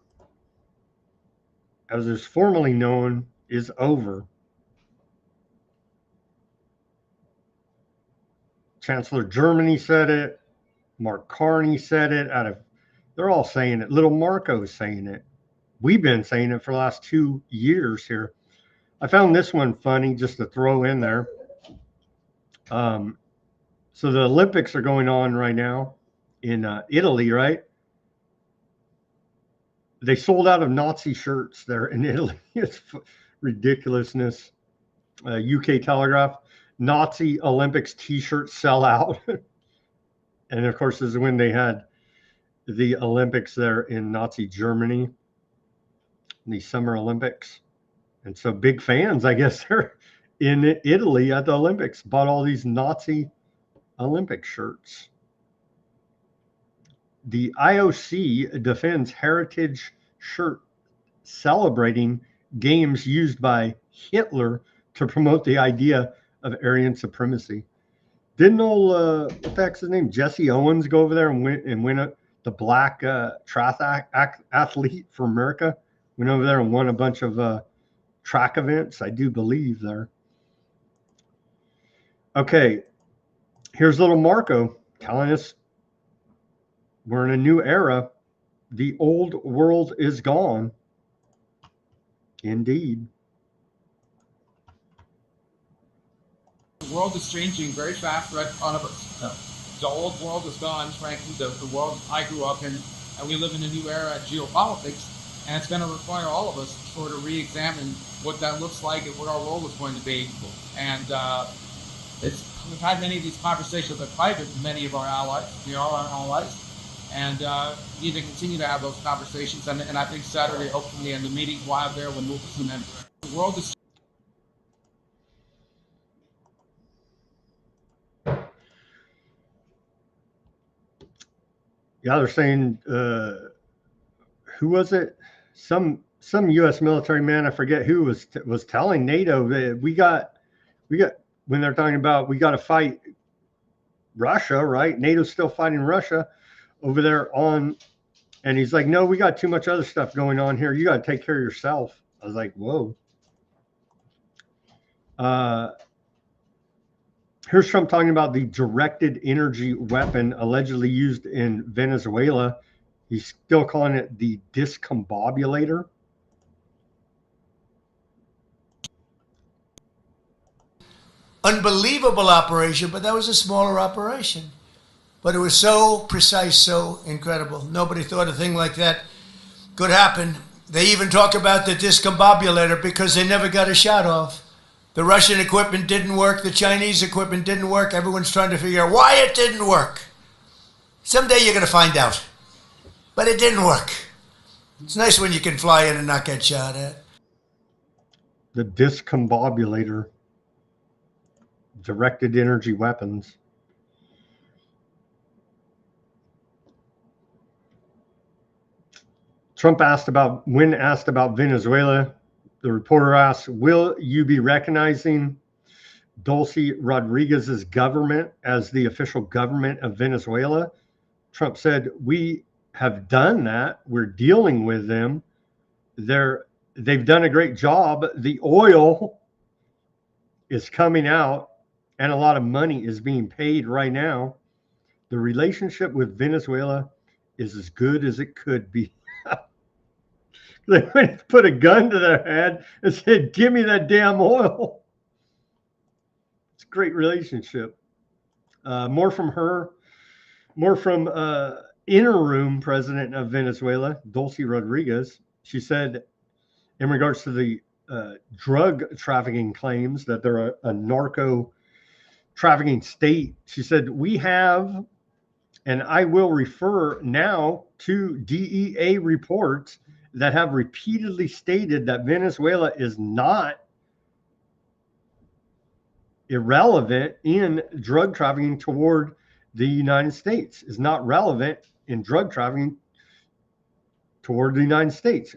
as is formerly known, is over. Chancellor Germany said it. Mark Carney said it. They're all saying it. Little Marco's saying it. We've been saying it for the last 2 years here. I found this one funny just to throw in there. So the Olympics are going on right now in Italy, right? They sold out of Nazi shirts there in Italy. It's ridiculousness. UK Telegraph, Nazi Olympics T-shirts sell out. And of course, this is when they had the Olympics there in Nazi Germany, the Summer Olympics. And so big fans, I guess, they're in Italy at the Olympics, bought all these Nazi Olympic shirts. The IOC defends heritage shirt celebrating games used by Hitler to promote the idea of Aryan supremacy. Didn't old what the heck's his name, Jesse Owens, go over there and win the black track athlete for America? Went over there and won a bunch of track events, I do believe there. Okay, here's little Marco telling us we're in a new era. The old world is gone. Indeed. The world is changing very fast right in front of us. The old world is gone, frankly, the world I grew up in, and we live in a new era of geopolitics, and it's going to require all of us to sort of re-examine what that looks like and what our role is going to be. And we've had many of these conversations in private with many of our allies. We are our allies. And we need to continue to have those conversations. And I think Saturday, hopefully, and the meetings we'll have there will move us in that direction. The world is. Yeah, they're saying, who was it? Some U.S. military man, I forget who, was telling NATO that we got when they're talking about we got to fight Russia, right? NATO's still fighting Russia over there on, and he's like, no, we got too much other stuff going on here. You got to take care of yourself. I was like, whoa. Here's Trump talking about the directed energy weapon allegedly used in Venezuela. He's still calling it the discombobulator. Unbelievable operation, but that was a smaller operation. But it was so precise, so incredible. Nobody thought a thing like that could happen. They even talk about the discombobulator because they never got a shot off. The Russian equipment didn't work. The Chinese equipment didn't work. Everyone's trying to figure out why it didn't work. Someday you're going to find out. But it didn't work. It's nice when you can fly in and not get shot at. The discombobulator. Directed energy weapons. When asked about Venezuela, the reporter asked, will you be recognizing Dulce Rodriguez's government as the official government of Venezuela? Trump said, we have done that. We're dealing with them. They've done a great job. The oil is coming out and a lot of money is being paid right now. The relationship with Venezuela is as good as it could be. They went to put a gun to their head and said, give me that damn oil. It's a great relationship. More from interim president of Venezuela, Dulce Rodriguez. She said, in regards to the drug trafficking claims that they're a narco trafficking state, she said, we have, and I will refer now to DEA reports that have repeatedly stated that Venezuela is not irrelevant in drug trafficking toward the United States, is not relevant in drug trafficking toward the United States.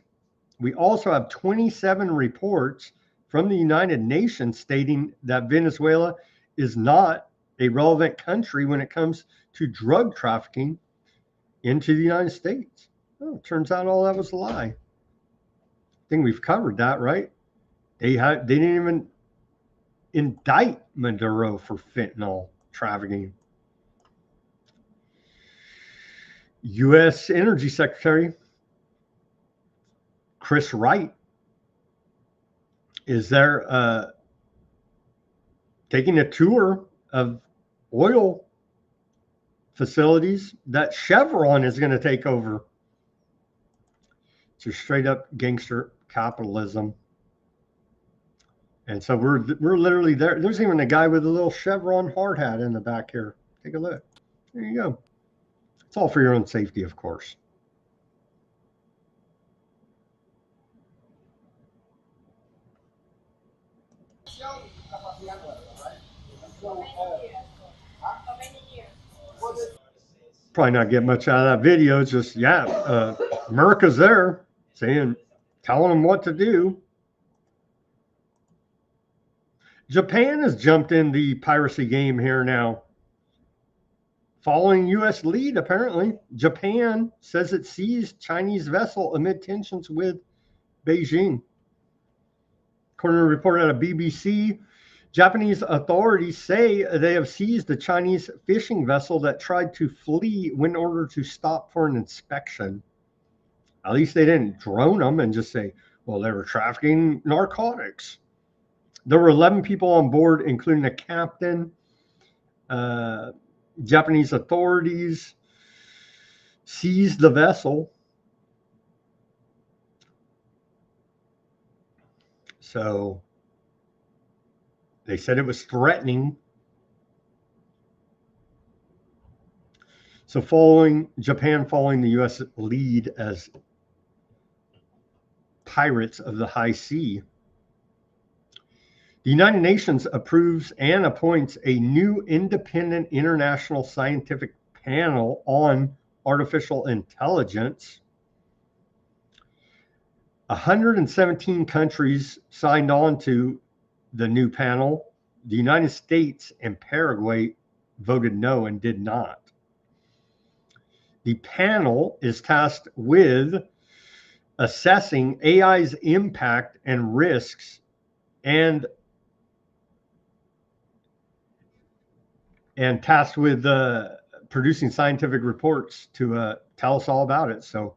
We also have 27 reports from the United Nations stating that Venezuela is not a relevant country when it comes to drug trafficking into the United States. Oh, it turns out all that was a lie. I think we've covered that, right? They didn't even indict Maduro for fentanyl trafficking. U.S. Energy Secretary Chris Wright is there taking a tour of oil facilities that Chevron is going to take over. It's just straight up gangster capitalism. And so we're literally there. There's even a guy with a little Chevron hard hat in the back here. Take a look. There you go. It's all for your own safety, of course. Probably not get much out of that video. It's just, America's there saying, telling them what to do. Japan has jumped in the piracy game here now. Following U.S. lead, apparently. Japan says it seized Chinese vessel amid tensions with Beijing. According to a report out of BBC, Japanese authorities say they have seized a Chinese fishing vessel that tried to flee when ordered to stop for an inspection. At least they didn't drone them and just say, well, they were trafficking narcotics. There were 11 people on board, including a captain. Japanese authorities seized the vessel. So they said it was threatening. So Japan following the U.S. lead as pirates of the high sea. The United Nations approves and appoints a new independent international scientific panel on artificial intelligence. 117 countries signed on to the new panel. The United States and Paraguay voted no and did not. The panel is tasked with assessing AI's impact and risks and tasked with producing scientific reports to tell us all about it. So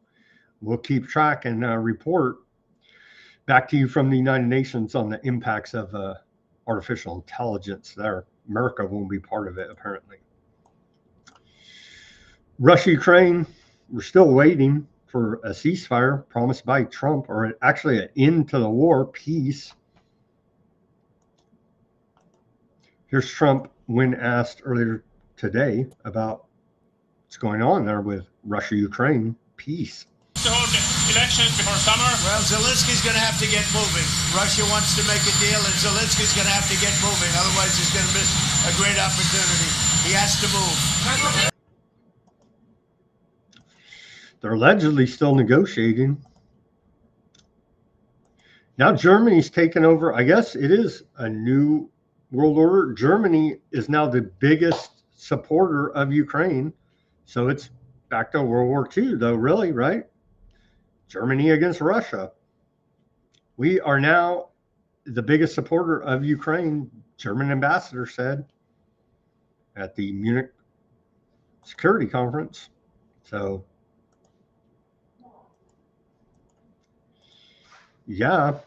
we'll keep track and report back to you from the United Nations on the impacts of artificial intelligence there. America won't be part of it, apparently. Russia, Ukraine, we're still waiting for a ceasefire promised by Trump, or actually an end to the war, peace. Here's Trump when asked earlier today about what's going on there with Russia, Ukraine, peace. To hold elections before summer. Well, Zelensky's going to have to get moving. Russia wants to make a deal, and Zelensky's going to have to get moving. Otherwise, he's going to miss a great opportunity. He has to move. They're allegedly still negotiating. Now Germany's taken over. I guess it is a new world order. Germany is now the biggest supporter of Ukraine. So it's back to World War II, though, really, right? Germany against Russia. We are now the biggest supporter of Ukraine, German ambassador said at the Munich Security Conference. So, yeah,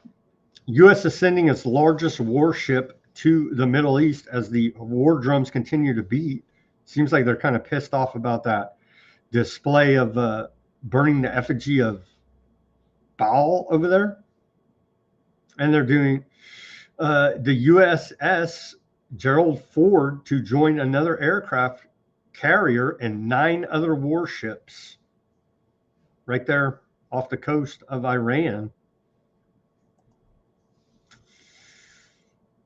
U.S. is sending its largest warship to the Middle East as the war drums continue to beat. Seems like they're kind of pissed off about that display of burning the effigy of Baal over there. And they're doing the USS Gerald Ford to join another aircraft carrier and 9 other warships right there off the coast of Iran.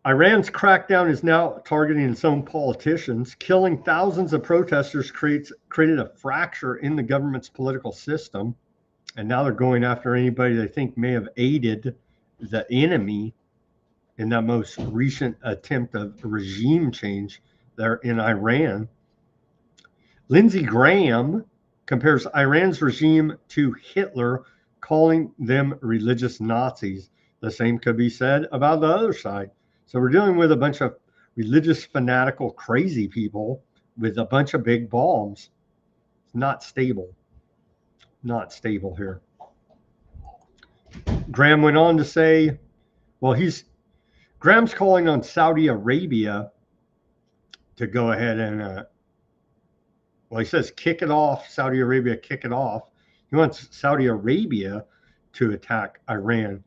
Iran's crackdown is now targeting its own politicians. Killing thousands of protesters created a fracture in the government's political system. And now they're going after anybody they think may have aided the enemy in that most recent attempt of regime change there in Iran. Lindsey Graham compares Iran's regime to Hitler, calling them religious Nazis. The same could be said about the other side. So we're dealing with a bunch of religious, fanatical, crazy people with a bunch of big bombs. Not stable. Not stable here. Graham went on to say, well, Graham's calling on Saudi Arabia to go ahead and, he says kick it off, Saudi Arabia, kick it off. He wants Saudi Arabia to attack Iran.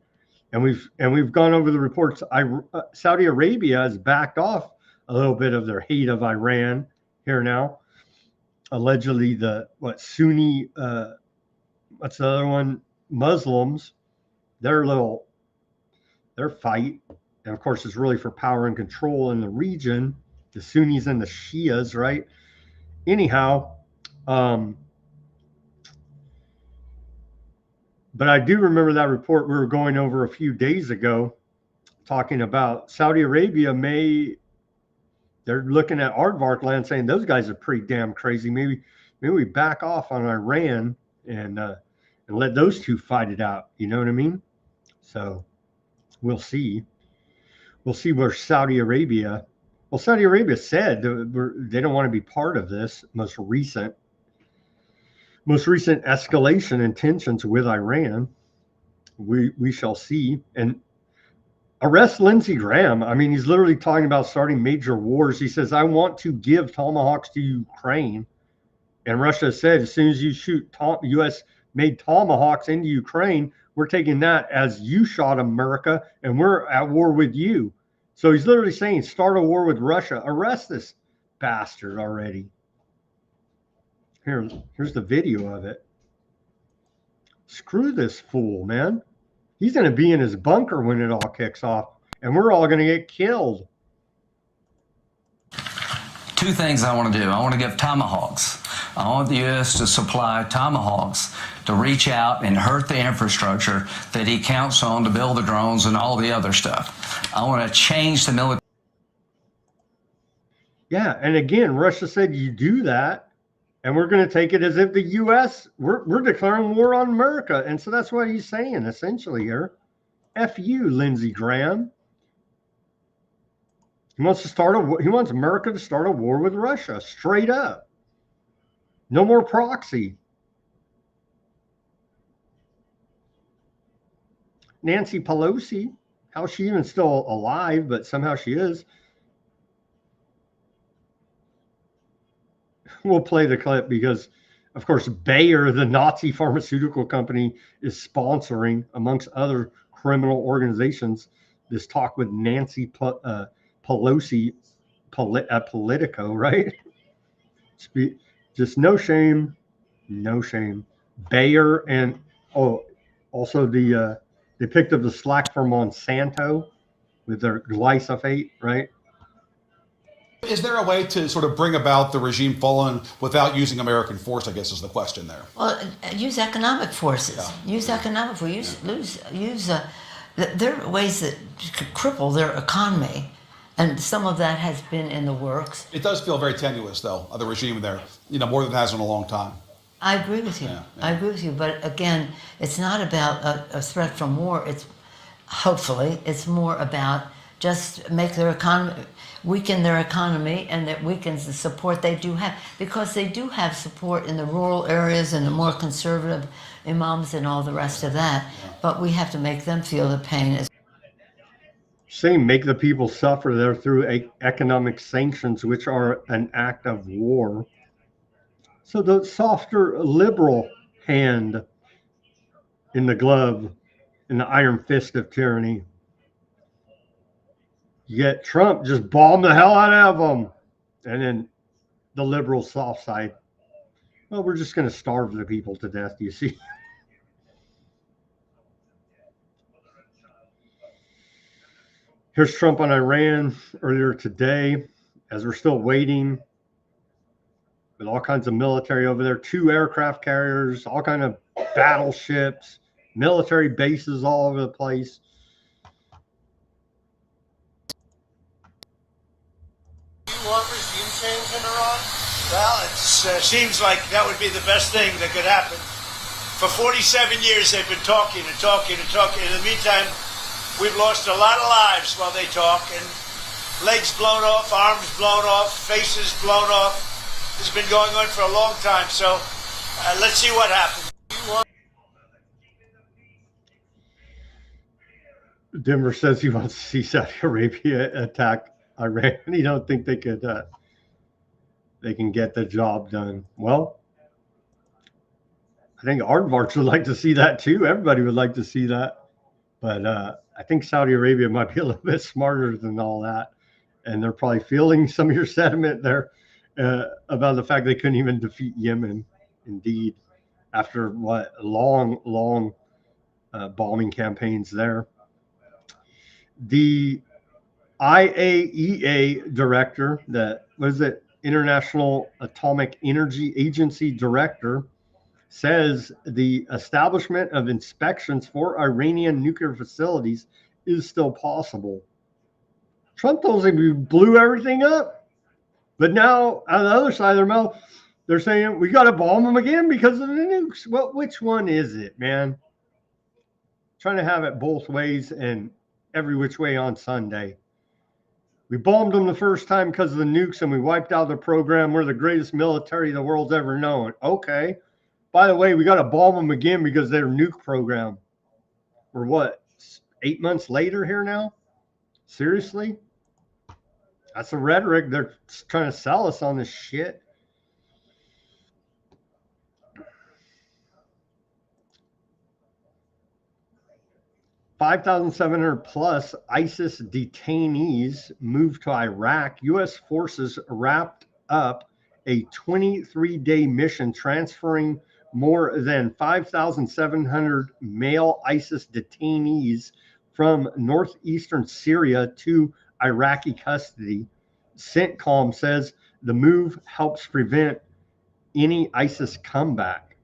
And we've gone over the reports. Saudi Arabia has backed off a little bit of their hate of Iran here now. Allegedly, Sunni, what's the other one? Muslims, their fight, and of course, it's really for power and control in the region. The Sunnis and the Shias, right? Anyhow, but I do remember that report we were going over a few days ago, talking about Saudi Arabia they're looking at Aardvark land saying those guys are pretty damn crazy. Maybe we back off on Iran and let those two fight it out. You know what I mean? So we'll see. We'll see where Saudi Arabia said they don't want to be part of this most recent escalation in tensions with Iran. We shall see. And arrest Lindsey Graham. I mean, he's literally talking about starting major wars. He says, I want to give tomahawks to Ukraine. And Russia said, as soon as you shoot U.S.-made tomahawks into Ukraine, we're taking that as you shot America, and we're at war with you. So he's literally saying, start a war with Russia. Arrest this bastard already. Here's the video of it. Screw this fool, man. He's going to be in his bunker when it all kicks off, and we're all going to get killed. 2 things I want to do. I want to give tomahawks. I want the U.S. to supply tomahawks to reach out and hurt the infrastructure that he counts on to build the drones and all the other stuff. I want to change the military. Yeah, and again, Russia said you do that, and we're going to take it as if the U.S., we're declaring war on America. And so that's what he's saying, essentially, here. F you, Lindsey Graham. He wants America to start a war with Russia, straight up. No more proxy. Nancy Pelosi, how's she even still alive, but somehow she is. We'll play the clip because, of course, Bayer, the Nazi pharmaceutical company, is sponsoring, amongst other criminal organizations, this talk with Nancy Pelosi at Politico, right? Just no shame, no shame. Bayer and also they picked up the slack for Monsanto with their glyphosate, right? Is there a way to sort of bring about the regime falling without using American force, I guess is the question there. Well, use economic forces. Yeah. Use economic forces. There are ways that could cripple their economy. And some of that has been in the works. It does feel very tenuous, though, the regime there, more than it has in a long time. I agree with you. Yeah. I agree with you. But again, it's not about a threat from war. Hopefully, it's more about just make their economy, weaken their economy, and that weakens the support they do have. Because they do have support in the rural areas and the more conservative imams and all the rest of that. Yeah. But we have to make them feel the pain. Saying make the people suffer there through economic sanctions, which are an act of war. So the softer liberal hand in the glove, in the iron fist of tyranny. Yet Trump just bombed the hell out of them. And then the liberal soft side. Well, we're just going to starve the people to death, you see. Here's Trump on Iran earlier today, as we're still waiting with all kinds of military over there, 2 aircraft carriers, all kind of battleships, military bases all over the place. Do you want regime change in Iran? Well, it seems like that would be the best thing that could happen. For 47 years, they've been talking and talking and talking. In the meantime, we've lost a lot of lives while they talk, and legs blown off, arms blown off, faces blown off. This has been going on for a long time, so let's see what happens. Denver says he wants to see Saudi Arabia attack Iran. He don't think they could. They can get the job done. Well, I think Aardvarks would like to see that too. Everybody would like to see that, but I think Saudi Arabia might be a little bit smarter than all that, and they're probably feeling some of your sentiment there about the fact they couldn't even defeat Yemen. Indeed, after what long bombing campaigns there. The IAEA director, International Atomic Energy Agency director, says the establishment of inspections for Iranian nuclear facilities is still possible. Trump told him we blew everything up. But now, on the other side of their mouth, they're saying we got to bomb them again because of the nukes. Well, which one is it, man? Trying to have it both ways and every which way on Sunday. We bombed them the first time because of the nukes and we wiped out their program. We're the greatest military the world's ever known. Okay. By the way, we got to bomb them again because their nuke program. We're what, 8 months later here now? Seriously? That's the rhetoric they're trying to sell us on this shit. $5,700 plus ISIS detainees moved to Iraq. U.S. forces wrapped up a 23-day mission transferring more than 5,700 male ISIS detainees from northeastern Syria to Iraqi custody. CENTCOM says the move helps prevent any ISIS comeback.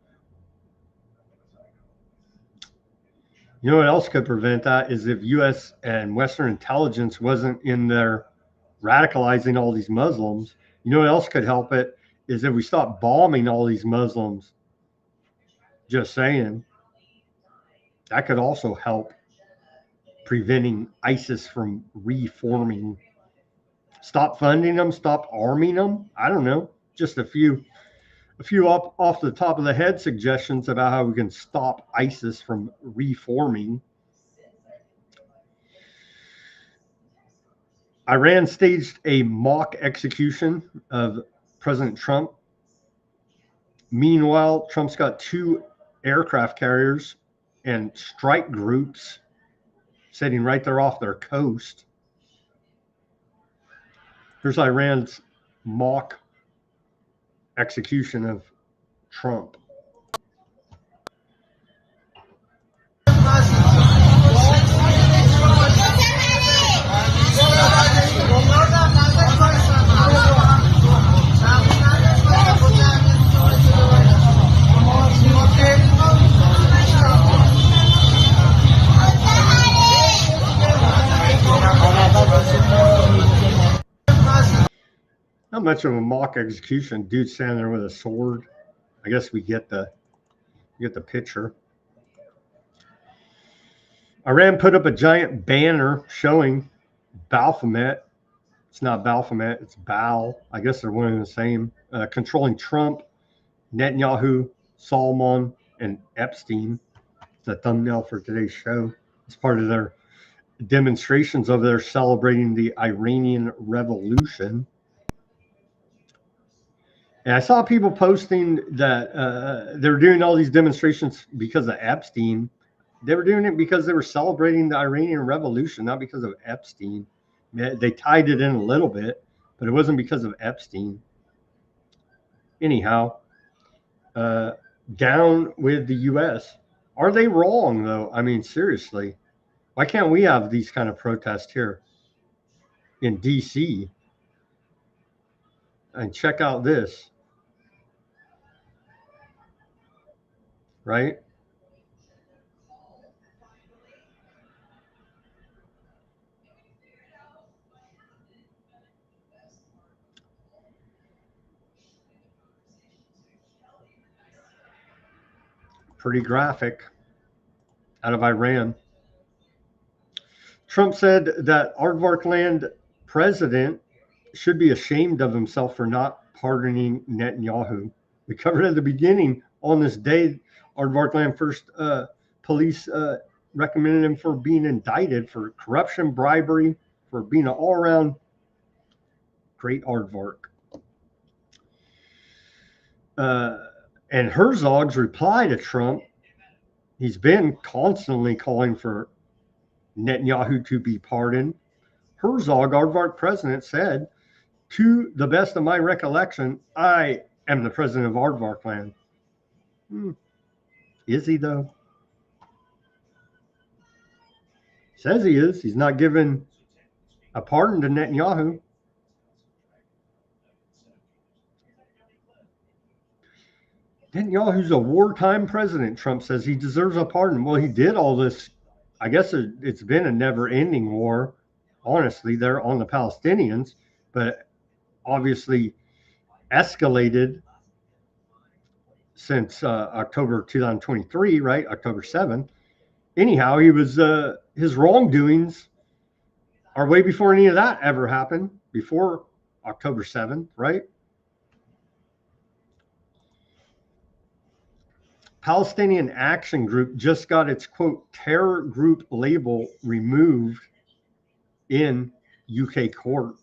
You know what else could prevent that is if U.S. and Western intelligence wasn't in there radicalizing all these Muslims. You know what else could help it is if we stop bombing all these Muslims. Just saying. That could also help preventing ISIS from reforming. Stop funding them, stop arming them. I don't know. Just a few off the top of the head suggestions about how we can stop ISIS from reforming. Iran staged a mock execution of President Trump. Meanwhile, Trump's got 2 aircraft carriers and strike groups sitting right there off their coast. Here's Iran's mock execution of Trump. not much of a mock execution. Dude standing there with a sword. I guess we get the picture. Iran put up a giant banner showing Baphomet. It's not Baphomet, it's Baal. I guess they're one and the same. Controlling Trump, Netanyahu, Salman, and Epstein. It's the thumbnail for today's show. It's part of their demonstrations over there celebrating the Iranian Revolution. And I saw people posting that they were doing all these demonstrations because of Epstein. They were doing it because they were celebrating the Iranian Revolution, not because of Epstein. They tied it in a little bit, but it wasn't because of Epstein. Anyhow, down with the U.S. Are they wrong, though? I mean, seriously. Why can't we have these kind of protests here in D.C.? And check out this. Right? Pretty graphic out of Iran. Trump said that Aardvark land president should be ashamed of himself for not pardoning Netanyahu. We covered at the beginning on this day, Aardvark land first police recommended him for being indicted for corruption, bribery, for being an all-around great Aardvark. And Herzog's reply to Trump, he's been constantly calling for Netanyahu to be pardoned. Herzog, Aardvark president, said, "To the best of my recollection, I am the president of Aardvark land." Is he, though? Says he is. He's not given a pardon to Netanyahu. Netanyahu's a wartime president, Trump says. He deserves a pardon. Well, he did all this. I guess it's been a never-ending war, honestly, there on the Palestinians, but obviously escalated since October 2023, right? October 7th. Anyhow, he was his wrongdoings are way before any of that ever happened, before October 7th, right? Palestinian Action Group just got its, quote, terror group label removed in UK court.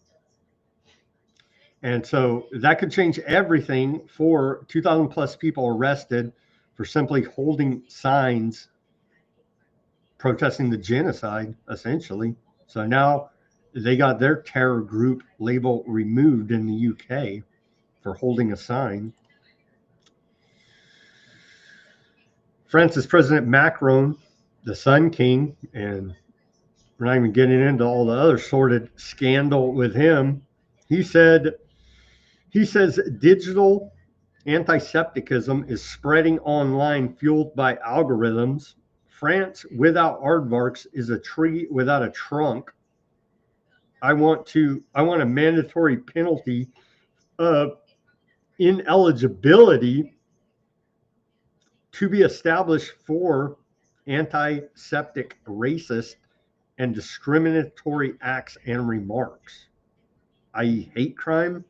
And so that could change everything for 2,000 plus people arrested for simply holding signs protesting the genocide, essentially. So now they got their terror group label removed in the UK for holding a sign. France's President Macron, the Sun King, and we're not even getting into all the other sordid scandal with him. He says digital anti-Septicism is spreading online, fueled by algorithms. France without aardvarks is a tree without a trunk. I want a mandatory penalty of ineligibility to be established for anti-Septic, racist, and discriminatory acts and remarks, i.e. hate crime,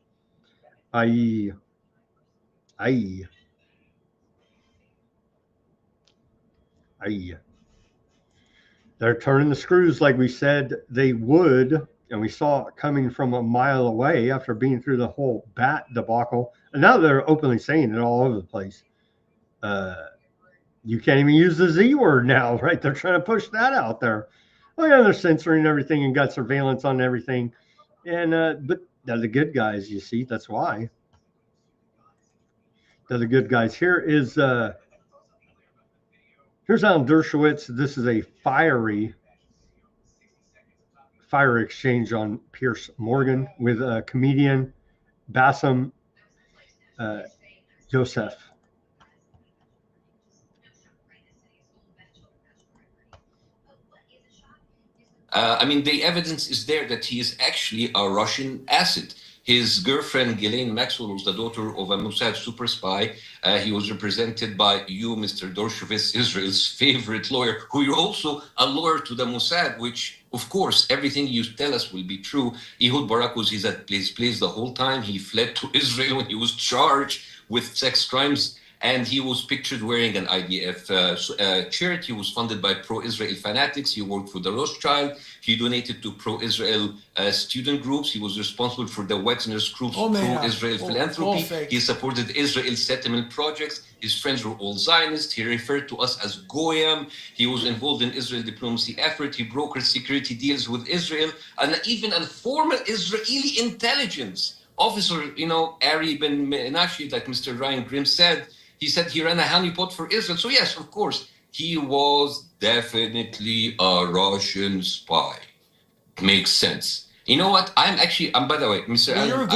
i.e. They're turning the screws like we said they would, and we saw it coming from a mile away after being through the whole bat debacle. And now they're openly saying it all over the place. You can't even use the Z word now, right? They're trying to push that out there. Oh yeah, they're censoring everything and got surveillance on everything. And but they're the good guys, you see. That's why. They're the good guys. Here's Alan Dershowitz. This is a fire exchange on Piers Morgan with comedian Bassem Youssef. I mean, the evidence is there that he is actually a Russian asset. His girlfriend, Ghislaine Maxwell, was the daughter of a Mossad super spy. He was represented by you, Mr. Dershowitz, Israel's favorite lawyer, who you're also a lawyer to the Mossad, which, of course, everything you tell us will be true. Ehud Barak was at his place the whole time. He fled to Israel when he was charged with sex crimes. And he was pictured wearing an IDF shirt. He was funded by pro-Israel fanatics. He worked for the Rothschild. He donated to pro-Israel student groups. He was responsible for the Wagner's group's pro-Israel philanthropy. He supported Israel settlement projects. His friends were all Zionists. He referred to us as Goyim. He was involved in Israel diplomacy effort. He brokered security deals with Israel. And even a former Israeli intelligence officer, Ari Ben Menashe, like Mr. Ryan Grimm said, he said he ran a honeypot for Israel. So yes, of course, he was definitely a Russian spy. Makes sense. You know what? I'm by the way, Mr. Well, you're a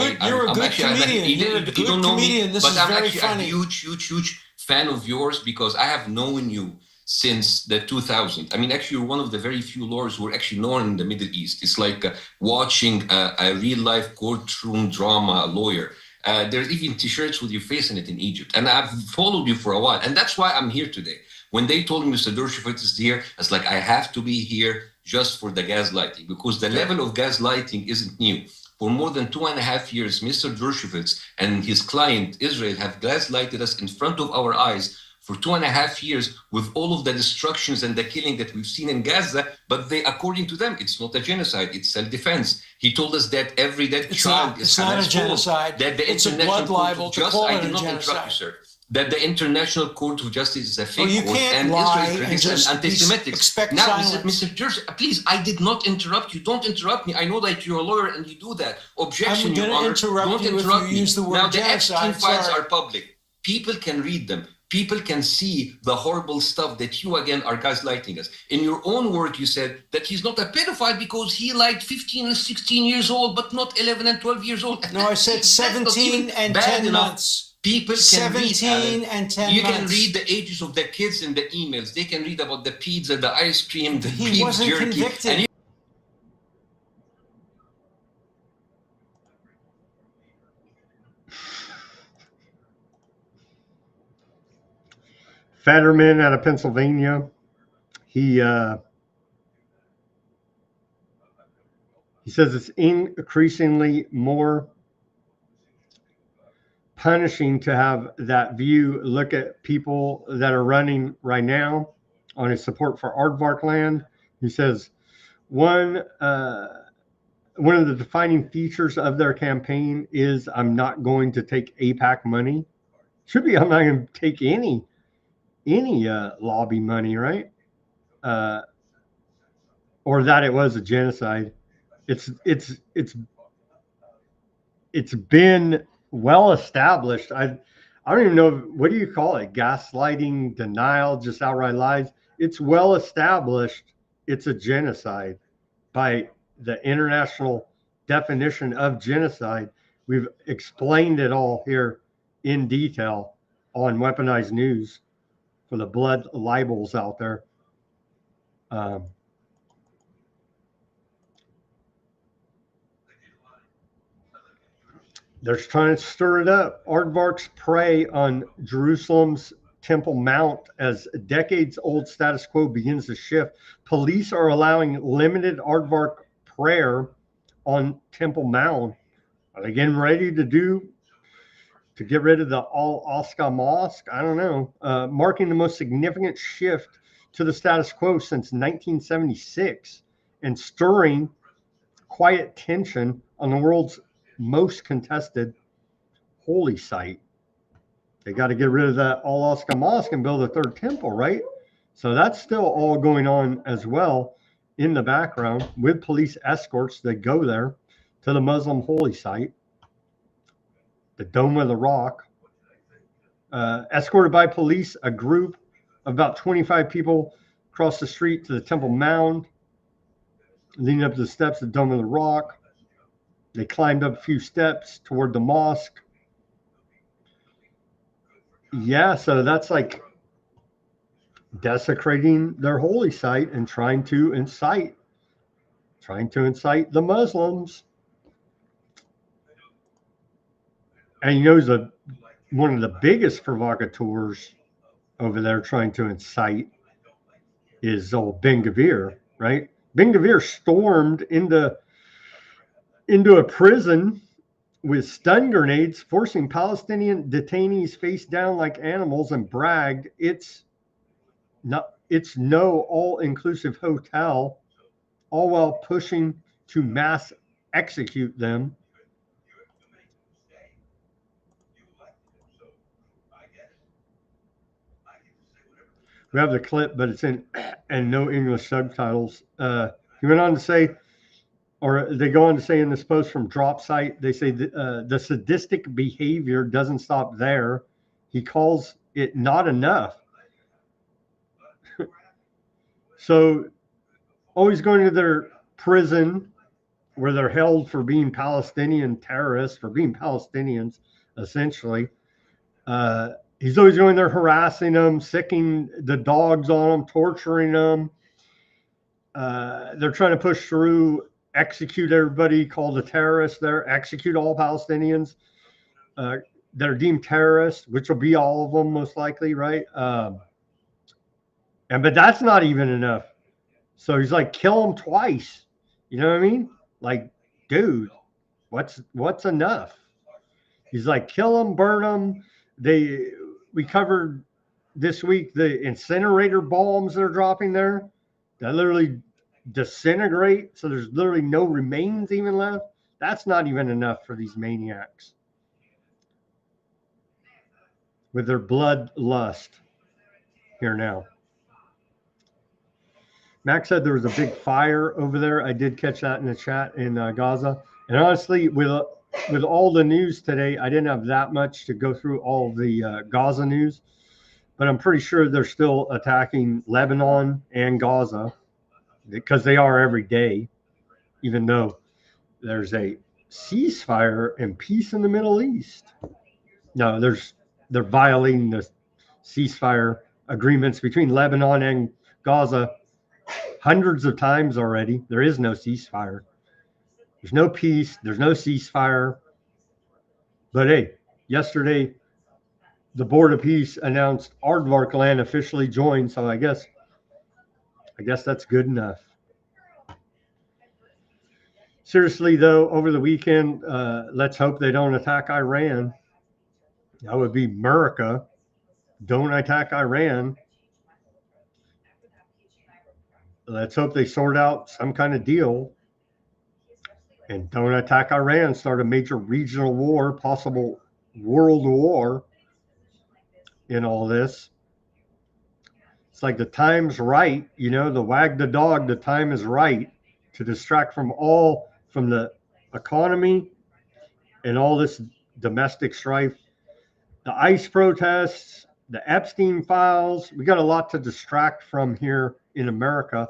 good comedian. You're a good comedian. This is very funny. I'm actually a huge fan of yours because I have known you since the 2000s. I mean, actually, you're one of the very few lawyers who are actually known in the Middle East. It's like watching a real-life courtroom drama lawyer. There's even T-shirts with your face in it in Egypt. And I've followed you for a while. And that's why I'm here today. When they told me Mr. Dershowitz is here, I was like, I have to be here just for the gaslighting, because the level of gaslighting isn't new. For more than 2.5 years, Mr. Dershowitz and his client, Israel, have gaslighted us in front of our eyes for 2.5 years with all of the destructions and the killing that we've seen in Gaza. But according to them, it's not a genocide, it's self-defense. He told us that every dead child is not a genocide. That the it's a blood libel to call it a genocide. Interrupt you, sir. That the International Court of Justice is a fake you court, can't and lie Israel and just anti-Semitic. expect Now, silence. Mr. Jersey, please, I did not interrupt you. Don't interrupt me. I know that you're a lawyer and you do that. Objection, I'm going to interrupt you if you use the word now, genocide. Now, the Epstein files are public. People can read them. People can see the horrible stuff that you, again, are gaslighting us. In your own word, you said that he's not a pedophile because he liked 15 and 16 years old, but not 11 and 12 years old. No, I said 17 and 10 months. People can 17 and 10 you months. Can read the ages of the kids in the emails. They can read about the pizza, the ice cream, the he beef wasn't jerky. Convicted. Fetterman out of Pennsylvania. He says it's increasingly more punishing to have that view look at people that are running right now on his support for aardvark land. He says one of the defining features of their campaign is I'm not going to take AIPAC money. Should be I'm not going to take any lobby money, right? Or that it was a genocide. It's been well established. I don't even know, what do you call it? Gaslighting, denial, just outright lies. It's well established. It's a genocide by the international definition of genocide. We've explained it all here in detail on Weaponized News for the blood libels out there. They're trying to stir it up. Aardvarks prey on Jerusalem's Temple Mount as decades-old status quo begins to shift. Police are allowing limited aardvark prayer on Temple Mount. Are they getting ready to get rid of the Al-Aqsa Mosque? I don't know. Marking the most significant shift to the status quo since 1976 and stirring quiet tension on the world's most contested holy site. They got to get rid of that Al-Aqsa Mosque and build a third temple, right? So that's still all going on as well in the background with police escorts that go there to the Muslim holy site, the Dome of the Rock. Escorted by police, a group of about 25 people crossed the street to the Temple Mound, leading up to the steps of the Dome of the Rock. They climbed up a few steps toward the mosque. Yeah, so that's like desecrating their holy site and trying to incite the Muslims. And you know, one of the biggest provocateurs over there trying to incite is old Ben Gvir, right? Ben Gvir stormed into a prison with stun grenades, forcing Palestinian detainees face down like animals, and bragged it's no all-inclusive hotel, all while pushing to mass execute them. We have the clip, but it's in and no English subtitles. He went on to say, or they go on to say in this post from Drop Site, they say the sadistic behavior doesn't stop there. He calls it not enough. So always going to their prison where they're held for being Palestinian terrorists, for being Palestinians, essentially. He's always going there harassing them, sicking the dogs on them, torturing them. They're trying to push through, execute everybody called a terrorist there, execute all Palestinians that are deemed terrorists, which will be all of them most likely, right? But that's not even enough. So he's like, kill them twice. You know what I mean? Like, dude, what's enough? He's like, kill them, burn them. We covered this week the incinerator bombs they're dropping there that literally disintegrate. So there's literally no remains even left. That's not even enough for these maniacs with their bloodlust here now. Max said there was a big fire over there. I did catch that in the chat in Gaza. And honestly, with all the news today, I didn't have that much to go through all the Gaza news. But I'm pretty sure they're still attacking Lebanon and Gaza because they are every day, even though there's a ceasefire and peace in the Middle East. No, they're violating the ceasefire agreements between Lebanon and Gaza hundreds of times already. There is no ceasefire. There's no peace. There's no ceasefire. But hey, yesterday, the Board of Peace announced Aardvark land officially joined. So I guess that's good enough. Seriously, though, over the weekend, let's hope they don't attack Iran. That would be America. Don't attack Iran. Let's hope they sort out some kind of deal and don't attack Iran, start a major regional war, possible world war in all this. It's like the time's right, you know, the wag the dog, the time is right to distract from the economy and all this domestic strife. The ICE protests, the Epstein files, we got a lot to distract from here in America,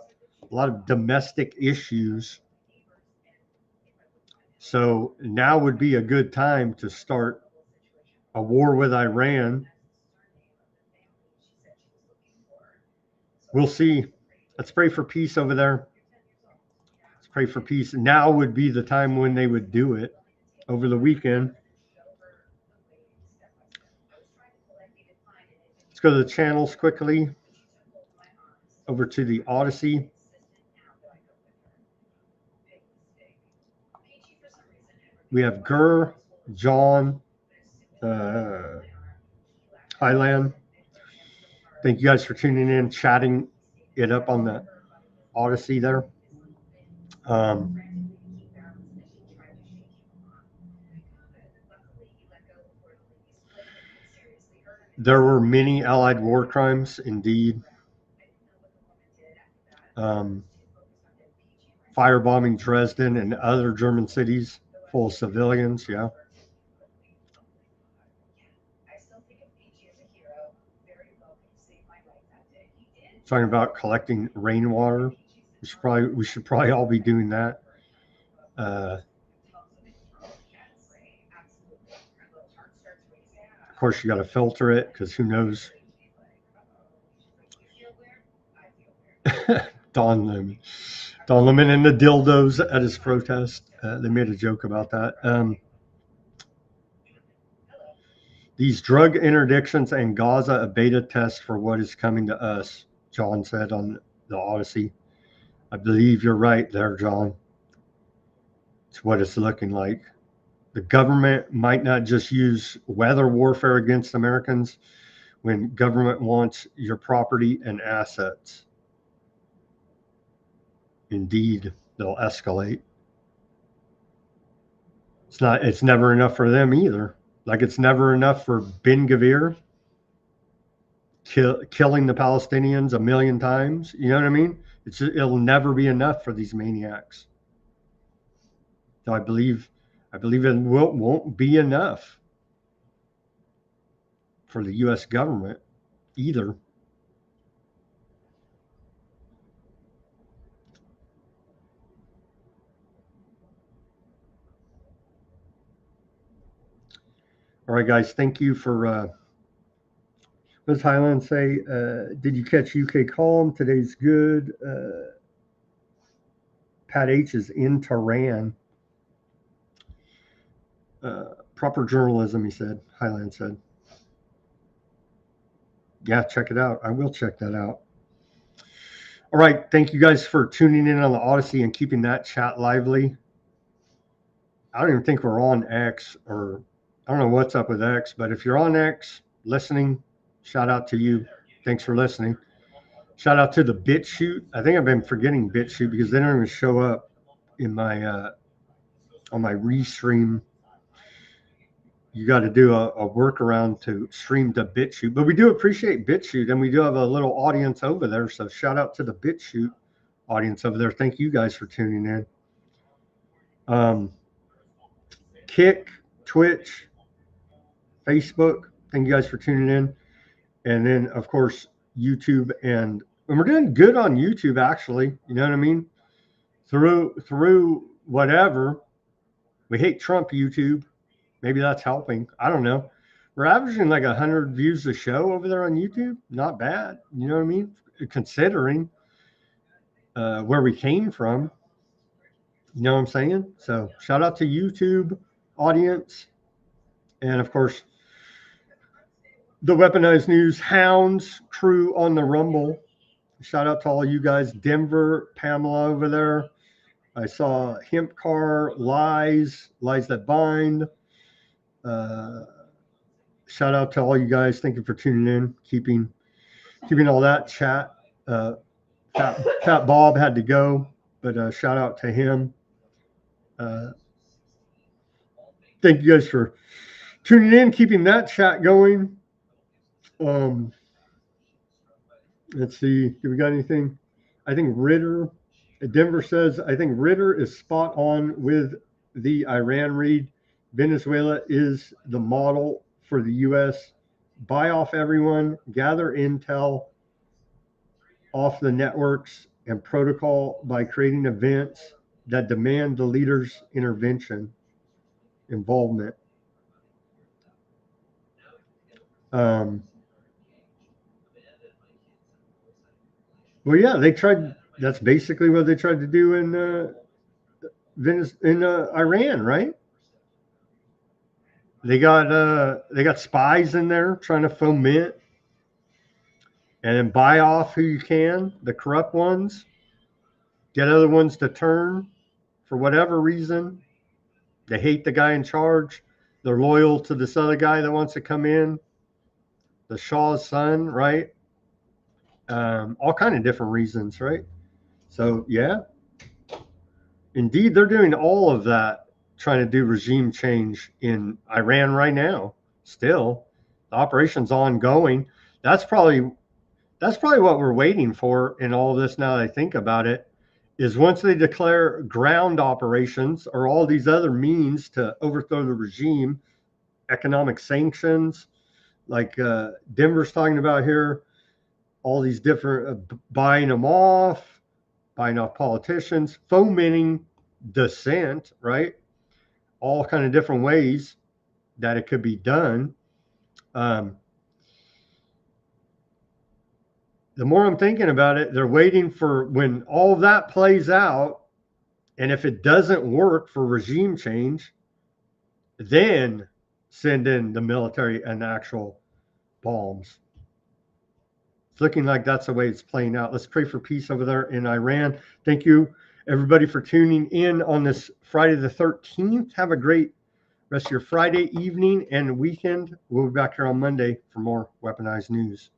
a lot of domestic issues. So now would be a good time to start a war with Iran. We'll see. Let's pray for peace over there. Let's pray for peace. Now would be the time when they would do it over the weekend. Let's go to the channels quickly. Over to the Odysee. We have Gur, John, Highland. Thank you guys for tuning in, chatting it up on the Odysee there. There were many Allied war crimes, indeed. Firebombing Dresden and other German cities full of civilians, yeah. Talking about collecting rainwater. We should probably all be doing that. Of course, you got to filter it because who knows? Don Lemon and the dildos at his protest. They made a joke about that. These drug interdictions and Gaza a beta test for what is coming to us, John said on the Odysee. I believe you're right there, John. It's what it's looking like. The government might not just use weather warfare against Americans when government wants your property and assets. Indeed, they'll escalate. It's never enough for them either. Like it's never enough for Ben Gvir killing the Palestinians 1,000,000 times. You know what I mean? It'll never be enough for these maniacs. So I believe it won't be enough for the U.S. government either. All right, guys. Thank you for. What does Highland say? Did you catch UK Calm? Today's good. Pat H is in Tehran. Proper journalism, he said. Highland said. Yeah, check it out. I will check that out. All right. Thank you guys for tuning in on the Odysee and keeping that chat lively. I don't even think we're on X, or I don't know what's up with X, but if you're on X listening, shout out to you. Thanks for listening. Shout out to the Bitchute. I think I've been forgetting Bitchute because they don't even show up in my on my restream. You got to do a workaround to stream to Bitchute, but we do appreciate Bitchute, and we do have a little audience over there. So shout out to the Bitchute audience over there. Thank you guys for tuning in. Kick, Twitch, Facebook. Thank you guys for tuning in, and then of course YouTube, and we're doing good on YouTube actually. You know what I mean? Through whatever. We hate Trump YouTube. Maybe that's helping. I don't know. We're averaging like 100 views a show over there on YouTube. Not bad. You know what I mean? Considering where we came from. You know what I'm saying? So shout out to YouTube audience. And of course, the Weaponized News Hounds crew on the Rumble. Shout out to all you guys. Denver, Pamela over there. I saw Hemp Car, Lies That Bind. Shout out to all you guys. Thank you for tuning in, keeping all that chat. Fat Bob had to go, but shout out to him. Thank you guys for tuning in, keeping that chat going. Let's see. Do we got anything? I think Ritter, Denver says, I think Ritter is spot on with the Iran read. Venezuela is the model for the U.S. Buy off everyone, gather intel off the networks and protocol by creating events that demand the leaders' involvement. Well, yeah, they tried. That's basically what they tried to do in Iran, right? They got spies in there trying to foment and then buy off who you can, the corrupt ones, get other ones to turn for whatever reason. They hate the guy in charge. They're loyal to this other guy that wants to come in, the Shah's son, right? All kind of different reasons, right? So, yeah. Indeed, they're doing all of that, trying to do regime change in Iran right now. Still, the operation's ongoing. That's probably what we're waiting for in all this. Now that I think about it, is once they declare ground operations or all these other means to overthrow the regime, economic sanctions, like Denver's talking about here, all these different buying off politicians, fomenting dissent, right? All kind of different ways that it could be done. The more I'm thinking about it, they're waiting for when all of that plays out, and if it doesn't work for regime change, then send in the military and actual bombs. It's looking like that's the way it's playing out. Let's pray for peace over there in Iran. Thank you, everybody, for tuning in on this Friday the 13th. Have a great rest of your Friday evening and weekend. We'll be back here on Monday for more Weaponized News.